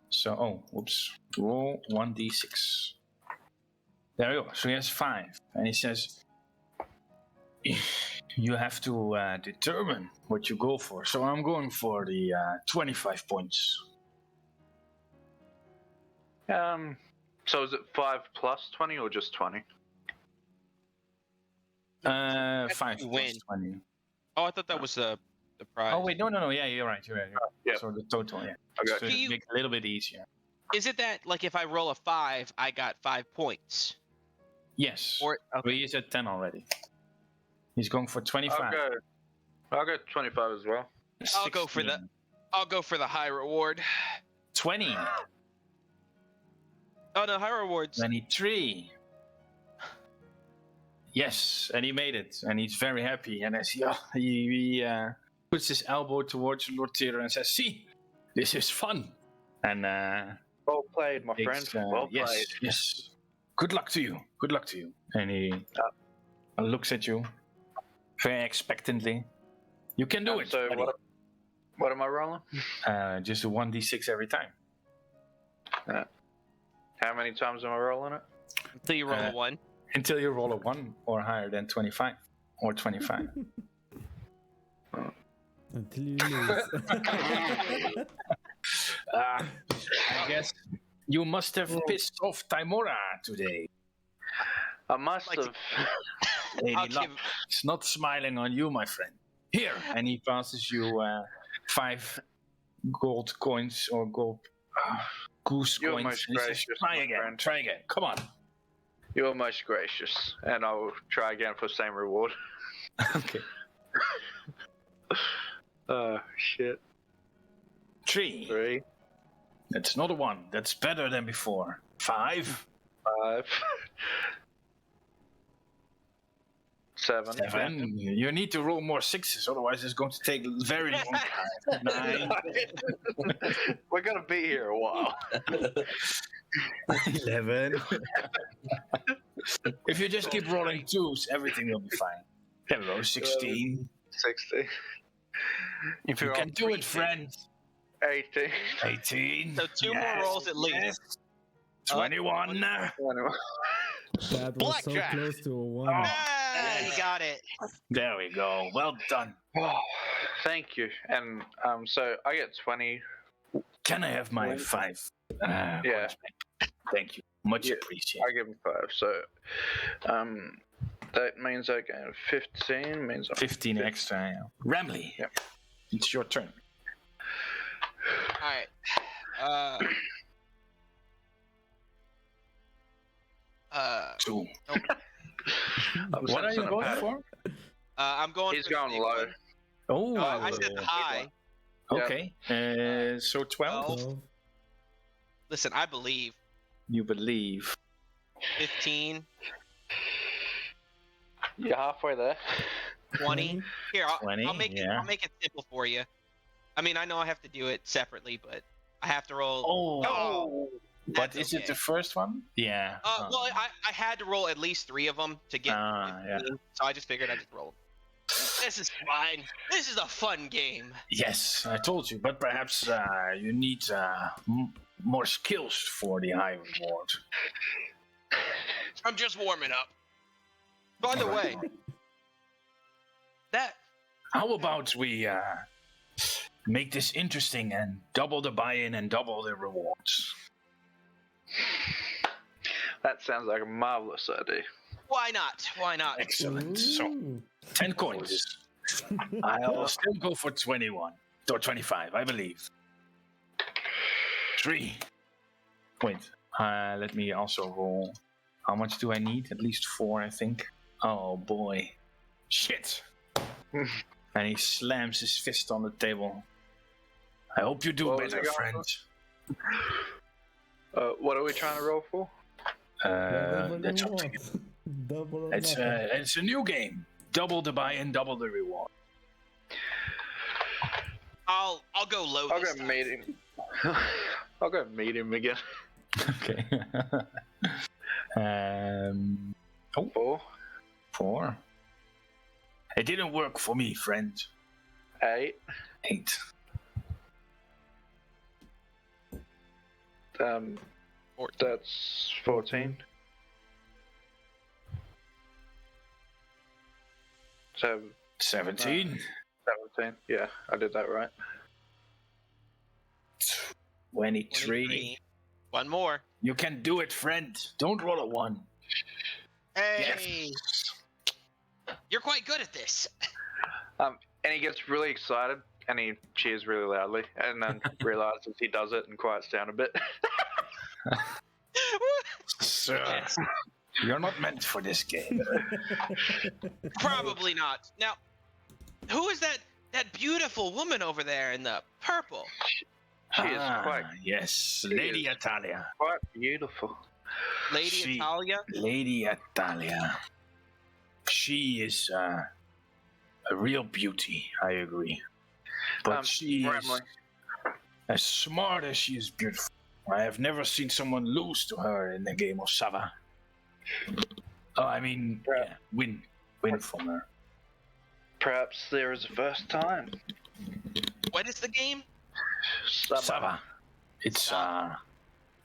So, whoops. Roll 1d6. There we go. So he has 5. And he says, you have to determine what you go for. So I'm going for the 25 points. So is it 5 plus 20 or just 20? 5 you plus win. 20. Oh, I thought that was the prize. Oh, wait. No. Yeah, you're right. Yeah. So the total, yeah. Okay. So to make it a little bit easier. Is it that, like, if I roll a 5, I got 5 points? Yes. Or But he's at 10 already. He's going for 25. I'll go 25 as well. I'll go for 16. I'll go for the high reward. 20. Oh no, high rewards. 23. Yes, and he made it, and he's very happy. And as he puts his elbow towards Lord Theodore and says, "See, this is fun." And Well played, my takes, friend. Well yes, played. yes. Good luck to you. Good luck to you. And he looks at you very expectantly. You can do it. So buddy. what am I rolling? Just a 1d6 every time. How many times am I rolling it? Until you roll a 1. Until you roll a 1 or higher than 25 or 25. Until you lose. I guess you must have pissed off Timora today. I must Like have. Lady I'll Luck give- is not smiling on you, my friend. Here, and he passes you 5 gold coins or gold goose You're coins. most And he says, gracious, try my again, friend." try again. Come on. You're most gracious, and I'll try again for the same reward. Okay. Oh shit. 3. 3, That's not a 1. That's better than before. 5. 5, 7. 7. You need to roll more 6s, otherwise it's going to take a very long time. 9. We're gonna be here a while. 11. If you just keep rolling 2s, everything will be fine. There we go. 16. 60, If You you're can on do it, 3, friend. 18. 18. So 2 more rolls at least. 21. That was so Blackjack. close to a 1. Ah, you got it. There we go. Well done. Oh, thank you. And so I get 20. Can I have my 5? Yeah. Coins back? Thank you. Much Yeah, appreciated. I give him 5. So that means I get 15. Means I'm 15 extra. Yeah. Ramley, Yep. it's your turn. All right. 2. What are you going for? I'm going. He's for the going big low. one. Oh, I said high. okay. So 12. 12. Listen, I believe. You believe. 15, You're halfway there. 20. Here, I'll 20, make it. yeah. I'll make it simple for you. I mean, I know I have to do it separately, but I have to roll. Oh, but that's is it okay. the first one? Yeah. Well, I had to roll at least 3 of them to get. yeah. 15, so I just figured I'd just roll. This is fine. This is a fun game. Yes, I told you, but perhaps you need more skills for the high reward. I'm just warming up. By the way, that How about we make this interesting and double the buy-in and double the rewards? That sounds like a marvelous idea. why not? Why not? Excellent. So, Ooh. 10 coins. I'll still go for 21. Or 25, I believe. 3. Wait. Let me also roll. How much do I need? At least 4, I think. Oh, boy. Shit. And he slams his fist on the table. I hope you do What was better, it going friend. What are we trying to roll for? That's up to you. Double or It's a new game. Double the buy-in, double the reward. I'll go low. I'll this go time. meet him. I'll go meet him again. Okay. 4, 4. It didn't work for me, friend. 8. 8. That's 14. So 17. 17. Yeah, I did that right. 23. One more. You can do it, friend. Don't roll a 1. Hey, you're quite good at this. And he gets really excited and he cheers really loudly and then realizes he does it and quiets down a bit. Sir, you're not meant for this game. Probably not. Now, who is that beautiful woman over there in the purple? She is quite Yes, Lady Italia. beautiful. Lady She- Italia? Lady Italia. She is a real beauty, I agree. But she is Bramley. as smart as she is beautiful. I have never seen someone lose to her in the game of Sava. Oh, I mean, yeah, win from her. Perhaps there is a first time. What is the game? Sava. It's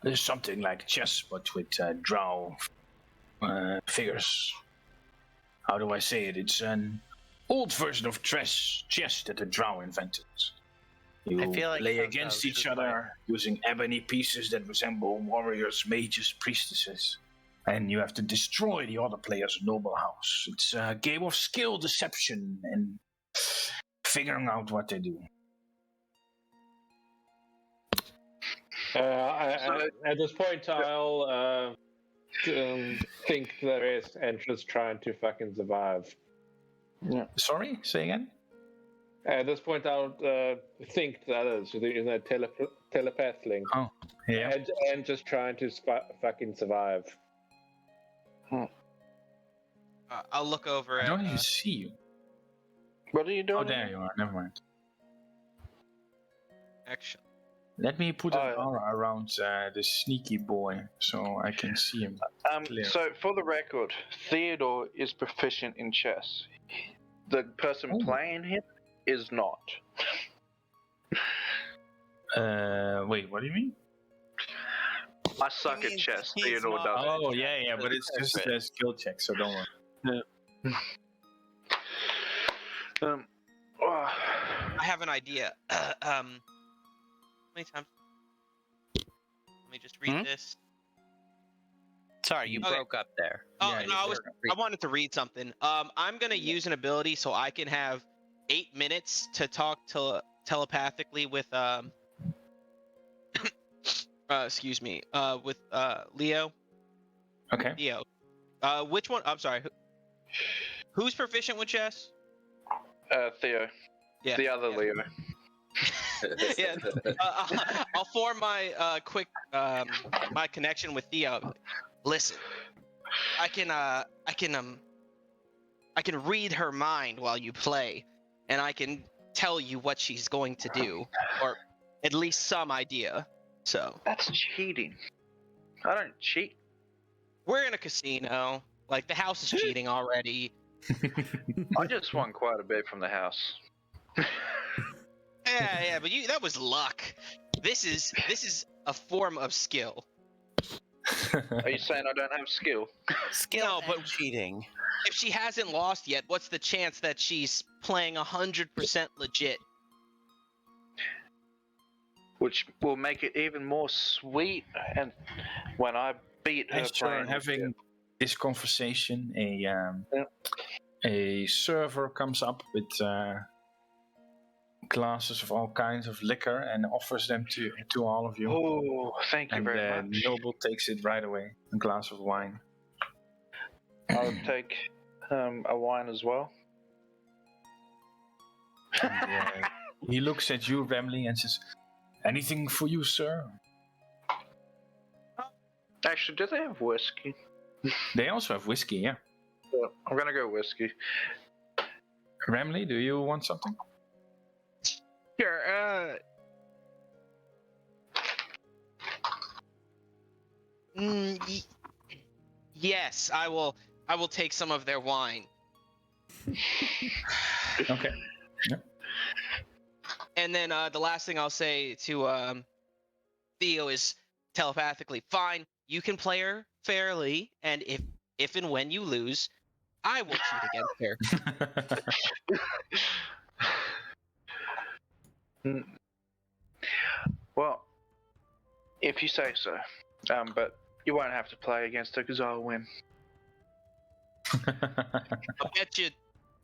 there's something like chess, but with drow figures. How do I say it? It's an old version of chess that the drow invented. You I feel like play that against sounds each just other using ebony pieces that resemble warriors, mages, priestesses. And you have to destroy the other player's noble house. It's a game of skill, deception, and figuring out what they do. At this point, I'll think the rest and just trying to fucking survive. Sorry? Say again? At this point, I'll think the others, telepath link, Yeah. and just trying to fucking survive. I'll look over I at. don't even see you. What are you doing? Oh, there you are. Never mind. Action. Let me put an Oh, aura around the sneaky boy so I can see him. Clear. So, for the record, Theodore is proficient in chess. The person playing him is not. Wait, what do you mean? I suck at means chess. he's Theodore not- does. Oh yeah, but it's just a skill check, so don't worry. Oh, I have an idea. How many times? Let me just read this. Sorry, you Okay. broke up there. Oh Yeah, no, I wanted to read something. I'm gonna use an ability so I can have 8 minutes to talk telepathically with excuse me, with Leo. Okay. Leo. Which one? I'm sorry. Who's proficient with chess? Theo. Yeah. The other yeah. Leo. Yeah. I'll form my quick my connection with Theo. Listen, I can read her mind while you play, and I can tell you what she's going to do, or at least some idea. So That's cheating. I don't cheat. we're in a casino. Like the house is cheating already. I just won quite a bit from the house. Yeah, but that was luck. This is a form of skill. Are you saying I don't have skill? Skill No, but- and cheating. If she hasn't lost yet, what's the chance that she's playing 100% legit? Which will make it even more sweet. And when I beat her As you're playing having this conversation, a server comes up with glasses of all kinds of liquor and offers them to all of you. Oh, thank you And very the much. noble takes it right away, a glass of wine. I'll take a wine as well. And, he looks at you, Remley, and says, "Anything for you, sir?" Actually, do they have whiskey? They also have whiskey, yeah. Yeah, I'm gonna go whiskey. Remley, do you want something? Sure. Yes, I will take some of their wine. Okay. And then the last thing I'll say to Theo is telepathically, fine, you can play her fairly, and if and when you lose, I will cheat against her. Well, if you say so. But you won't have to play against her because I'll win.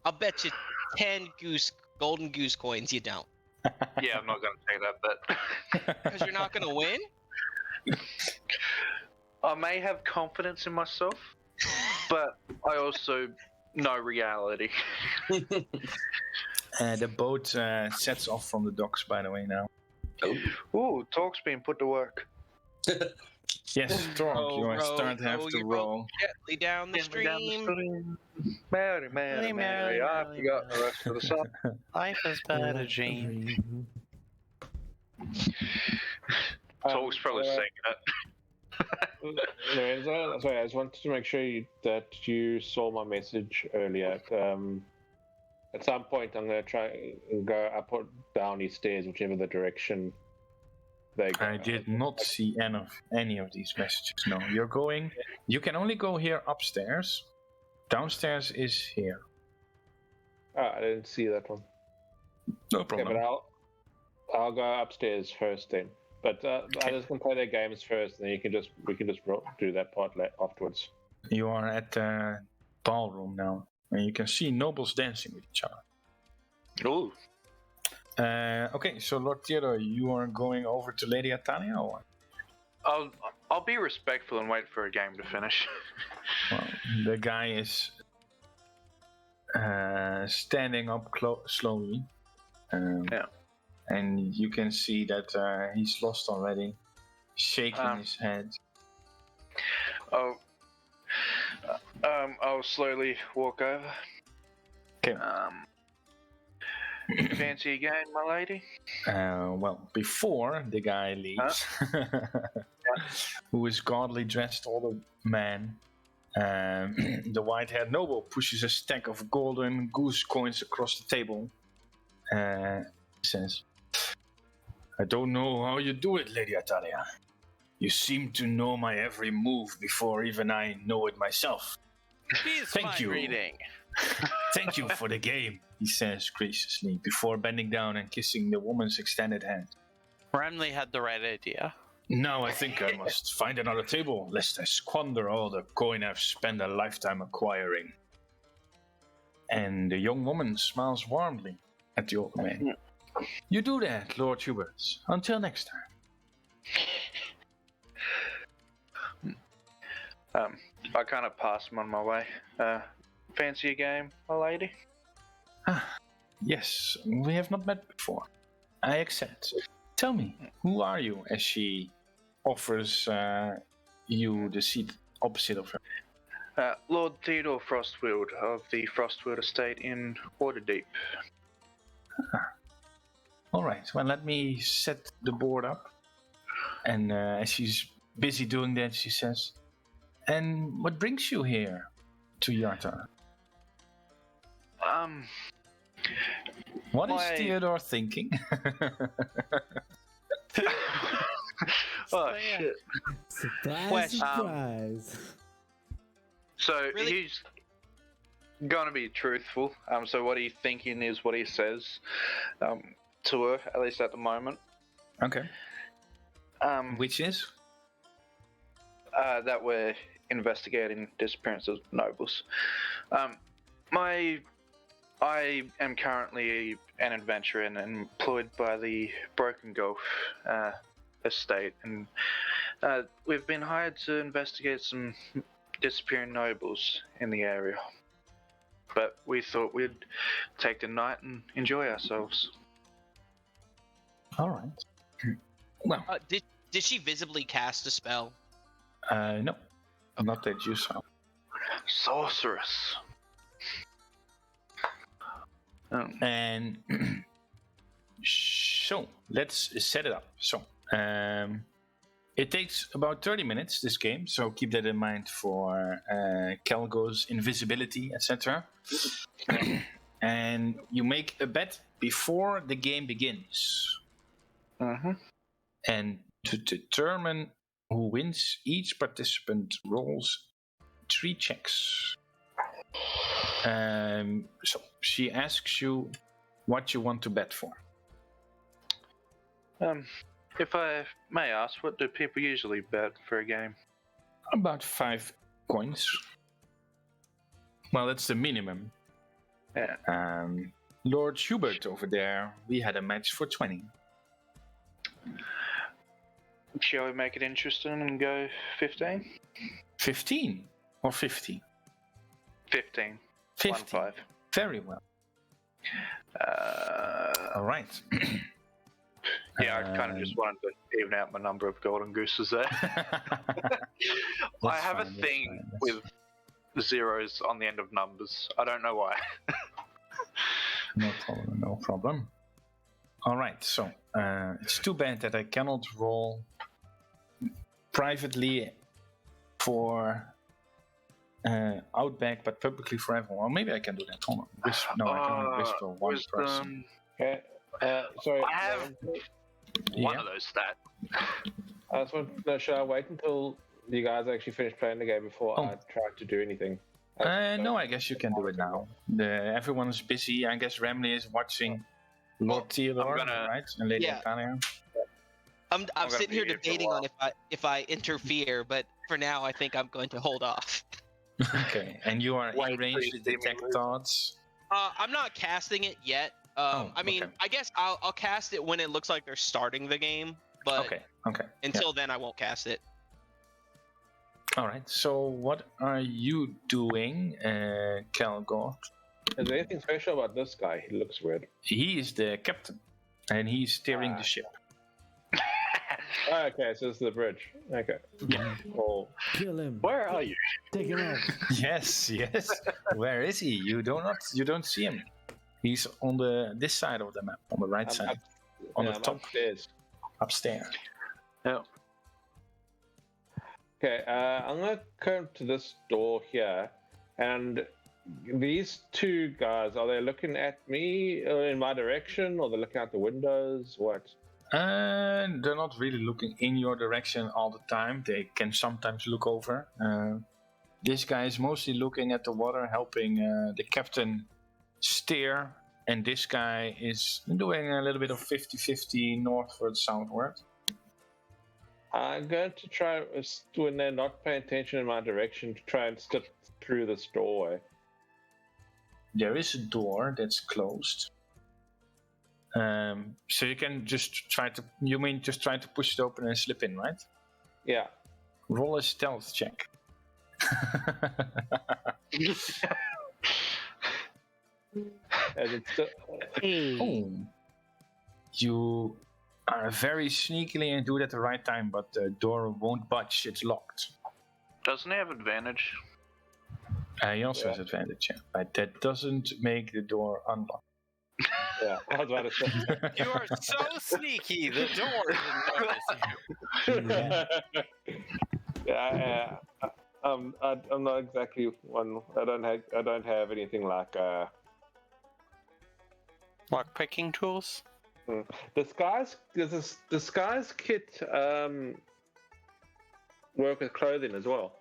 I'll bet you 10 golden goose coins you don't. Yeah, I'm not gonna take that bet. Because you're not gonna win? I may have confidence in myself, but I also know reality. The boat sets off from the docks, by the way, now. Ooh, talk's being put to work. Yes, Torque, Row, you are row, starting to have row to your boat row. gently down the stream. Mary, Mary, Mary, I forgot the rest of the song. Life is but a dream. Talk's probably singing it. Lorenzo, sorry, I just wanted to make sure that you saw my message earlier. At some point, I'm going to try and go up or down these stairs, whichever the direction they go. I did not see any of these messages, no. You can only go here upstairs. Downstairs is here. Oh, I didn't see that one. No Okay, problem. but I'll go upstairs first then. But others can play their games first, and then we can just do that part afterwards. You are at the ballroom now, and you can see nobles dancing with each other. Ooh. Okay, so Lord Theodore, you are going over to Lady Atania, or? I'll be respectful and wait for a game to finish. Well, the guy is standing up slowly. Yeah. And you can see that he's lost already, shaking his head. I'll slowly walk over. Okay. Fancy a game, my lady? Well, before the guy leaves, who is godly dressed old man, the white-haired noble pushes a stack of golden goose coins across the table. Says, "I don't know how you do it, Lady Atalia, You seem to know my every move before even I know it myself. He's Thank fine you. reading. Thank you for the game, he says graciously, before bending down and kissing the woman's extended hand. Remley had the right idea. Now I think I must find another table, lest I squander all the coin I've spent a lifetime acquiring. And the young woman smiles warmly at the old man. You do that, Lord Hubert. Until next time. I kind of pass him on my way. Fancy a game, my lady? Yes, we have not met before. I accept. Tell me, who are you? As she offers you the seat opposite of her. Lord Theodore Frostfield of the Frostfield estate in Waterdeep. All right, well, let me set the board up. And as she's busy doing that, she says, and what brings you here to Yarta? What is Theodore thinking? Oh, shit. Surprise, surprise. So Really? he's gonna be truthful. So what he's thinking is what he says to her, at least at the moment. Okay. Which is? That we're investigating disappearance of nobles. I am currently an adventurer and employed by the Broken Gulf estate, and we've been hired to investigate some disappearing nobles in the area. But we thought we'd take the night and enjoy ourselves. All right. Well, Did she visibly cast a spell? no, not that you saw. Sorceress. And so let's set it up. So it takes about 30 minutes, this game, so keep that in mind for Kelgo's invisibility, etc. And you make a bet before the game begins. And to determine who wins, each participant rolls 3 checks. So she asks you what you want to bet for. If I may ask, what do people usually bet for a game? About 5 coins. Well, that's the minimum. Yeah. Lord Hubert over there, we had a match for 20. Shall we make it interesting and go 15? 15 or 50? 15. 50. 1-5. Very well. All right. Yeah, I kind of just wanted to even out my number of golden gooses there. I have a thing with zeros on the end of numbers. I don't know why. No problem, no problem. All right, so it's too bad that I cannot roll privately for Outback, but publicly for everyone. Or maybe I can do that. Hold on. I can only whisper one person. Okay. Sorry. I have one of those stats. I just want to know, should I wait until you guys actually finish playing the game before I try to do anything? No, I guess you can do it now. Everyone's busy. I guess Remley is watching Lord Theodore, right? And Lady Natalia. I'm sitting here debating on if I interfere, but for now I think I'm going to hold off. Okay, and you are in range to detect thoughts? I'm not casting it yet. I mean, I guess I'll cast it when it looks like they're starting the game, but until then I won't cast it. All right, so what are you doing, Kelgor? Is there anything special about this guy? He looks weird. He is the captain, and he's steering the ship. Okay, so this is the bridge. Okay. Yeah. Oh. Kill him. Where are you? Take him out. Yes. Where is he? You don't see him. He's on this side of the map, on the right side, on the top. Upstairs. Yeah. Okay, I'm gonna come to this door here, and these two guys, are they looking at me in my direction, or they're looking out the windows? What? They're not really looking in your direction all the time. They can sometimes look over. This guy is mostly looking at the water, helping the captain steer. And this guy is doing a little bit of 50-50 northward, southward. I'm going to try, when they're not paying attention in my direction, to try and step through this doorway. There is a door that's closed. So you can just try to... You mean just try to push it open and slip in, right? Yeah. Roll a stealth check. And it's Oh. You are very sneakily and do it at the right time, but the door won't budge. It's locked. Doesn't he have advantage? He also has advantage, yeah. But that doesn't make the door unlocked. yeah, I was about to say. You are so sneaky. The door didn't notice you. yeah, I'm not exactly one. I don't have anything like Lock picking tools. disguise kit work with clothing as well.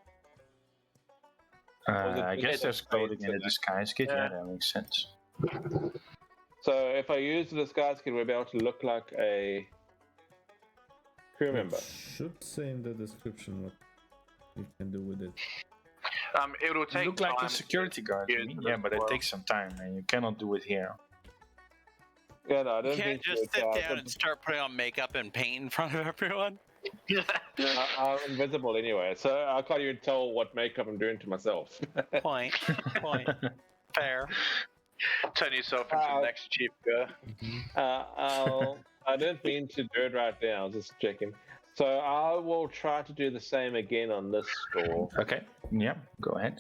I guess there's clothing in a disguise kit. Yeah, that makes sense. So if I use the disguise kit, we'll be able to look like a crew member. Should say in the description what you can do with it. It will take You look time. like a security guard, you mean? Yeah, but it takes some time, and you cannot do it here. Yeah, no, I don't You can't think just sit down and start putting on makeup and paint in front of everyone. I'm invisible anyway, so I can't even tell what makeup I'm doing to myself. Point. Fair. Turn yourself into the next cheap guy. I didn't mean to do it right now. I was just checking. So I will try to do the same again on this door. Okay, yeah, go ahead.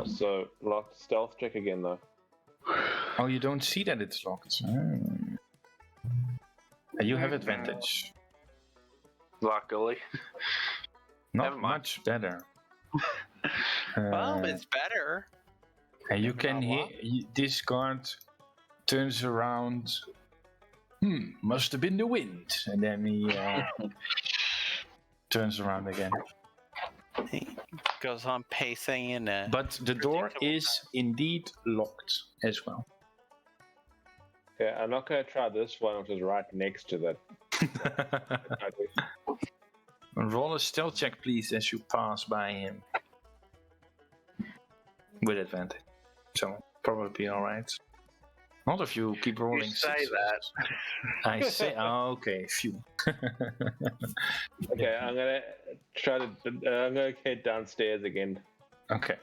So locked stealth check again though. Oh, you don't see that it's locked. You have advantage. Luckily. Not Never mind. much better. Well, it's better. And you can hear this guard turns around. Must have been the wind. And then he turns around again. He goes on pacing in a... But the door is indeed locked as well. Okay, I'm not going to try this one, which is right next to that. Roll a stealth check, please, as you pass by him. With advantage. So, probably alright. Not if you keep rolling. You say sixes. that. I say, okay, phew. Okay, I'm going to try to. I'm going to head downstairs again. Okay.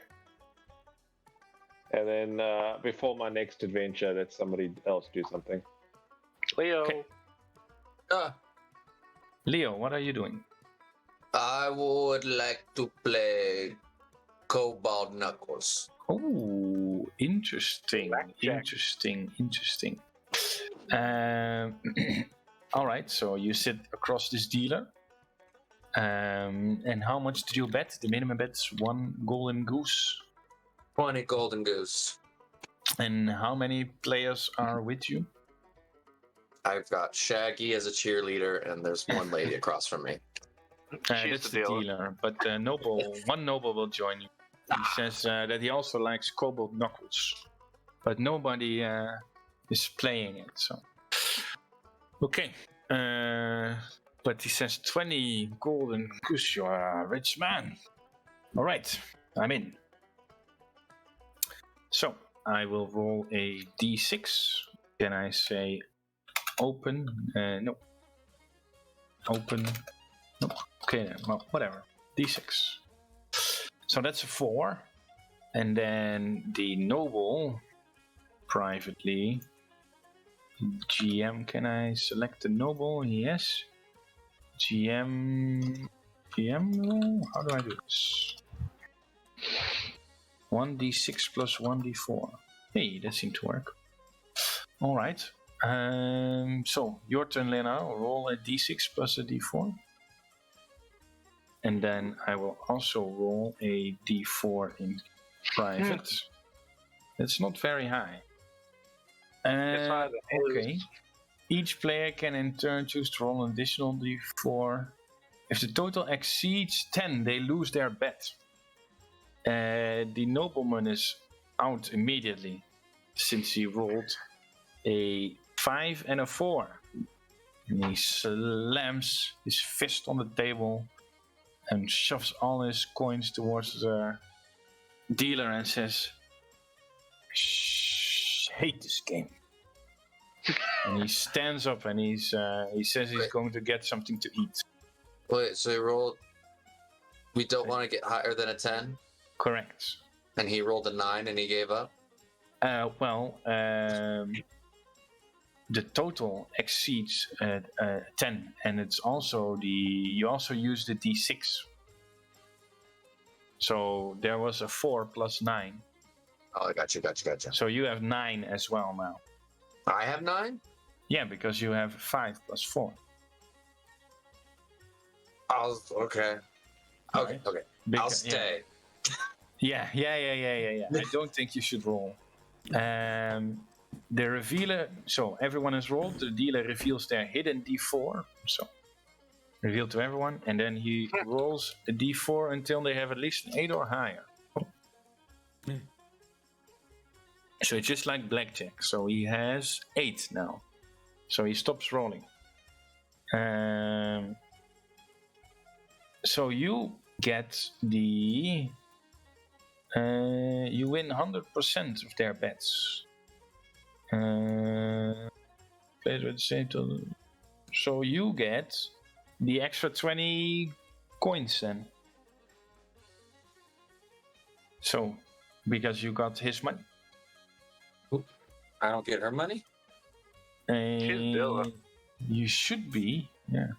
And then before my next adventure, let somebody else do something. Leo. Okay. Leo, what are you doing? I would like to play Cobalt Knuckles. Oh, interesting. Blackjack. Interesting. All right, so you sit across this dealer. And how much did you bet? The minimum bet is 1 golden goose. 20 Golden Goose. And how many players are with you? I've got Shaggy as a cheerleader, and there's one lady across from me. She's That's the the dealer. dealer, but one noble will join you. He says that he also likes Cobalt Knuckles, but nobody is playing it. So, okay. But he says 20 golden goose. You're a rich man. All right, I'm in. So I will roll a d6. Can I say open? No. Open. No. Okay, then. Well, whatever. D6. So that's a 4. And then the noble, privately. GM, can I select the noble? Yes. GM. How do I do this? 1d6 plus 1d4. Hey, that seemed to work. Alright. So, your turn, Lena. Roll a d6 plus a d4. And then I will also roll a d4 in private. That's not very high. It's higher than Okay. his. Each player can in turn choose to roll an additional d4. If the total exceeds 10, they lose their bet. The nobleman is out immediately, since he rolled a 5 and a 4. And he slams his fist on the table and shoves all his coins towards the dealer and says, hate this game. And he stands up and he says he's going to get something to eat. Wait, so he rolled... We don't want to get higher than a 10? Correct. And he rolled a 9 and he gave up? The total exceeds 10, and it's also you also use the d6. So there was a 4 plus 9. Oh, I got you. So you have 9 as well now. I have 9? Yeah, because you have 5 plus 4. Okay. Right. Okay. I'll stay. Yeah. I don't think you should roll. The revealer, so everyone has rolled. The dealer reveals their hidden d4. So reveal to everyone, and then he rolls a d4 until they have at least an 8 or higher. So it's just like blackjack. So he has 8 now. So he stops rolling. So you get you win 100% of their bets. So you get the extra 20 coins then. So, because you got his money. I don't get her money? You should be, yeah.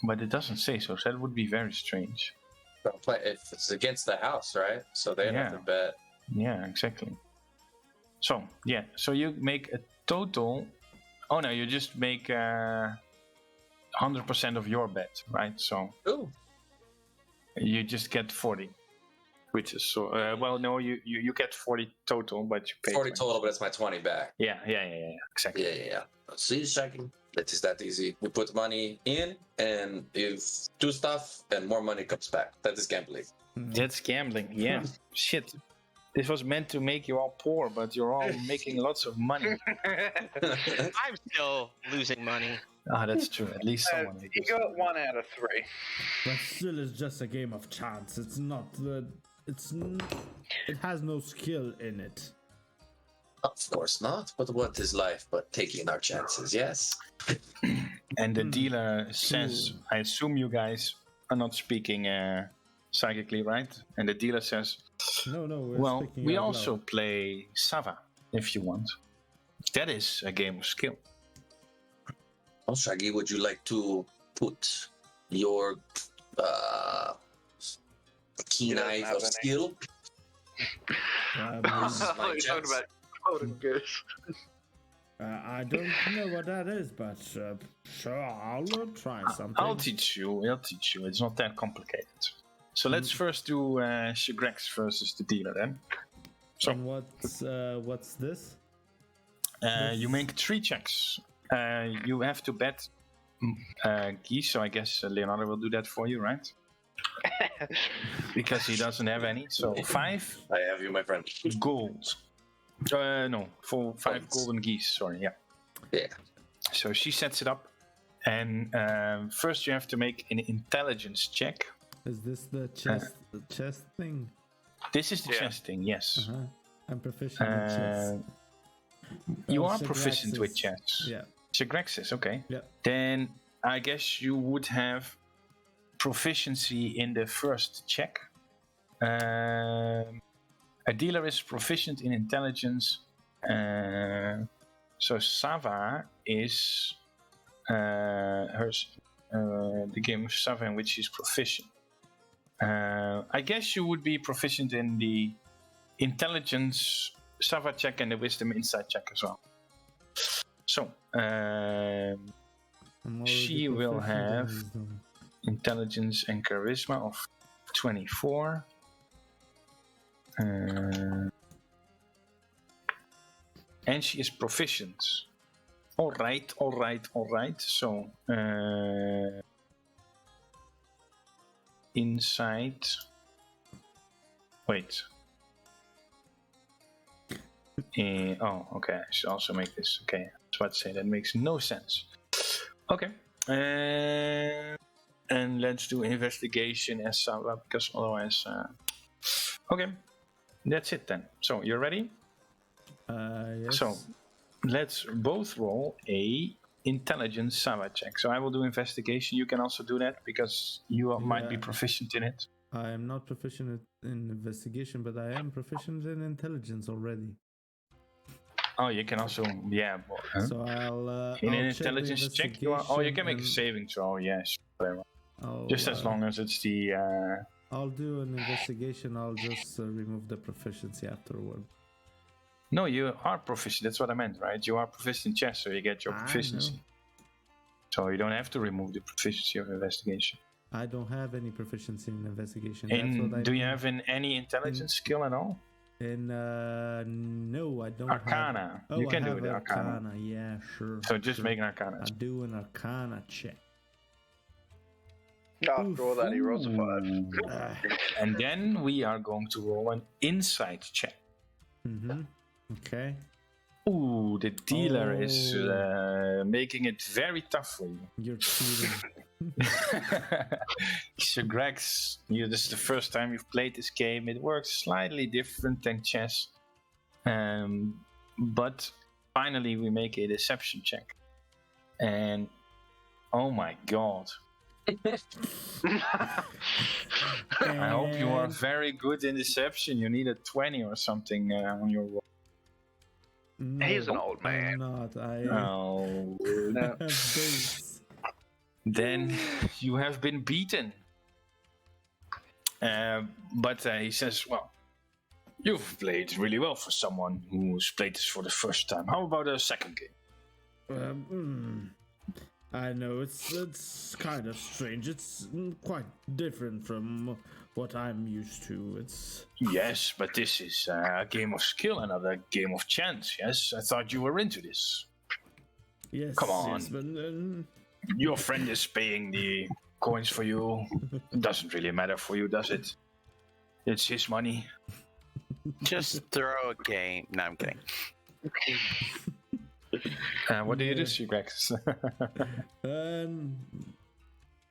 But it doesn't say so that would be very strange. But if it's against the house, right? So they have to bet. Yeah, exactly. So, yeah, so you make a total... Oh no, you just make 100% of your bet, right? So Ooh. You just get 40. Which is so... well, no, you get 40 total, but you pay 40 20. total, but it's my 20 back. Yeah, exactly. Yeah. See, checking. It is that easy. You put money in, and you do stuff, and more money comes back. That is gambling. That's gambling, yeah. Shit. This was meant to make you all poor, but you're all making lots of money. I'm still losing money. Ah, that's true. At least someone. You got 1 out of 3. But still, it's just a game of chance. It's not the. It has no skill in it. Of course not. But what is life but taking our chances? Yes. And the dealer says, I assume you guys are not speaking psychically, right? And the dealer says, No, well, we also play Sava, if you want. That is a game of skill. Well, Shaggy, would you like to put your keen eye of skill? You're talking about Golden Goose. I don't know what that is, but sure, I'll try something. I'll teach you. It's not that complicated. So let's first do Shagrex versus the dealer then. So and what's this? You make 3 checks. You have to bet geese, so I guess Leonardo will do that for you, right? Because he doesn't have any. So 5 I have you, my friend. gold. No, for 5 golden geese. Sorry, yeah. Yeah. So she sets it up, and first you have to make an intelligence check. Is this the chest thing? This is the chess thing, yes. I'm proficient in chess. You are proficient with chess. Yeah. Shagrexis, okay. Yeah. Then I guess you would have proficiency in the first check. A dealer is proficient in intelligence. So Sava is the game of Sava in which she's proficient. I guess you would be proficient in the intelligence Sava check and the wisdom insight check as well. So she will have intelligence and charisma of 24. And she is proficient All right. So, inside. Wait. Okay. I should also make this. Okay. I was about to say that makes no sense. Okay. And let's do investigation as Sava, because otherwise. Okay. That's it then. So, you're ready? Yes. So, let's both roll a intelligence Sava check. So I will do investigation. You can also do that because you might be Yeah. proficient in it. I am not proficient in investigation, but I am proficient in intelligence already. Oh, you can also, yeah. So I'll in I'll an check the intelligence check, you are. Oh, you can make a investigation saving throw. Yes, whatever. and Just as long as it's the. I'll do an investigation. I'll just remove the proficiency afterward. No, you are proficient. That's what I meant, right? You are proficient in chess, so you get your I proficiency. know. So you don't have to remove the proficiency of investigation. I don't have any proficiency in investigation. That's And what I do you mean. have any intelligence skill at all? No, I don't Arcana. have. You can I do have it, Arcana. Yeah, sure. So just sure. make an Arcana. I do an Arcana check. After all that, he rolls a 5. And then we are going to roll an insight check. Mm-hmm. Okay. Ooh, the dealer is making it very tough for you. You're cheating. So, Gregs, this is the first time you've played this game. It works slightly different than chess. But finally, we make a deception check. And oh my god. I hope you are very good in deception. You need a 20 or something on your roll. No, He's an old I'm man. not. No. have base. Then you have been beaten. But he says, well, you've played really well for someone who's played this for the first time. How about a second game? I know it's kind of strange. It's quite different from what I'm used to. It's Yes, but this is a game of skill, another game of chance. Yes, I thought you were into this. yes. Come on. Yes, but, Your friend is paying the coins for you. It doesn't really matter for you, does it? It's his money. Just throw a game. No, I'm kidding. What do you do, Gregs?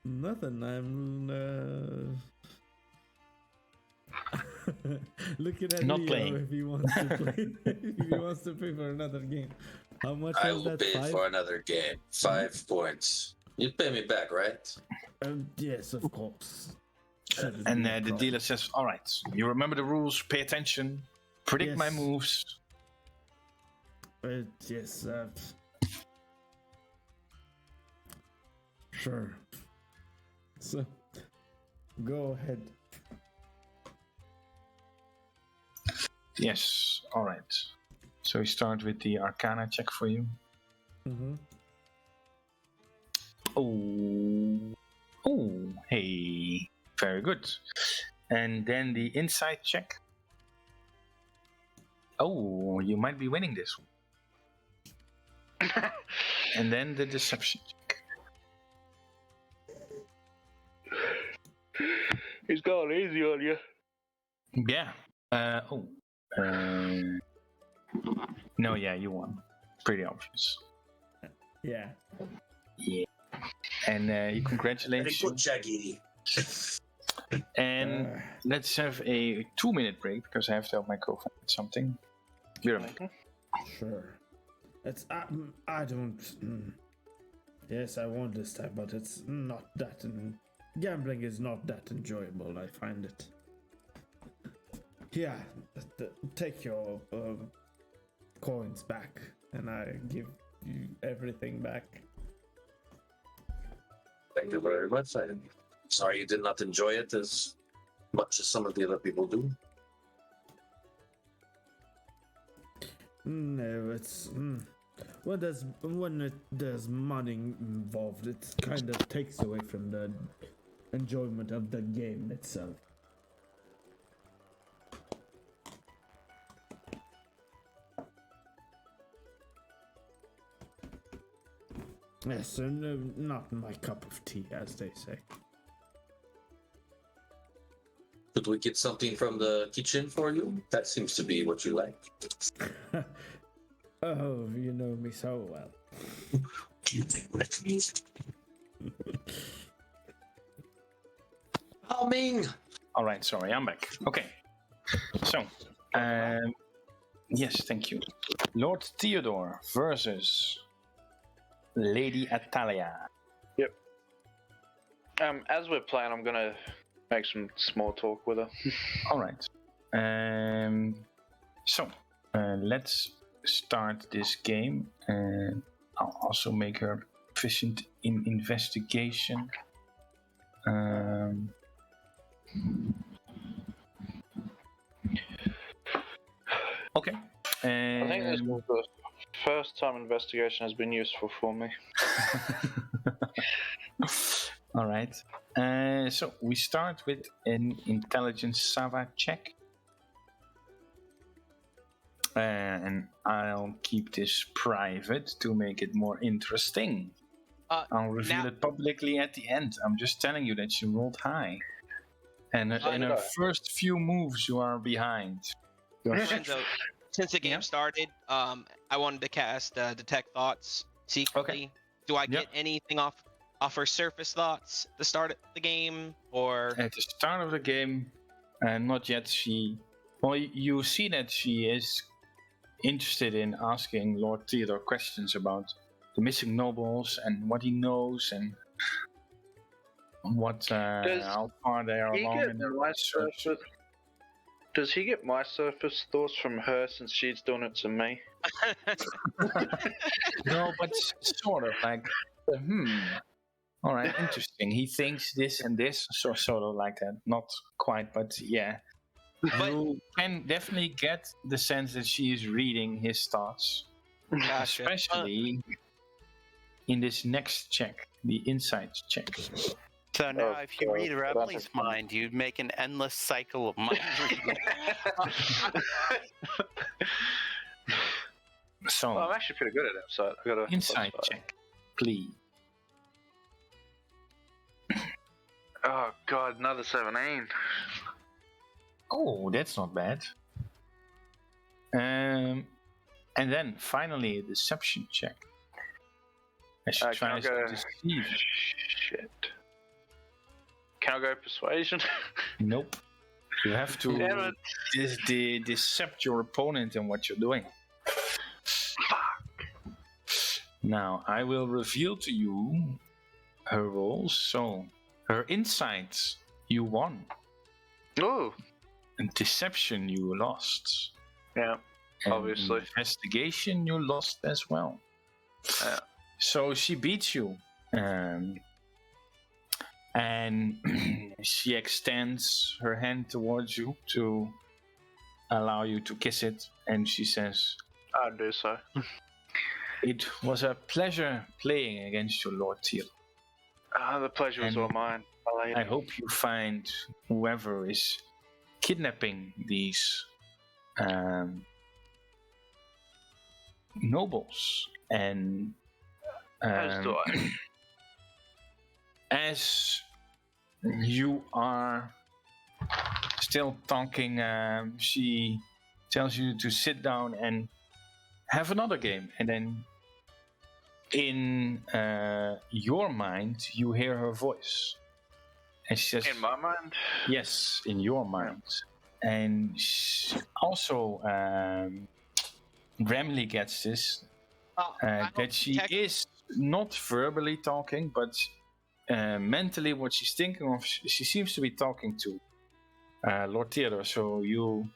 Nothing. I'm looking at Not Leo playing. if he wants to play. If he wants to pay for another game. How much I was will that? pay 5? for another game. 5 points. You pay me back, right? Yes, of course. Shouldn't And be a the problem. dealer says, all right, you remember the rules, pay attention, predict my Yes. moves. Yes. Sure. So, go ahead. Yes, all right. So we start with the Arcana check for you. Mm-hmm. Oh, hey, very good. And then the Insight check. Oh, you might be winning this one. And then the Deception check. He's going easy on you. Yeah. No, yeah, you won. Pretty obvious. Yeah. Yeah. And he Very congratulates you. good, Shaggy. And let's have a 2-minute break because I have to help my co-founder with something. You're right. Sure. It's I don't. Yes, I won this time, but it's not that. Gambling is not that enjoyable. I find it. Yeah, take your coins back, and I give you everything back. Thank you very much. I'm sorry you did not enjoy it as much as some of the other people do. No, it's when there's money involved, it kind of takes away from the enjoyment of the game itself. Yes, and not my cup of tea, as they say. Could we get something from the kitchen for you? That seems to be what you like. Oh, you know me so well. Ming! All right, sorry, I'm back. Okay. So, yes, thank you. Lord Theodore versus Lady Atalia. Yep. As we're playing, I'm gonna make some small talk with her. All right. So, let's start this game. And I'll also make her proficient in investigation. Okay. I think this is the first time investigation has been useful for me. All right. So we start with an intelligence Sava check. And I'll keep this private to make it more interesting. I'll reveal it publicly at the end. I'm just telling you that she rolled high. And in her first few moves, you are behind. Lorenzo, since the game started, I wanted to cast Detect Thoughts secretly. Okay. Do I get anything off her surface thoughts at the start of the game, or at the start of the game? Not yet. Well, you see that she is interested in asking Lord Theodore questions about the missing nobles and what he knows and what how far they are along in their research. Does he get my surface thoughts from her since she's done it to me? No, but sort of like, all right, interesting. He thinks this and this, sort of like that. Not quite, but yeah. You can definitely get the sense that she is reading his thoughts. Gotcha. Especially in this next check, the insight check. So now, if you read Remley's mind, you'd make an endless cycle of mind reading. So, well, I'm actually pretty good at it, so I got a insight check, please. Oh god, another 17. Oh, that's not bad. And then finally a deception check. As she tries to deceive. Shit. Can I go persuasion? Nope. You have to Damn it. decept your opponent in what you're doing. Fuck. Now, I will reveal to you her roles. So, her insights, you won. Ooh. And deception, you lost. Yeah, and obviously. Investigation, you lost as well. Yeah. So she beats you. And she extends her hand towards you to allow you to kiss it. And she says, I'll do so. "It was a pleasure playing against you, Lord Theodore. The pleasure was all mine. I hope you find whoever is kidnapping these nobles, and As do I. as you are still talking, she tells you to sit down and have another game, and then in your mind you hear her voice, and she says, In my mind? yes, in your mind. And also Remley gets this, that she is not verbally talking, but mentally what she's thinking of, she seems to be talking to Lord Theodore. So you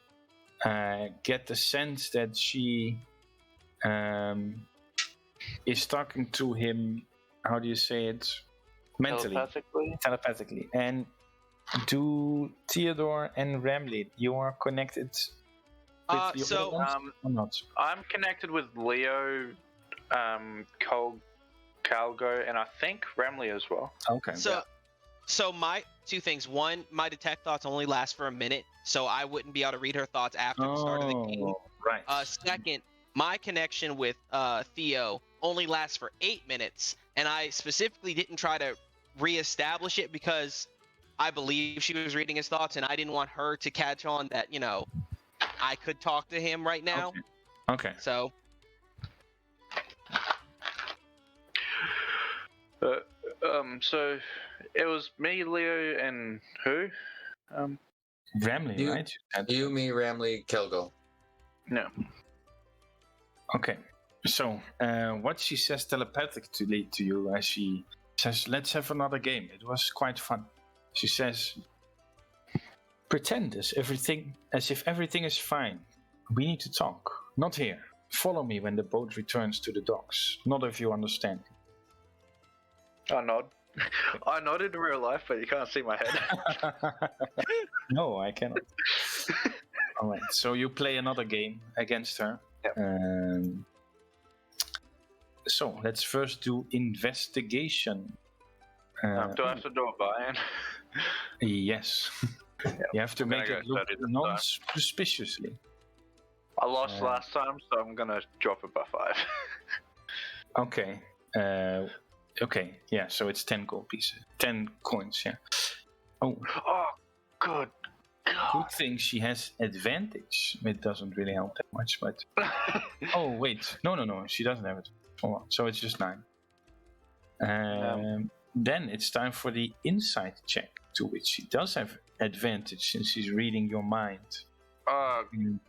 get the sense that she is talking to him, how do you say it? Mentally. Telepathically. And do Theodore and Remley, you are connected with the other ones or not? I'm connected with Leo, Calgo, and I think Remley as well. Okay. So my two things. One, my detect thoughts only last for a minute, so I wouldn't be able to read her thoughts after the start of the game. Right. Second, my connection with Theo only lasts for 8 minutes, and I specifically didn't try to reestablish it because I believe she was reading his thoughts, and I didn't want her to catch on that, I could talk to him right now. Okay. So. So it was me, Leo, and who? Ramley, You- right? You, me, Ramley, Kelgo. No. Okay. So, what she says telepathically to you as she says, let's have another game. It was quite fun. She says, pretend as if everything is fine. We need to talk. Not here. Follow me when the boat returns to the docks. Not if you understand. I nod. I nodded in real life, but you can't see my head. No, I cannot. All right. So you play another game against her. Yep. So let's first do investigation. Do I have to do a buy-in? Yes. You have to I'm gonna make go it look 30 this time. non-suspiciously. I lost last time, so I'm gonna drop it by 5. Okay. Okay. Yeah. So it's 10 gold pieces. 10 coins. Yeah. Oh, Oh, good God. good thing she has advantage. It doesn't really help that much, but. Oh wait. No. She doesn't have it. Hold on. So it's just 9. Then it's time for the insight check, to which she does have advantage since she's reading your mind.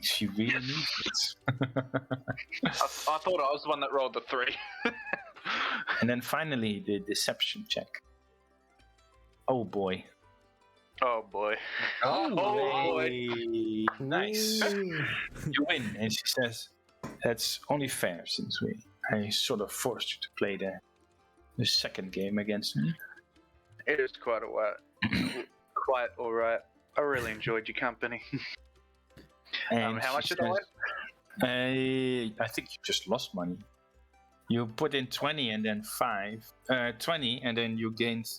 She really needs it. I thought I was the one that rolled the 3. And then finally the deception check. Oh boy. Oh boy. Oh, boy. Nice. You win, and she says, that's only fair since I sort of forced you to play the second game against me. It is quite alright. I really enjoyed your company. And how much she did I win? I think you just lost money. You put in 20 and then 20 and then you gained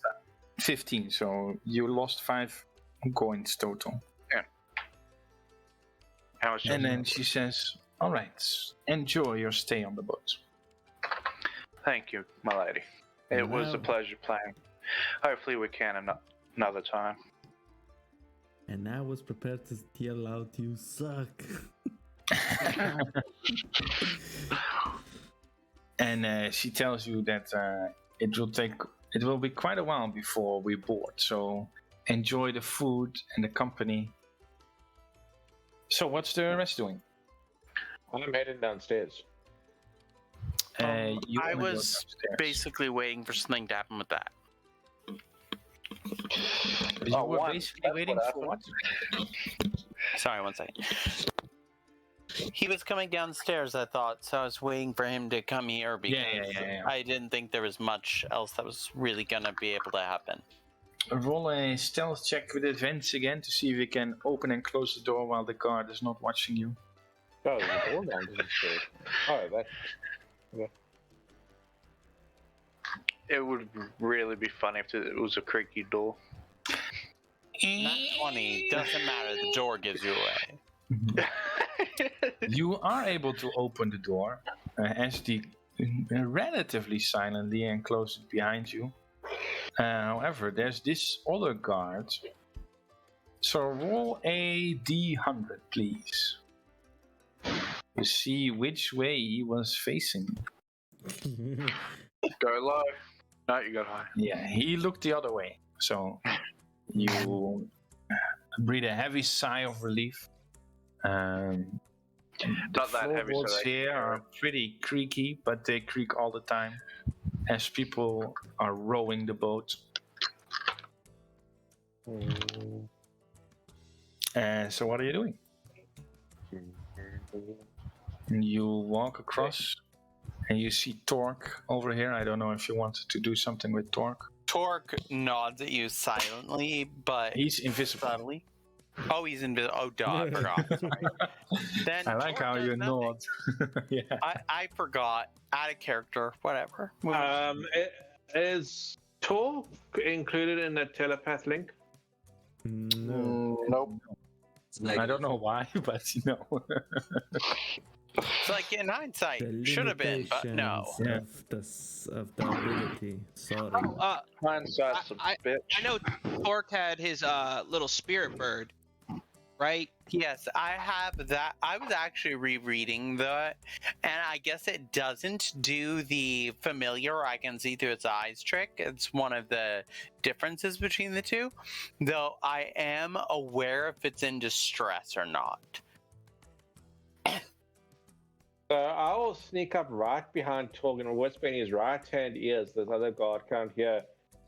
15, so you lost 5 coins total. Yeah. How much? And then she says, all right, enjoy your stay on the boat. Thank you, my lady. It was a pleasure playing. Hopefully we can another time. And I was prepared to yell out, you suck. And she tells you that it will be quite a while before we board, so enjoy the food and the company. So what's the rest doing? I'm heading downstairs. You I wanna go was downstairs. basically waiting for something to happen with that. You were basically waiting for what? Sorry, one second. He was coming downstairs, I thought, so I was waiting for him to come here because Yeah. I didn't think there was much else that was really gonna be able to happen. Roll a stealth check with advantage again to see if you can open and close the door while the guard is not watching you. Oh, there's a door downstairs. Oh, that. Okay. It would really be funny if it was a creaky door. Not 20, doesn't matter, the door gives you away. You are able to open the door as the relatively silently and close it behind you. However, there's this other guard. So roll a d100, please. To see which way he was facing. Go low. No, you go high. Yeah, he looked the other way. So you breathe a heavy sigh of relief. Not that heavy, so floorboards they here can are pretty creaky, but they creak all the time as people are rowing the boat. So what are you doing? You walk across and you see Torque over here. I don't know if you wanted to do something with Torque. Torque nods at you silently, but He's invisible. subtly. Oh, he's invisible. Oh, duh, I forgot. Sorry. Then I like Torque how does you nothing. nod. Yeah. I forgot. Out of character. Whatever. Is talk included in the telepath link? No. Nope. Like, I don't know why, but no. It's like in hindsight, The should have been, but no. limitations of the ability. Sorry. Oh, Hindsight's a I bitch. know Torque had his little spirit bird, right? Yes, I have that. I was actually rereading that, and I guess it doesn't do the familiar I can see through its eyes trick. It's one of the differences between the two, though I am aware if it's in distress or not. I will sneak up right behind Torg and whisper in his right hand ears. There's other guard count here.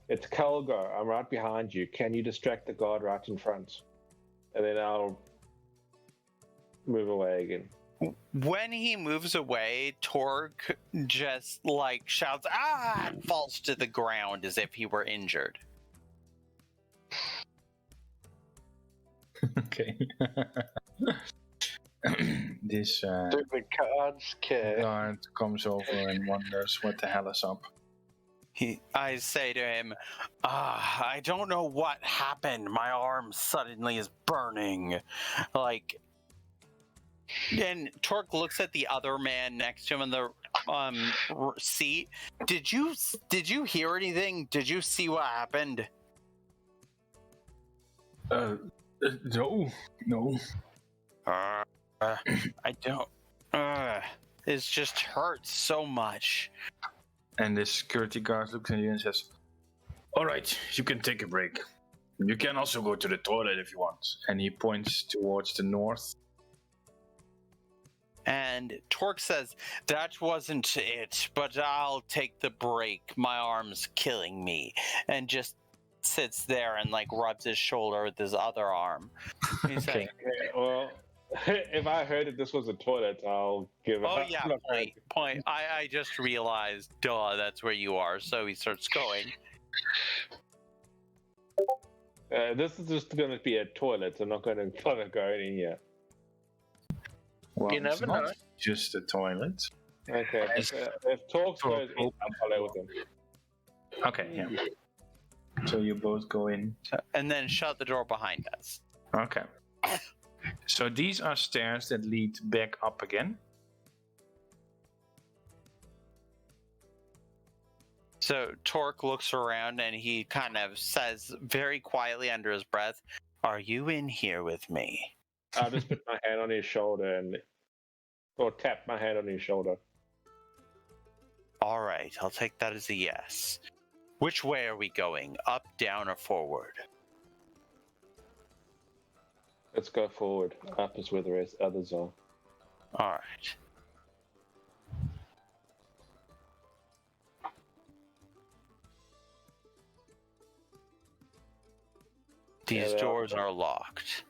It's Kelgo. I'm right behind you. Can you distract the guard right in front? And then I'll move away again. When he moves away, Torg just like shouts, "Ah!" and falls to the ground as if he were injured. Okay. This Do the cards care? guard comes over and wonders what the hell is up. I say to him, I don't know what happened. My arm suddenly is burning. Like, and Torque looks at the other man next to him in the seat. Did you hear anything? Did you see what happened? No. I don't. It just hurts so much. And the security guard looks at you and says, "All right, you can take a break. You can also go to the toilet if you want." And he points towards the north. And Torque says, "That wasn't it, but I'll take the break. My arm's killing me." And just sits there and like rubs his shoulder with his other arm. He's Okay. Well, if I heard that this was a toilet, I'll give like, "Oh up. yeah, point. I just realized, duh, that's where you are." So he starts going. This is just going to be a toilet. I'm not going to go in here. Well, You it's never not know. just a toilet. Okay. If Talks goes in, I'll follow with him. Okay, yeah. So you both go in. And then shut the door behind us. Okay. So these are stairs that lead back up again. So Torque looks around and he kind of says very quietly under his breath, "Are you in here with me?" I'll just put my hand on his shoulder or tap my hand on his shoulder. All right, I'll take that as a yes. Which way are we going? Up, down, or forward? Let's go forward. Up is where the rest others are. All right. These they are. doors are locked.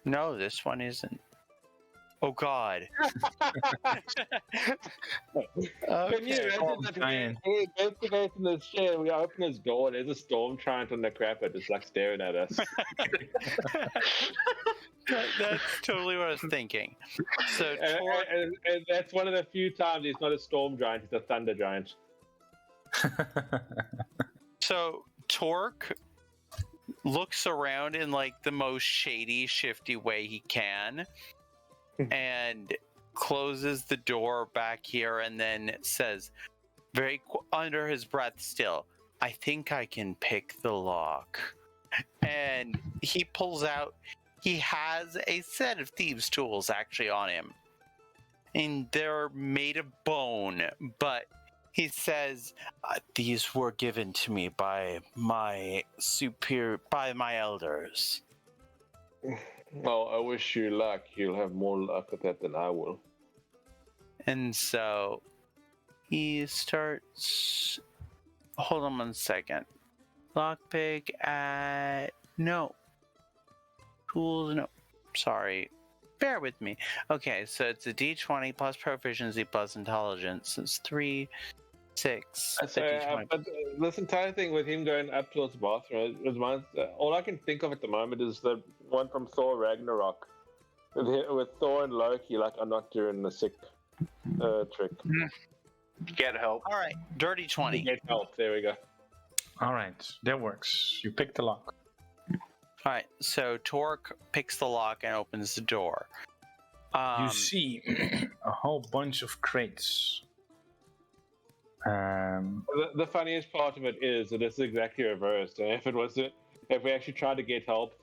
No, this one isn't. Oh God. Can you imagine that giant. we investigate in this chair, we open this door, there's a storm giant on the crapper just like staring at us. That's totally what I was thinking. So Torque, and that's one of the few times he's not a storm giant, he's a thunder giant. so Torque looks around in like the most shady, shifty way he can, and closes the door back here, and then says, under his breath still, "I think I can pick the lock." And he pulls out. He has a set of thieves' tools actually on him, and they're made of bone, but he says, "These were given to me by my elders." Well, I wish you luck. You'll have more luck with that than I will. And so he starts. Hold on 1 second. Lockpick at no. Tools, no. Sorry. Bear with me. Okay, so it's a D20 plus proficiency plus intelligence. It's 3, 6. That's a D20. But this entire thing with him going up towards the bathroom reminds. All I can think of at the moment is the one from Thor Ragnarok, with Thor and Loki. Like, I'm not doing the sick trick. Get help. All right, dirty 20. Get help. There we go. All right, that works. You pick the lock. All right, so Torque picks the lock and opens the door. You see a whole bunch of crates. The funniest part of it is that it's exactly reversed. And if we actually tried to get help,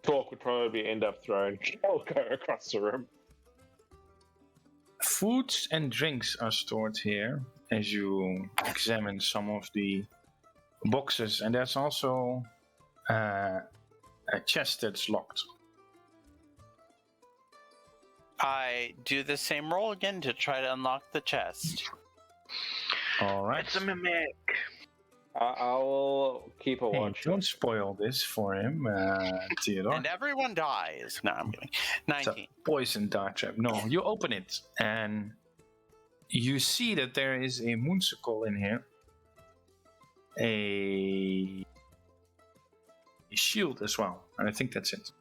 Talk would probably end up throwing Kelko across the room. Foods and drinks are stored here as you examine some of the boxes, and there's also a chest that's locked. I do the same roll again to try to unlock the chest. All right. It's a mimic. I will keep a Hey, watch. don't spoil this for him, Theodore. And everyone dies. No, I'm kidding. It's a 19. poison dart trap. No, you open it and you see that there is a moonsicle in here, a shield as well, and I think that's it.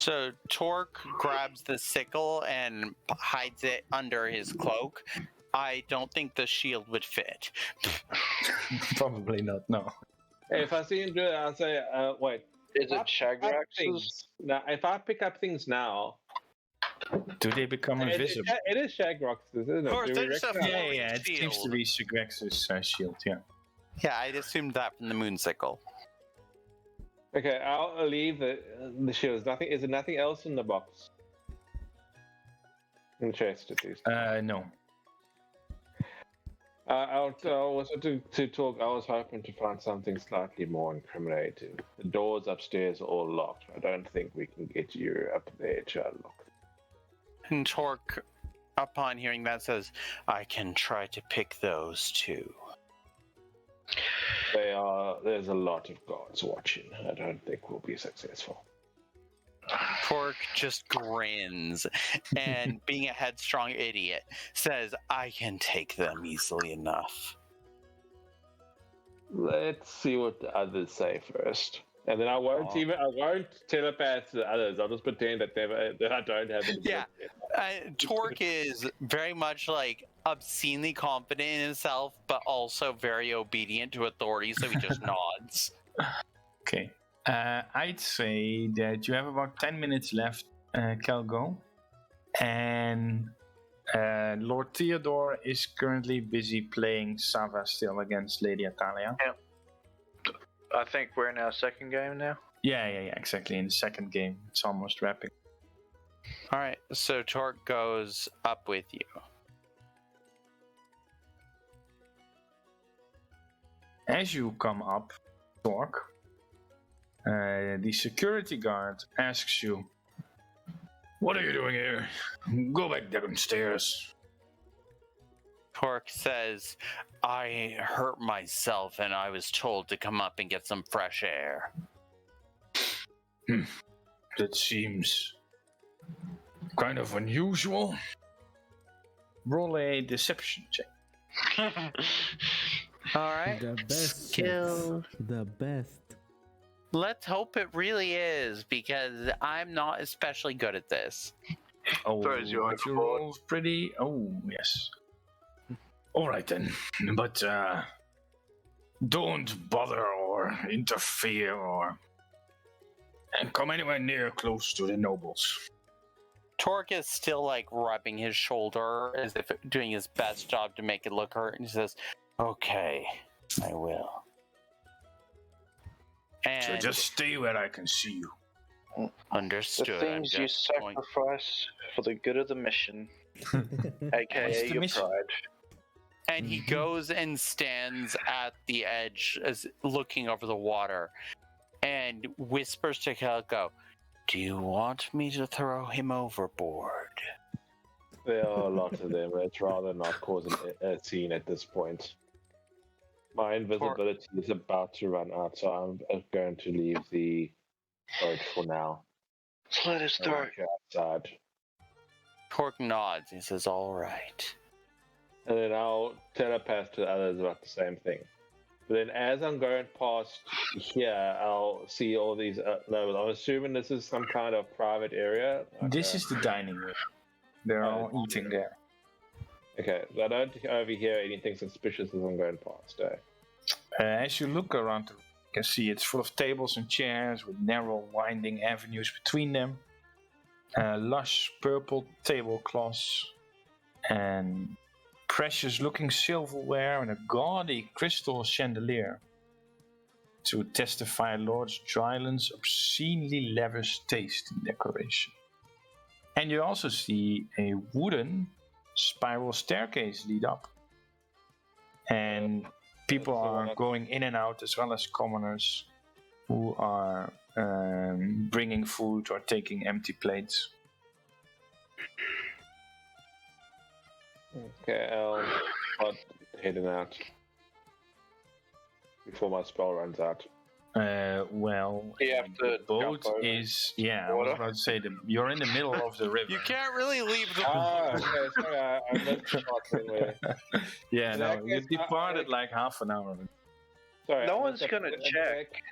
So Torque grabs the sickle and hides it under his cloak. I don't think the shield would fit. Probably not. No. If I see him do it, I'll say, wait. Is it Shagrax's? Things. Now, if I pick up things now, Do they become invisible? it is Shagrox's, isn't it? Of course, Do we there's reckon- stuff- Yeah, it seems to Shield. be Sigrex's shield. Yeah. Yeah, I'd assumed that from the moonsicle. Okay, I'll leave the shields. Nothing. Is there nothing else in the box? In the chest, at least. No. I'll also to talk. I was hoping to find something slightly more incriminating. The doors upstairs are all locked. I don't think we can get you up there to unlock them. And Torque, upon hearing that, says, I can try to pick those too. There's a lot of guards watching. I don't think we'll be successful. Torque just grins and, being a headstrong idiot, says, I can take them easily enough. Let's see what the others say first. And then I won't telepath to the others. I'll just pretend that I don't have any. Yeah. Torque is very much like obscenely confident in himself, but also very obedient to authority, so he just nods. Okay. I'd say that you have about 10 minutes left, Kelgo. And Lord Theodore is currently busy playing Sava still against Lady Atalia. I think we're in our second game now. Yeah, exactly. In the second game, it's almost wrapping. Alright, so Torque goes up with you. As you come up, Torque, the security guard asks you, "What are you doing here? Go back downstairs." Torque says, I hurt myself and I was told to come up and get some fresh air. That seems kind of unusual. Roll a deception check. Alright. The best. Skill. The best. Let's hope it really is, because I'm not especially good at this. Oh, Throws you but your overboard. roll's pretty. Oh, yes. All right then, but don't bother or interfere and come anywhere near close to the nobles. Torque is still like rubbing his shoulder as if doing his best job to make it look hurt, and he says, okay, I will. And So just stay where I can see you. understood. The things you sacrifice for the good of the mission, What's aka the your mission? pride. And he goes and stands at the edge, as looking over the water, and whispers to Kelko, do you want me to throw him overboard? There are a lot of them. It's rather not cause a scene at this point. My invisibility is about to run out, so I'm going to leave the boat for now. Slit his I'll throat. be outside. Torque nods. He says, all right. And then I'll telepath to the others about the same thing. But then as I'm going past here, I'll see all these nobles. I'm assuming this is some kind of private area. This is the dining room. They're all eating there. Okay, I don't overhear anything suspicious as I'm going past. As you look around, you can see it's full of tables and chairs with narrow, winding avenues between them. lush purple tablecloths and precious-looking silverware and a gaudy crystal chandelier to testify Lord Dryland's obscenely lavish taste in decoration. And you also see a wooden spiral staircase lead up. And people are going in and out, as well as commoners who are bringing food or taking empty plates. Okay, I'll start heading out before my spell runs out. Well, You have to the boat jump over is... Yeah, I was water. about to say, you're in the middle of the river. You can't really leave the. Okay, sorry, I missed the part anyway. Yeah, In no, that you case, departed like half an hour ago. Sorry, No I one's missed gonna that. check.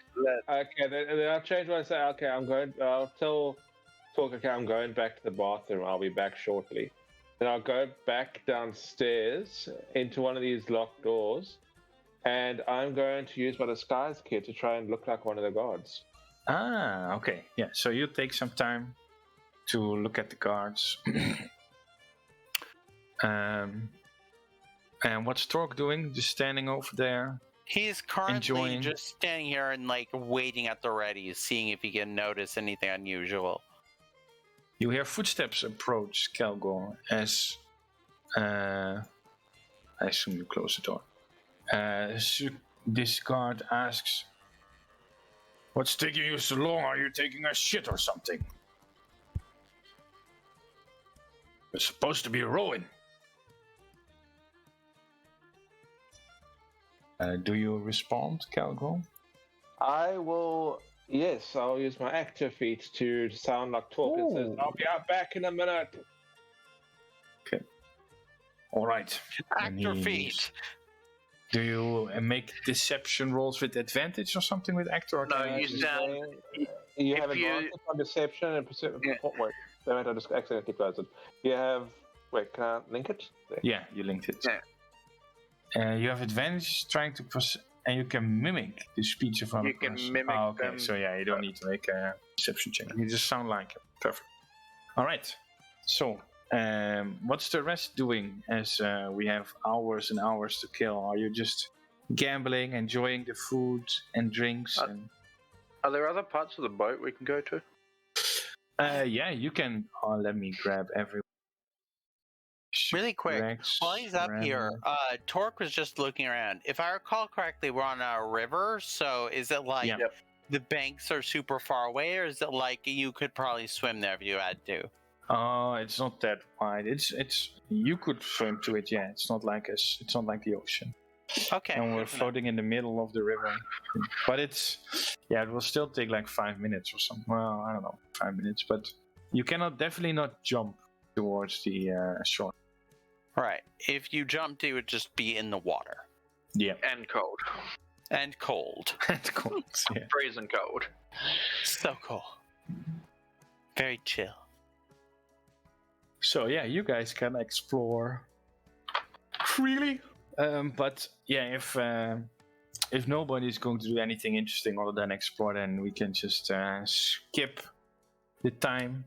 Okay, then I'll change what I say. Okay, I'll tell Talk, okay, I'm going back to the bathroom. I'll be back shortly. Then I'll go back downstairs into one of these locked doors, and I'm going to use my disguise kit to try and look like one of the guards. Ah, okay. Yeah, so you take some time to look at the guards. And what's Torque doing? Just standing over there? He's currently Enjoying. just standing here and like waiting at the ready, seeing if he can notice anything unusual. You hear footsteps approach Kelgor as... I assume you close the door. This guard asks, "What's taking you so long? Are you taking a shit or something? We're supposed to be rowing." Do you respond, Kelgor? I will. Yes, I'll use my active feat to sound like Talk and says, "I'll be out back in a minute." All right. Actor feet. Do you make deception rolls with advantage or something with actor? Or No, can you sound. You If have you- advantage on deception and perception. Yeah. Oh, wait, damn it, I just accidentally closed it. You have. Wait, can I link it? There. Yeah, you linked it. Yeah. You have advantage trying to and you can mimic the speech of other You can person. mimic okay, them. so yeah, you don't need to make a deception check. You just sound like him. Perfect. All right. So, what's the rest doing as we have hours and hours to kill? Are you just gambling, enjoying the food and drinks? Are there other parts of the boat we can go to? Yeah, you can. Let me grab every. Really quick, Rex, while he's up here, Randall. Torque was just looking around. If I recall correctly, we're on a river, so is it like Yeah. Yep. the banks are super far away, or is it like you could probably swim there if you had to? It's not that wide. It's you could swim to it. Yeah, it's not like it's not like the ocean. Okay. And we're good to know. floating in the middle of the river. But it will still take like 5 minutes or something. Well, I don't know, 5 minutes. But you cannot definitely not jump towards the shore. Right. If you jumped, it would just be in the water. Yeah, And cold. And cold. that's cool. Yeah. Freezing cold. So cool. Very chill. So yeah, you guys can explore freely. But yeah, if nobody's going to do anything interesting other than explore, then we can just skip the time.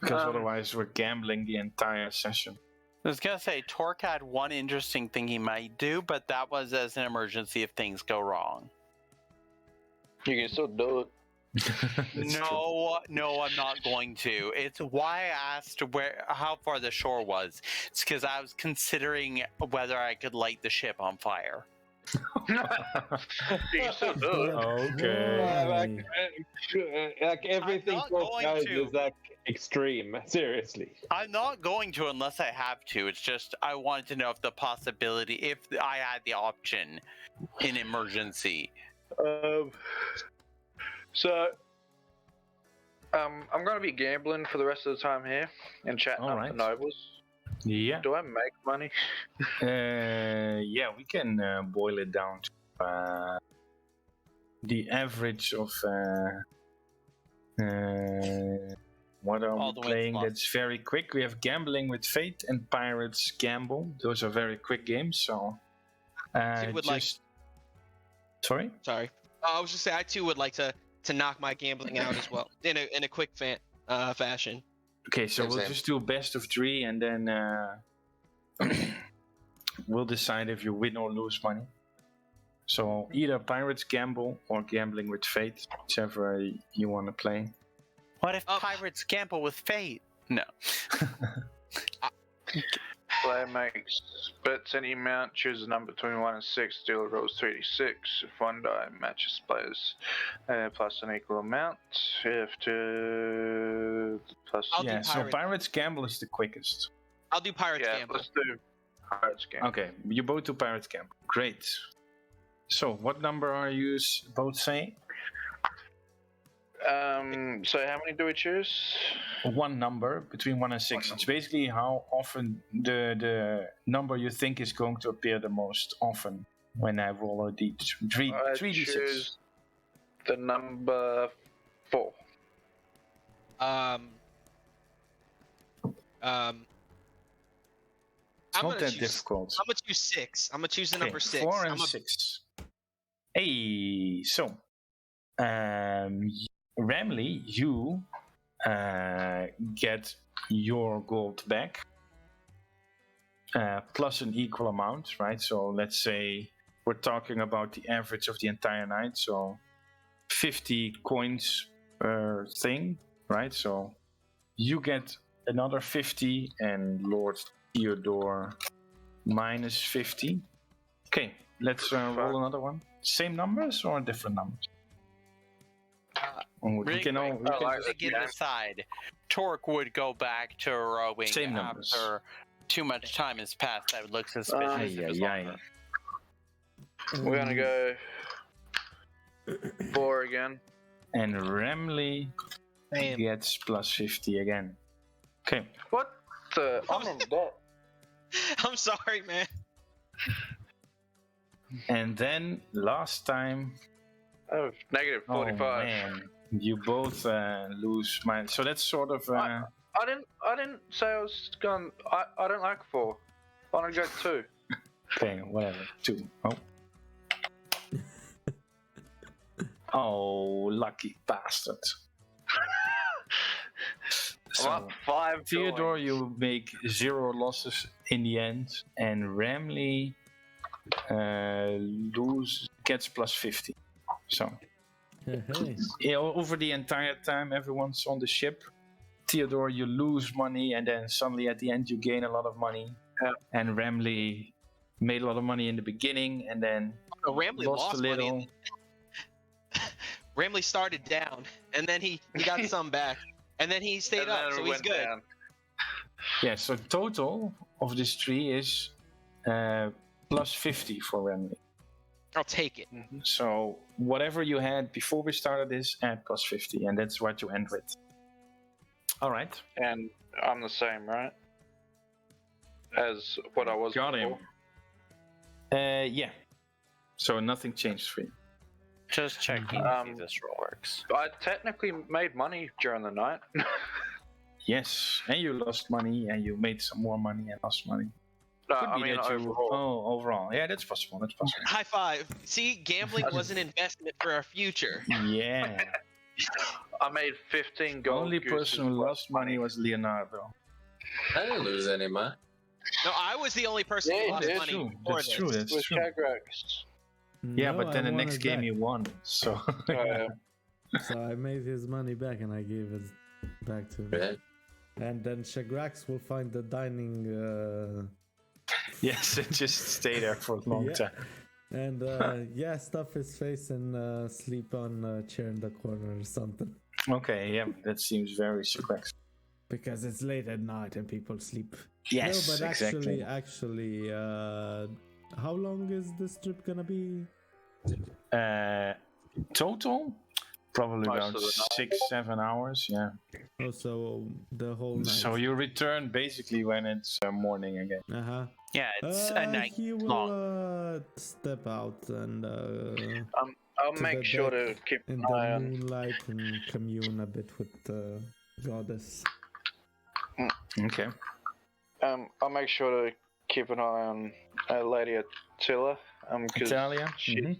Because otherwise we're gambling the entire session. I was gonna say Torque had one interesting thing he might do, but that was as an emergency if things go wrong. You can still do it. That's true. No, I'm not going to. It's why I asked how far the shore was. It's because I was considering whether I could light the ship on fire. You can still do it. Okay. Like everything not Talk going knows to. is like extreme. Seriously. I'm not going to unless I have to. It's just I wanted to know if the possibility, if I had the option in emergency. So, I'm gonna be gambling for the rest of the time here and chatting up Alright. the nobles. Yeah. Do I make money? Yeah, we can boil it down to the average of what are All we the wins playing? lost. That's very quick. We have Gambling with Fate and Pirates Gamble. Those are very quick games. So, you would like- Sorry. Sorry. I was just saying, I too would like to knock my gambling out as well in a quick fashion. Okay, so we'll Same. just do best of 3, and then we'll decide if you win or lose money. So either Pirates Gamble or Gambling with Fate, whichever you want to play. What if pirates gamble with fate? No. Player makes bets any amount, choose a number between 1 and 6, dealer rolls 3d6. If one die matches players plus an equal amount. If two plus. I'll do Yeah, so Pirates. Pirates Gamble is the quickest. I'll do Pirates Yeah, Gamble. let's do Pirates Gamble. Okay, you both do Pirates Gamble. Great. So what number are you both saying? So how many do we choose? One number between 1 and 6. It's basically how often the number you think is going to appear the most often when I roll a d3. I 3d6. choose the number 4. I'm It's not gonna that choose- difficult. I'm gonna choose 6. I'm gonna choose the number 6. 4 and 6. Hey, so Ramley, you get your gold back plus an equal amount, right? So let's say we're talking about the average of the entire night, so 50 coins per thing, right? So you get another 50 and Lord Theodore minus 50. Okay, let's roll another one. Same numbers or different numbers? Really we can to get aside, Torque would go back to rowing Same numbers. after too much time has passed. That would look suspicious. if it was longer. We're gonna go 4 again. And Ramley Damn. gets plus 50 again. Okay. What the? I'm in debt. I'm sorry, man. And then last time, Oh, negative 45. oh man, you both lose mine. So that's sort of. I didn't say I was going. I don't like 4. I want to go 2. Okay, whatever. 2. Oh. Oh, lucky bastard. I'm up 5. Theodore, coins. you make 0 losses in the end, and Ramley gets plus 50. So Hey. yeah, over the entire time everyone's on the ship, Theodore, you lose money, and then suddenly at the end you gain a lot of money. Yeah. And Ramley made a lot of money in the beginning, and then Oh, Ramley lost lost a little. money. Ramley started down, and then he got some back, and then he stayed And up, then so it he's went good. down. Yeah, so total of this tree is plus 50 for Ramley. I'll take it. So whatever you had before we started this, add plus 50, and that's what you end with. All right. And I'm the same, right? As what I was Got him. before. Yeah. So nothing changed for you. Just checking to see this roll works. I technically made money during the night. Yes, and you lost money, and you made some more money and lost money. No, Could I be mean that you. overall. Oh, overall. Yeah, that's possible. That's possible. High five. See, gambling was an investment for our future. Yeah. I made 15 The gold. only gooses person who worth lost money was Leonardo. I didn't lose any money. No, I was the only person Yeah, who lost that's money. True. before That's this. true. That's with true. Shagrax. Yeah, No, but then I the next wanted game back. he won. So. So I made his money back and I gave it back to him. Right? And then Shagrax will find the dining. Yes, and just stay there for a long Yeah. time. And yeah, stuff his face and sleep on a chair in the corner or something. Okay, yeah, that seems very correct. Because it's late at night and people sleep. Yes, no, but exactly. actually, how long is this trip gonna be? Total, probably Most about of the night. 6-7 hours. Yeah. Oh, so the whole night. So you return basically when it's morning again. Uh-huh. Yeah, it's a night He will long. step out and I'll To make the sure to deck keep in an eye the on. moonlight and commune a bit with the goddess. Okay. I'll make sure to keep an eye on Lady Attila. Cause Italia. she, Mhm.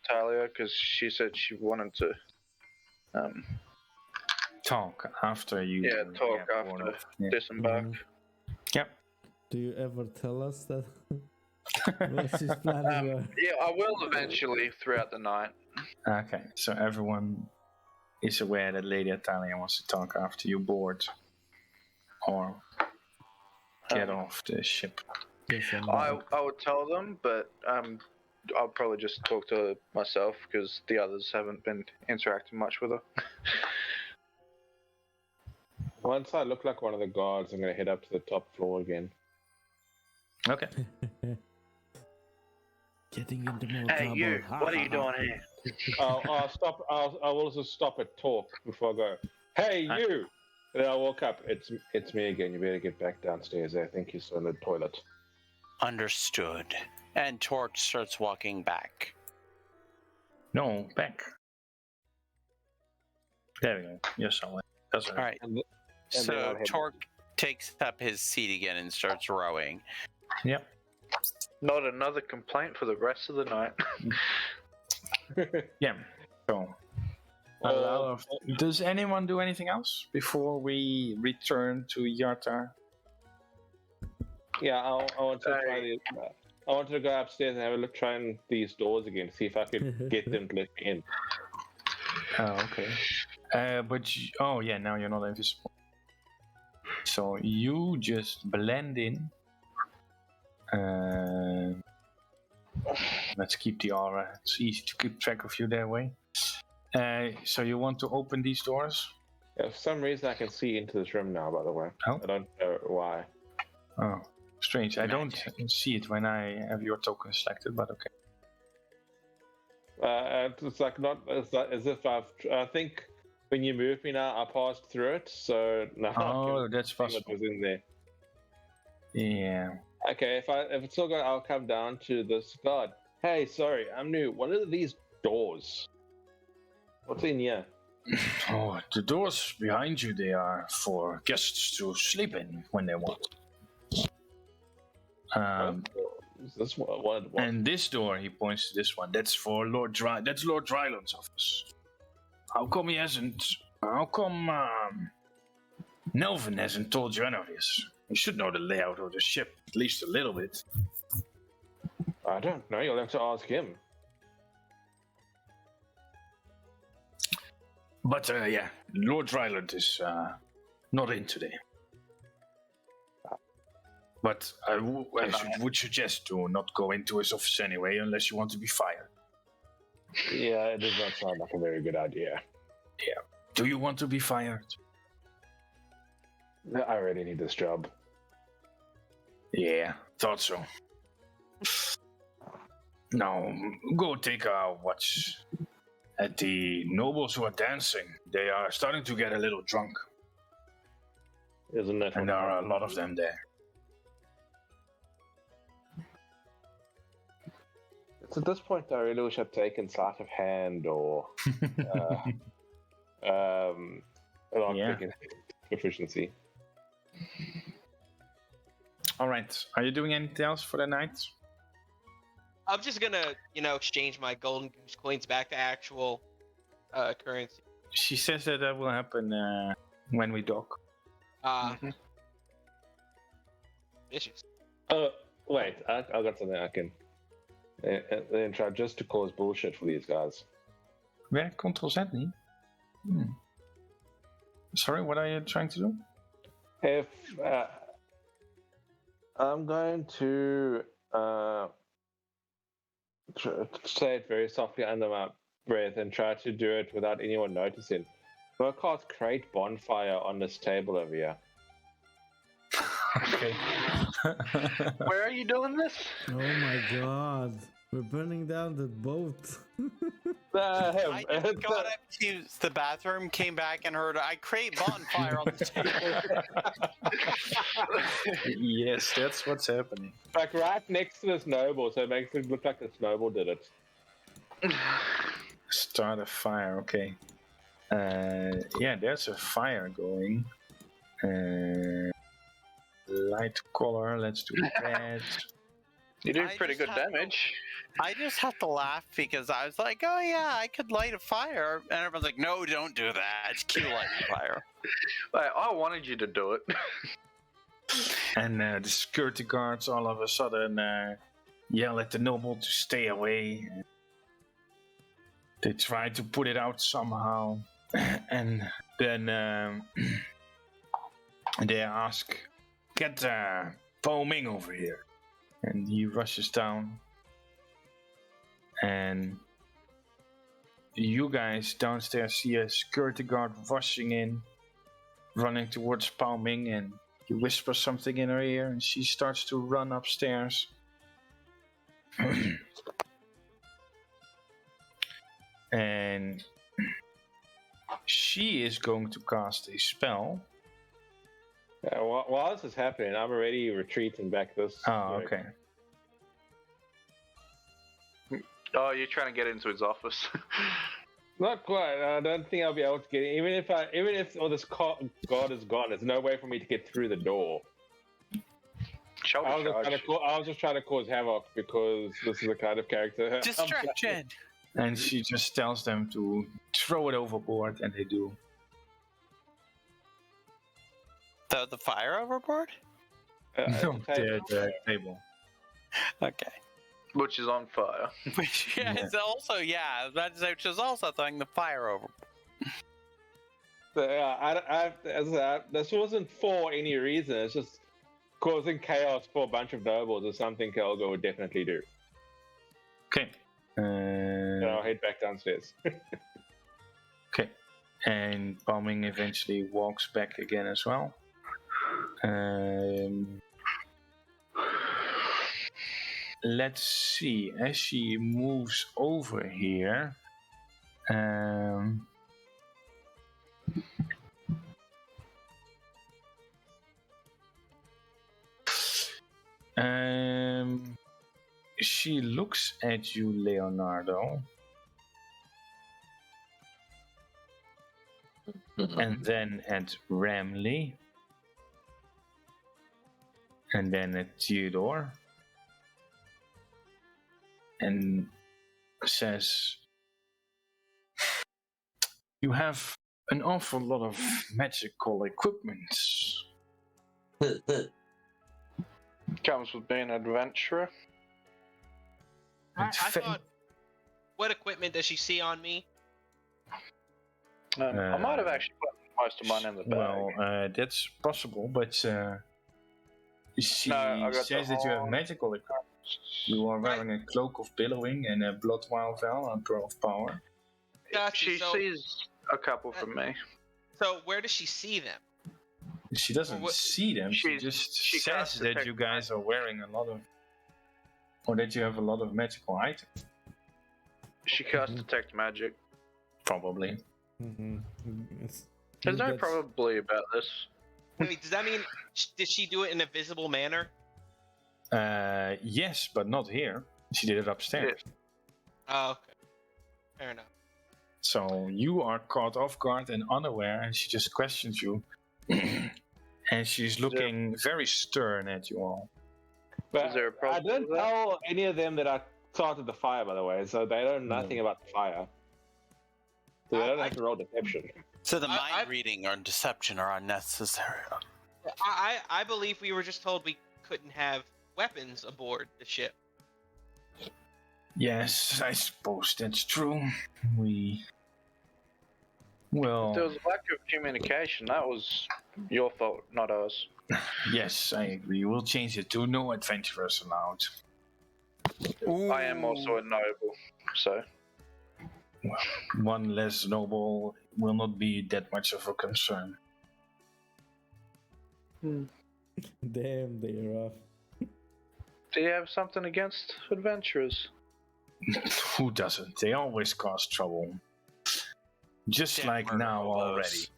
Talia, because she said she wanted to talk after you. Yeah, talk have board after off. Yeah. disembark. Yep. Do you ever tell us that? What his plans were? Yeah, I will eventually throughout the night. Okay, so everyone is aware that Lady Italia wants to talk after you board or get off the ship. I would tell them, but I'll probably just talk to her myself because the others haven't been interacting much with her. Once I look like one of the guards, I'm going to head up to the top floor again. Okay. Getting into more Hey, trouble. you! What are you doing here? I'll stop. I'll also stop and talk before I go. Hey, you! And then I'll walk up. It's me again. You better get back downstairs. I think you're still in the toilet. Understood. And Torch starts walking back. No, back. There we go. You're somewhere. That's All right. And then I'll So head Torch takes up his seat again and starts rowing. Yep. Not another complaint for the rest of the night. Yeah. So, does anyone do anything else before we return to Yartar? Yeah, I want to try the. I wanted to go upstairs and have a look, try these doors again, see if I could get them to let me in. Oh, okay. Oh yeah, now you're not invisible. So you just blend in. Let's keep the aura. It's easy to keep track of you that way. So you want to open these doors? Yeah, for some reason, I can see into this room now. By the way, Oh. I don't know why. Oh, strange. I don't see it when I have your token selected, but okay. It's like not as if I think when you move me now, I passed through it, so now Oh, that's I can see possible. what was in there. Yeah. Okay, if it's all good, I'll come down to this guard. Hey, sorry, I'm new. What are these doors? What's in here? Oh, the doors behind you, they are for guests to sleep in when they want. Is this what? And this door, he points to this one. That's for That's Lord Dryland's office. How come Nelvin hasn't told you any of this? You should know the layout of the ship, at least a little bit. I don't know. You'll have to ask him. But yeah, Lord Dryland is not in today. But I would suggest to not go into his office anyway, unless you want to be fired. Yeah, it does not sound like a very good idea. Yeah. Do you want to be fired? I already need this job. Yeah, thought so. Now, go take a watch at the nobles who are dancing. They are starting to get a little drunk, Isn't that? and there are a lot of them there. It's at this point I really wish I'd taken sleight of hand or lockpicking proficiency. All right. Are you doing anything else for the night? I'm just gonna, exchange my Golden Goose coins back to actual currency. She says that will happen when we dock. Vicious. Oh, wait, I got something I can then try just to cause bullshit for these guys. Werkt Ctrl-Z niet? Sorry, what are you trying to do? If I'm going to say it very softly under my breath and try to do it without anyone noticing. So I cast Create Bonfire on this table over here. Okay. Where are you doing this? Oh my god. We're burning down the boat. I just got up to the bathroom, came back, and heard I create bonfire on the table. Yes, that's what's happening. Like right next to this noble, so it makes it look like this noble did it. Start a fire, okay. Yeah, there's a fire going. Light color, let's do red. You did I pretty just good had to- damage. I just have to laugh because I was like, oh yeah, I could light a fire. And everyone's like, no, don't do that. It's cute lighting a fire. Like, I wanted you to do it. And the security guards all of a sudden yell at the noble to stay away. They try to put it out somehow. And then they ask, get Po Ming over here. And he rushes down. And you guys downstairs see a security guard rushing in, running towards Po Ming, and he whispers something in her ear, and she starts to run upstairs. And she is going to cast a spell. While this is happening, I'm already retreating back this. Oh, okay. Oh, you're trying to get into his office. Not quite. I don't think I'll be able to get in. Even if all this god is gone, there's no way for me to get through the door. Shoulder I charge. was just trying to cause havoc because this is the kind of character. Distraction. And she just tells them to throw it overboard, and they do. Throw the fire overboard? No, the table. Okay. Which is on fire. Which is also, I was about to say, which is also throwing the fire over. So, this wasn't for any reason. It's just causing chaos for a bunch of nobles is something Kelgo would definitely do. Okay. So I'll head back downstairs. Okay. And Po Ming eventually walks back again as well. Let's see. As she moves over here, she looks at you, Leonardo, and then at Ramley, and then at Theodore, and says, you have an awful lot of magical equipment. Comes with being an adventurer. I thought, what equipment does she see on me? I might have actually put most of mine in the bag. Well, that's possible, but she says that you have magical equipment. You are wearing a cloak of billowing and a blood wild veil and pearl of power. Gotcha. She sees a couple from me. So where does she see them? She doesn't see them. She says that you guys are wearing a lot of, or that you have a lot of magical items. She casts detect magic. Probably. There's no probably about this. Wait, does that mean did she do it in a visible manner? Yes, but not here. She did it upstairs. Oh, okay. Fair enough. So you are caught off guard and unaware, and she just questions you. And she's looking very stern at you all. But Is there a I problem didn't with that? tell any of them that I started the fire, by the way, so they know nothing about the fire. So they don't have to roll deception. So the mind reading or deception are unnecessary. I believe we were just told we couldn't have weapons aboard the ship. Yes, I suppose that's true. Well, There was a lack of communication. That was your fault, not ours. yes, I agree. We'll change it to no adventurers allowed. I am also a noble, so. One less noble will not be that much of a concern. Damn, they're rough. Do you have something against adventurers? Who doesn't? They always cause trouble. Just Damn, like we're now all already.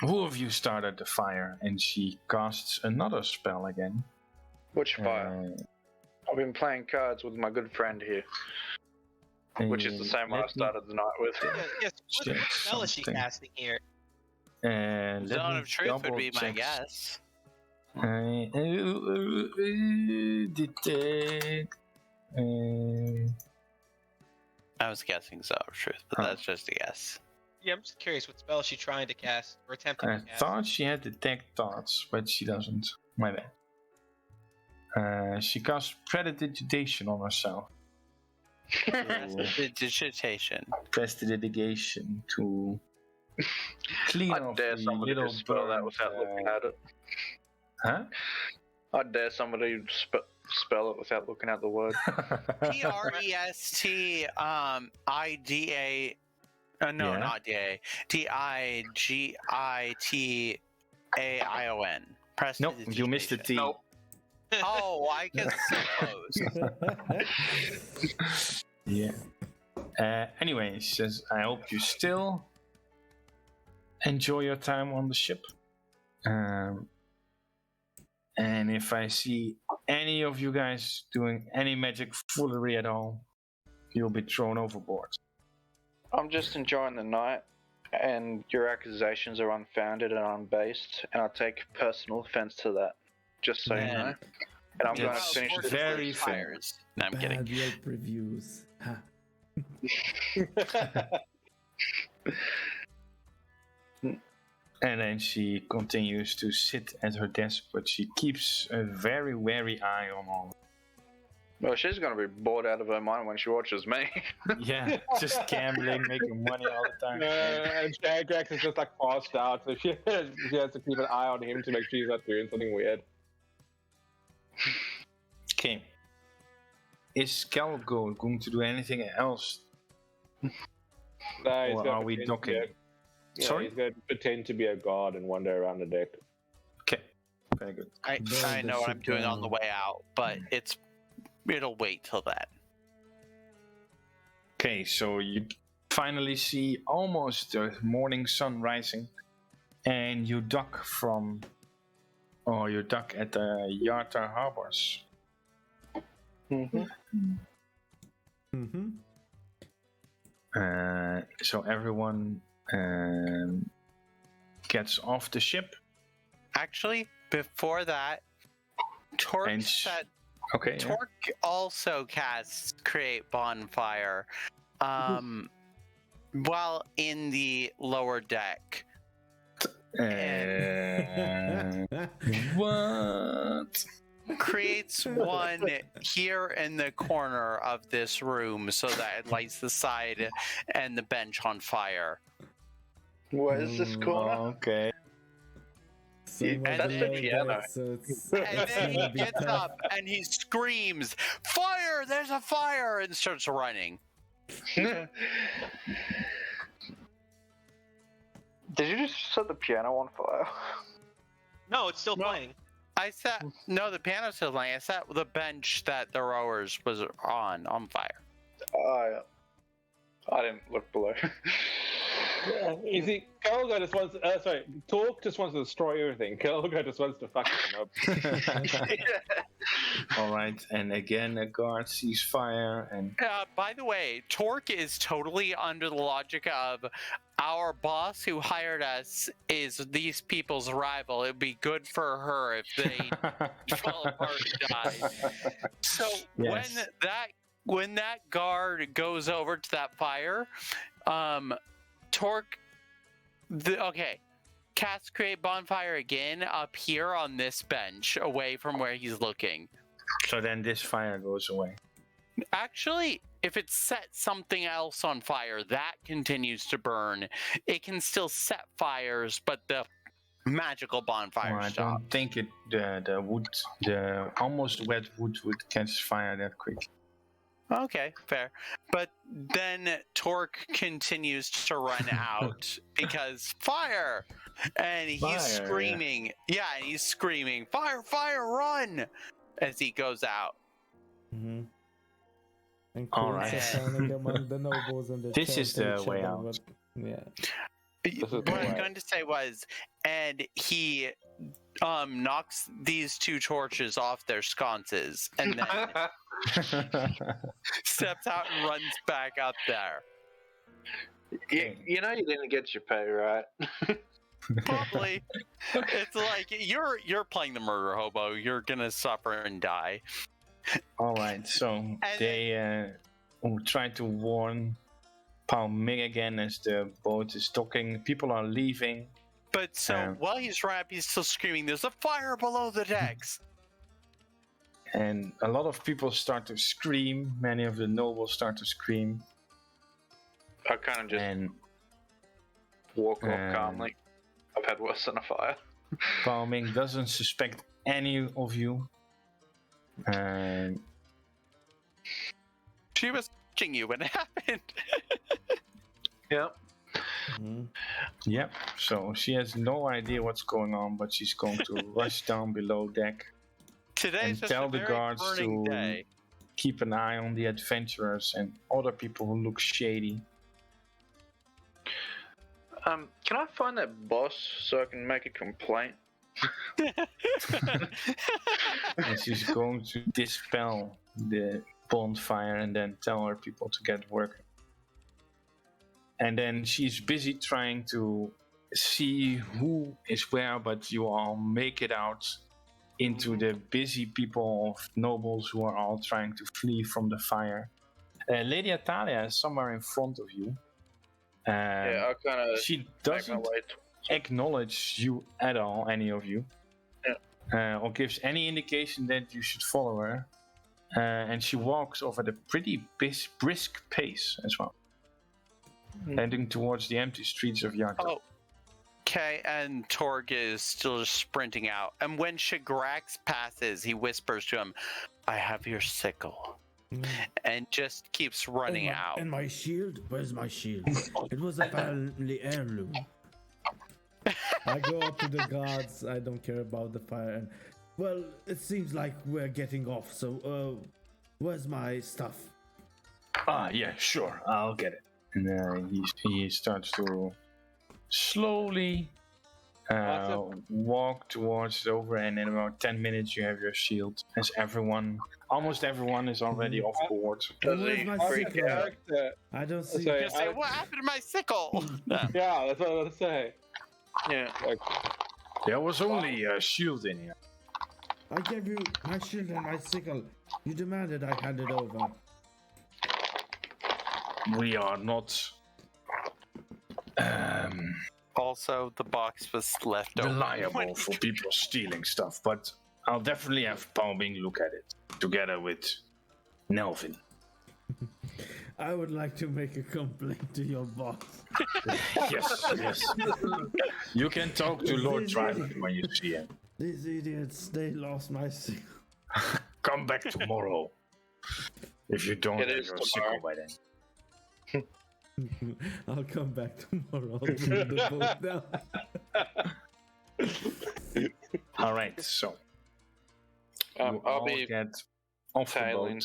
Who of you started the fire? And she casts another spell again. Which fire? I've been playing cards with my good friend here, which is the same one I started the night with. Yes, what spell is she casting here? And Zone of truth would be my guess. Detect. I was guessing so, truth, but that's just a guess. Yeah, I'm just curious what spell is she trying to cast or attempting I to cast. thought she had detect thoughts, but she doesn't. My bad. She casts prestidigitation on herself. Prestidigitation. Prestidigitation to clean I off dare the somebody little to spell that burns, without looking at it. Huh? I dare somebody to spell it without looking at the word. Prestida. No, Yeah. not DA. Digitiaion. Nope, you missed the T. Nope. Oh, I guess so close. Yeah. Anyway, she says, I hope you still enjoy your time on the ship. And if I see any of you guys doing any magic foolery at all, you'll be thrown overboard. I'm just enjoying the night, and your accusations are unfounded and unbased, and I take personal offense to that, just so you know. And I'm going to finish this. Very fair. No, I'm kidding. Bad Yelp reviews. Ha. And then she continues to sit at her desk, but she keeps a very wary eye on all. Well, she's going to be bored out of her mind when she watches me. Yeah, just gambling, making money all the time. And Shagrax is just like passed out, so she has to keep an eye on him to make sure he's not doing something weird. Okay. Is Calgo going to do anything else? No, Or gonna are we pretend to be docking? a- Sorry? He's going to pretend to be a guard and wander around the deck. Okay, very good. I know what I'm doing on the way out, but it'll wait till then. Okay, so you finally see almost the morning sun rising, and you dock at the Yartar Harbors. Mm-hmm. So everyone gets off the ship. Actually, before that, Torque And said Okay. Yeah. Torque also casts Create Bonfire while in the lower deck. What? Creates one here in the corner of this room so that it lights the side and the bench on fire. What is this corner? Okay. That's the piano. And then he gets up and he screams, "Fire! There's a fire!" and starts running. Did you just set the piano on fire? No, it's still playing. No, the piano's still playing. I set the bench that the rowers was on fire. I didn't look below. Yeah, you see, Kelga just wants. Torque just wants to destroy everything. Kelga just wants to fuck him up. All right, and again, a guard sees fire, and By the way, Torque is totally under the logic of our boss who hired us is these people's rival. It'd be good for her if they fell apart and died. So Yes. when that guard goes over to that fire, Torque, cast Create Bonfire again up here on this bench, away from where he's looking. so then this fire goes away. Actually, if it sets something else on fire, that continues to burn. It can still set fires, but the magical bonfire I stops. don't think the wood, the almost wet wood would catch fire that quick. Okay, fair. But then Torque continues to run out because fire! And he's Fire, screaming. Yeah, and he's screaming, "Fire, fire, run!" as he goes out. Mm-hmm. And All Queen's right. standing among the nobles and the This is chant the each way other, out. but- Yeah. What I was going to say was, and he knocks these two torches off their sconces and then steps out and runs back up there. You know you didn't get your pay, right? Probably. It's like you're playing the murder hobo. You're gonna suffer and die. All right, so they try to warn Pao Ming again as the boat is docking. People are leaving. But while he's wrapped, he's still screaming, "There's a fire below the decks!" And a lot of people start to scream. Many of the nobles start to scream. I kind of just And walk off calmly. I've had worse than a fire. Pao Ming doesn't suspect any of you. And She was watching you when it happened. Yep. yep, so she has no idea what's going on, but she's going to rush down below deck Today's and just tell a the very guards burning to day. keep an eye on the adventurers and other people who look shady. Can I find that boss so I can make a complaint? And she's going to dispel the bonfire and then tell her people to get working. And then she's busy trying to see who is where, but you all make it out into the busy people of nobles who are all trying to flee from the fire. Lady Atalia is somewhere in front of you. Yeah, I kind of She make my doesn't way. acknowledge you at all, any of you, or gives any indication that you should follow her. And she walks off at a pretty brisk pace as well, heading towards the empty streets of Yarta. Oh, okay, and Torg is still just sprinting out. And when Shagrax passes, he whispers to him, "I have your sickle." And just keeps running out. And my shield? Where's my shield? It was a family heirloom. I go up to the guards. I don't care about the fire. And, well, it seems like we're getting off. So, where's my stuff? Yeah, sure, I'll get it. And he starts to slowly walk towards it over, and in about 10 minutes you have your shield. As almost everyone is already off board. Where's my sickle? I don't see So, it. Just say, "What happened to my sickle?" yeah, that's what I was gonna say. Yeah. Like, There was only a shield in here. I gave you my shield and my sickle. You demanded I hand it over. We are not Also, the box was left open. reliable for people stealing stuff, but I'll definitely have Pao Ming look at it, together with Nelvin. I would like to make a complaint to your boss. Yes. You can talk to Lord Driver when you see him. These idiots, they lost my sickle. Come back tomorrow. If you don't It have is your tomorrow. sickle by then. I'll come back tomorrow. I'll bring the boat down. Alright, so you I'll all be get off the tailing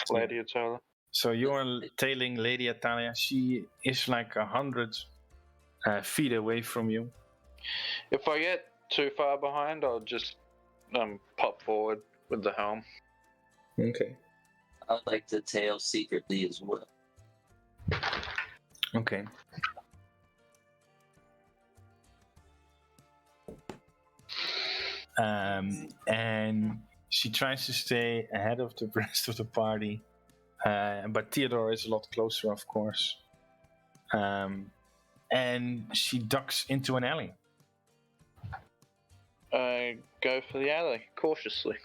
boat. Lady Atalia. So you're tailing Lady Atalia. She is like 100 feet away from you. If I get too far behind, I'll just pop forward with the helm. Okay. I'd like to tail secretly as well. Okay. And she tries to stay ahead of the rest of the party, but Theodore is a lot closer, of course. And she ducks into an alley. Go for the alley, cautiously.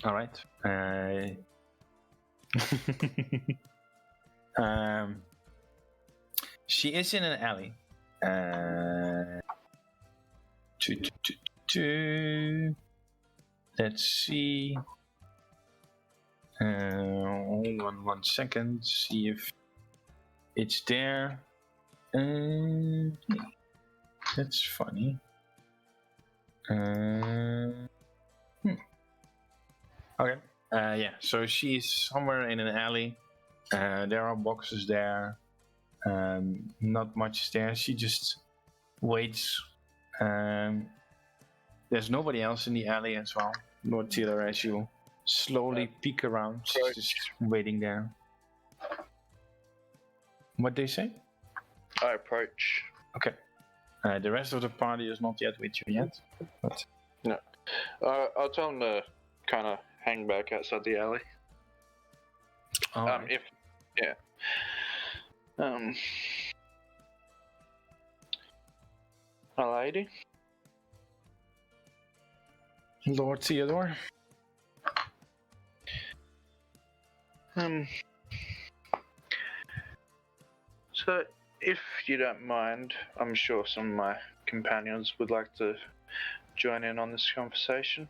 All right. She is in an alley. Let's see. Hold on 1 second. See if it's there. That's funny. Okay. Yeah. So she's somewhere in an alley. There are boxes there. Not much there. She just waits. There's nobody else in the alley as well. Lord Theodore, as you slowly peek around, she's just waiting there. What they say? I approach. Okay. The rest of the party is not yet with you yet. But I'll tell him to kind of hang back outside the alley. alright. A lady? Lord Theodore. So, if you don't mind, I'm sure some of my companions would like to join in on this conversation.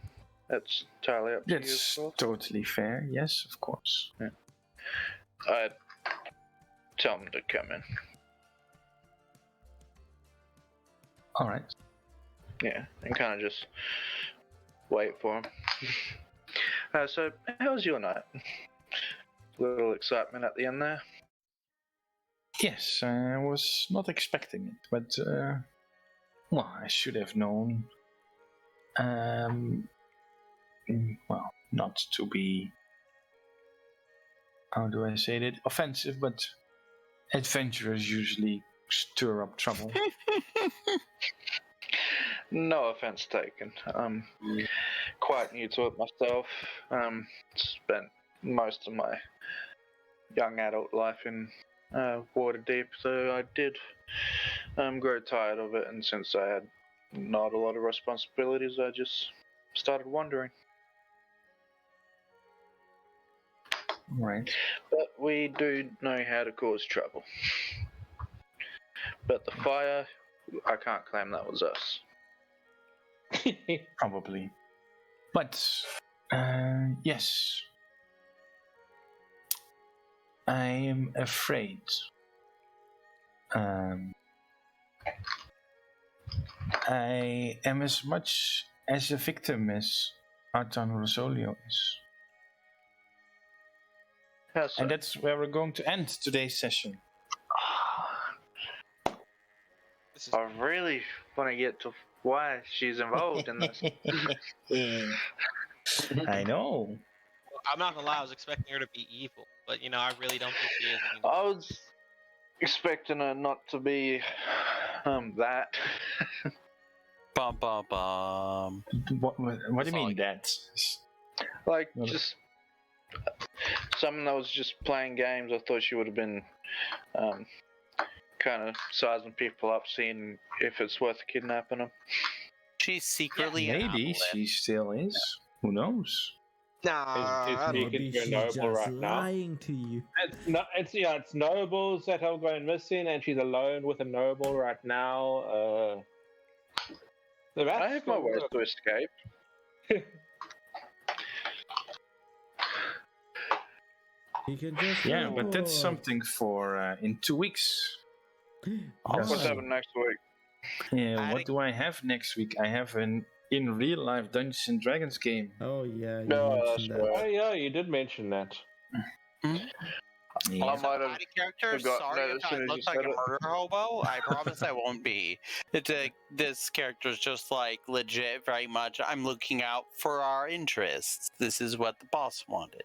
That's entirely up to you, of That's course. totally fair. Yes, of course. I'd tell them to come in. Alright. Yeah, and kind of just wait for them. So, how was your night? Little excitement at the end there. Yes, I was not expecting it, but well, I should have known. Well, not to be, how do I say that, offensive, but adventurers usually stir up trouble. No offense taken. I'm quite new to it myself. Spent most of my young adult life in Waterdeep, so I did grow tired of it, and since I had not a lot of responsibilities, I just started wondering. Right. But we do know how to cause trouble. But the fire, I can't claim that was us. Probably. But, yes. I am afraid. I am as much as a victim as Artan Rosolio is. How so? And that's where we're going to end today's session. This is I really want to get to why she's involved in this. I know. I'm not gonna lie, I was expecting her to be evil, but you know, I really don't think she is anymore. I was expecting her not to be that. Bum bum bum. What do you mean that? Like, Well, just someone that was just playing games. I thought she would have been kind of sizing people up, seeing if it's worth kidnapping them. She's secretly an Maybe aboleth. she still is. Who knows? Nah, Is I don't- Maybe Maybe you're she's noble just right now. lying to you. It's nobles that are going missing, and she's alone with a noble right now. I have my ways to escape. You can just Yeah, but that's report. something for in 2 weeks. What's Why? happening next week? Yeah, what do I have next week? I have an in real life Dungeons and Dragons game. Oh yeah, you No, mentioned that's that. right. Oh yeah, you did mention that. Yeah. I might have Party character, forgotten sorry that if as I soon as look you like a said it. murder hobo. I promise I won't be. It's this character's just like legit very much. I'm looking out for our interests. This is what the boss wanted.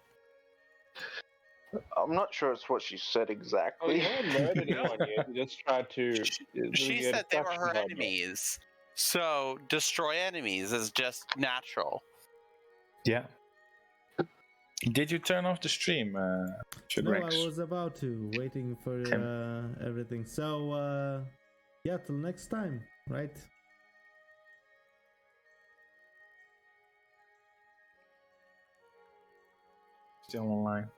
I'm not sure it's what she said Oh, exactly. you haven't murdered anyone yet. You just tried to. She you're a said they were destruction her hobo. enemies. So destroy enemies is just natural. Yeah. Did you turn off the stream, No, Grex? I was about to, waiting for everything. So, yeah, till next time, right? Still online.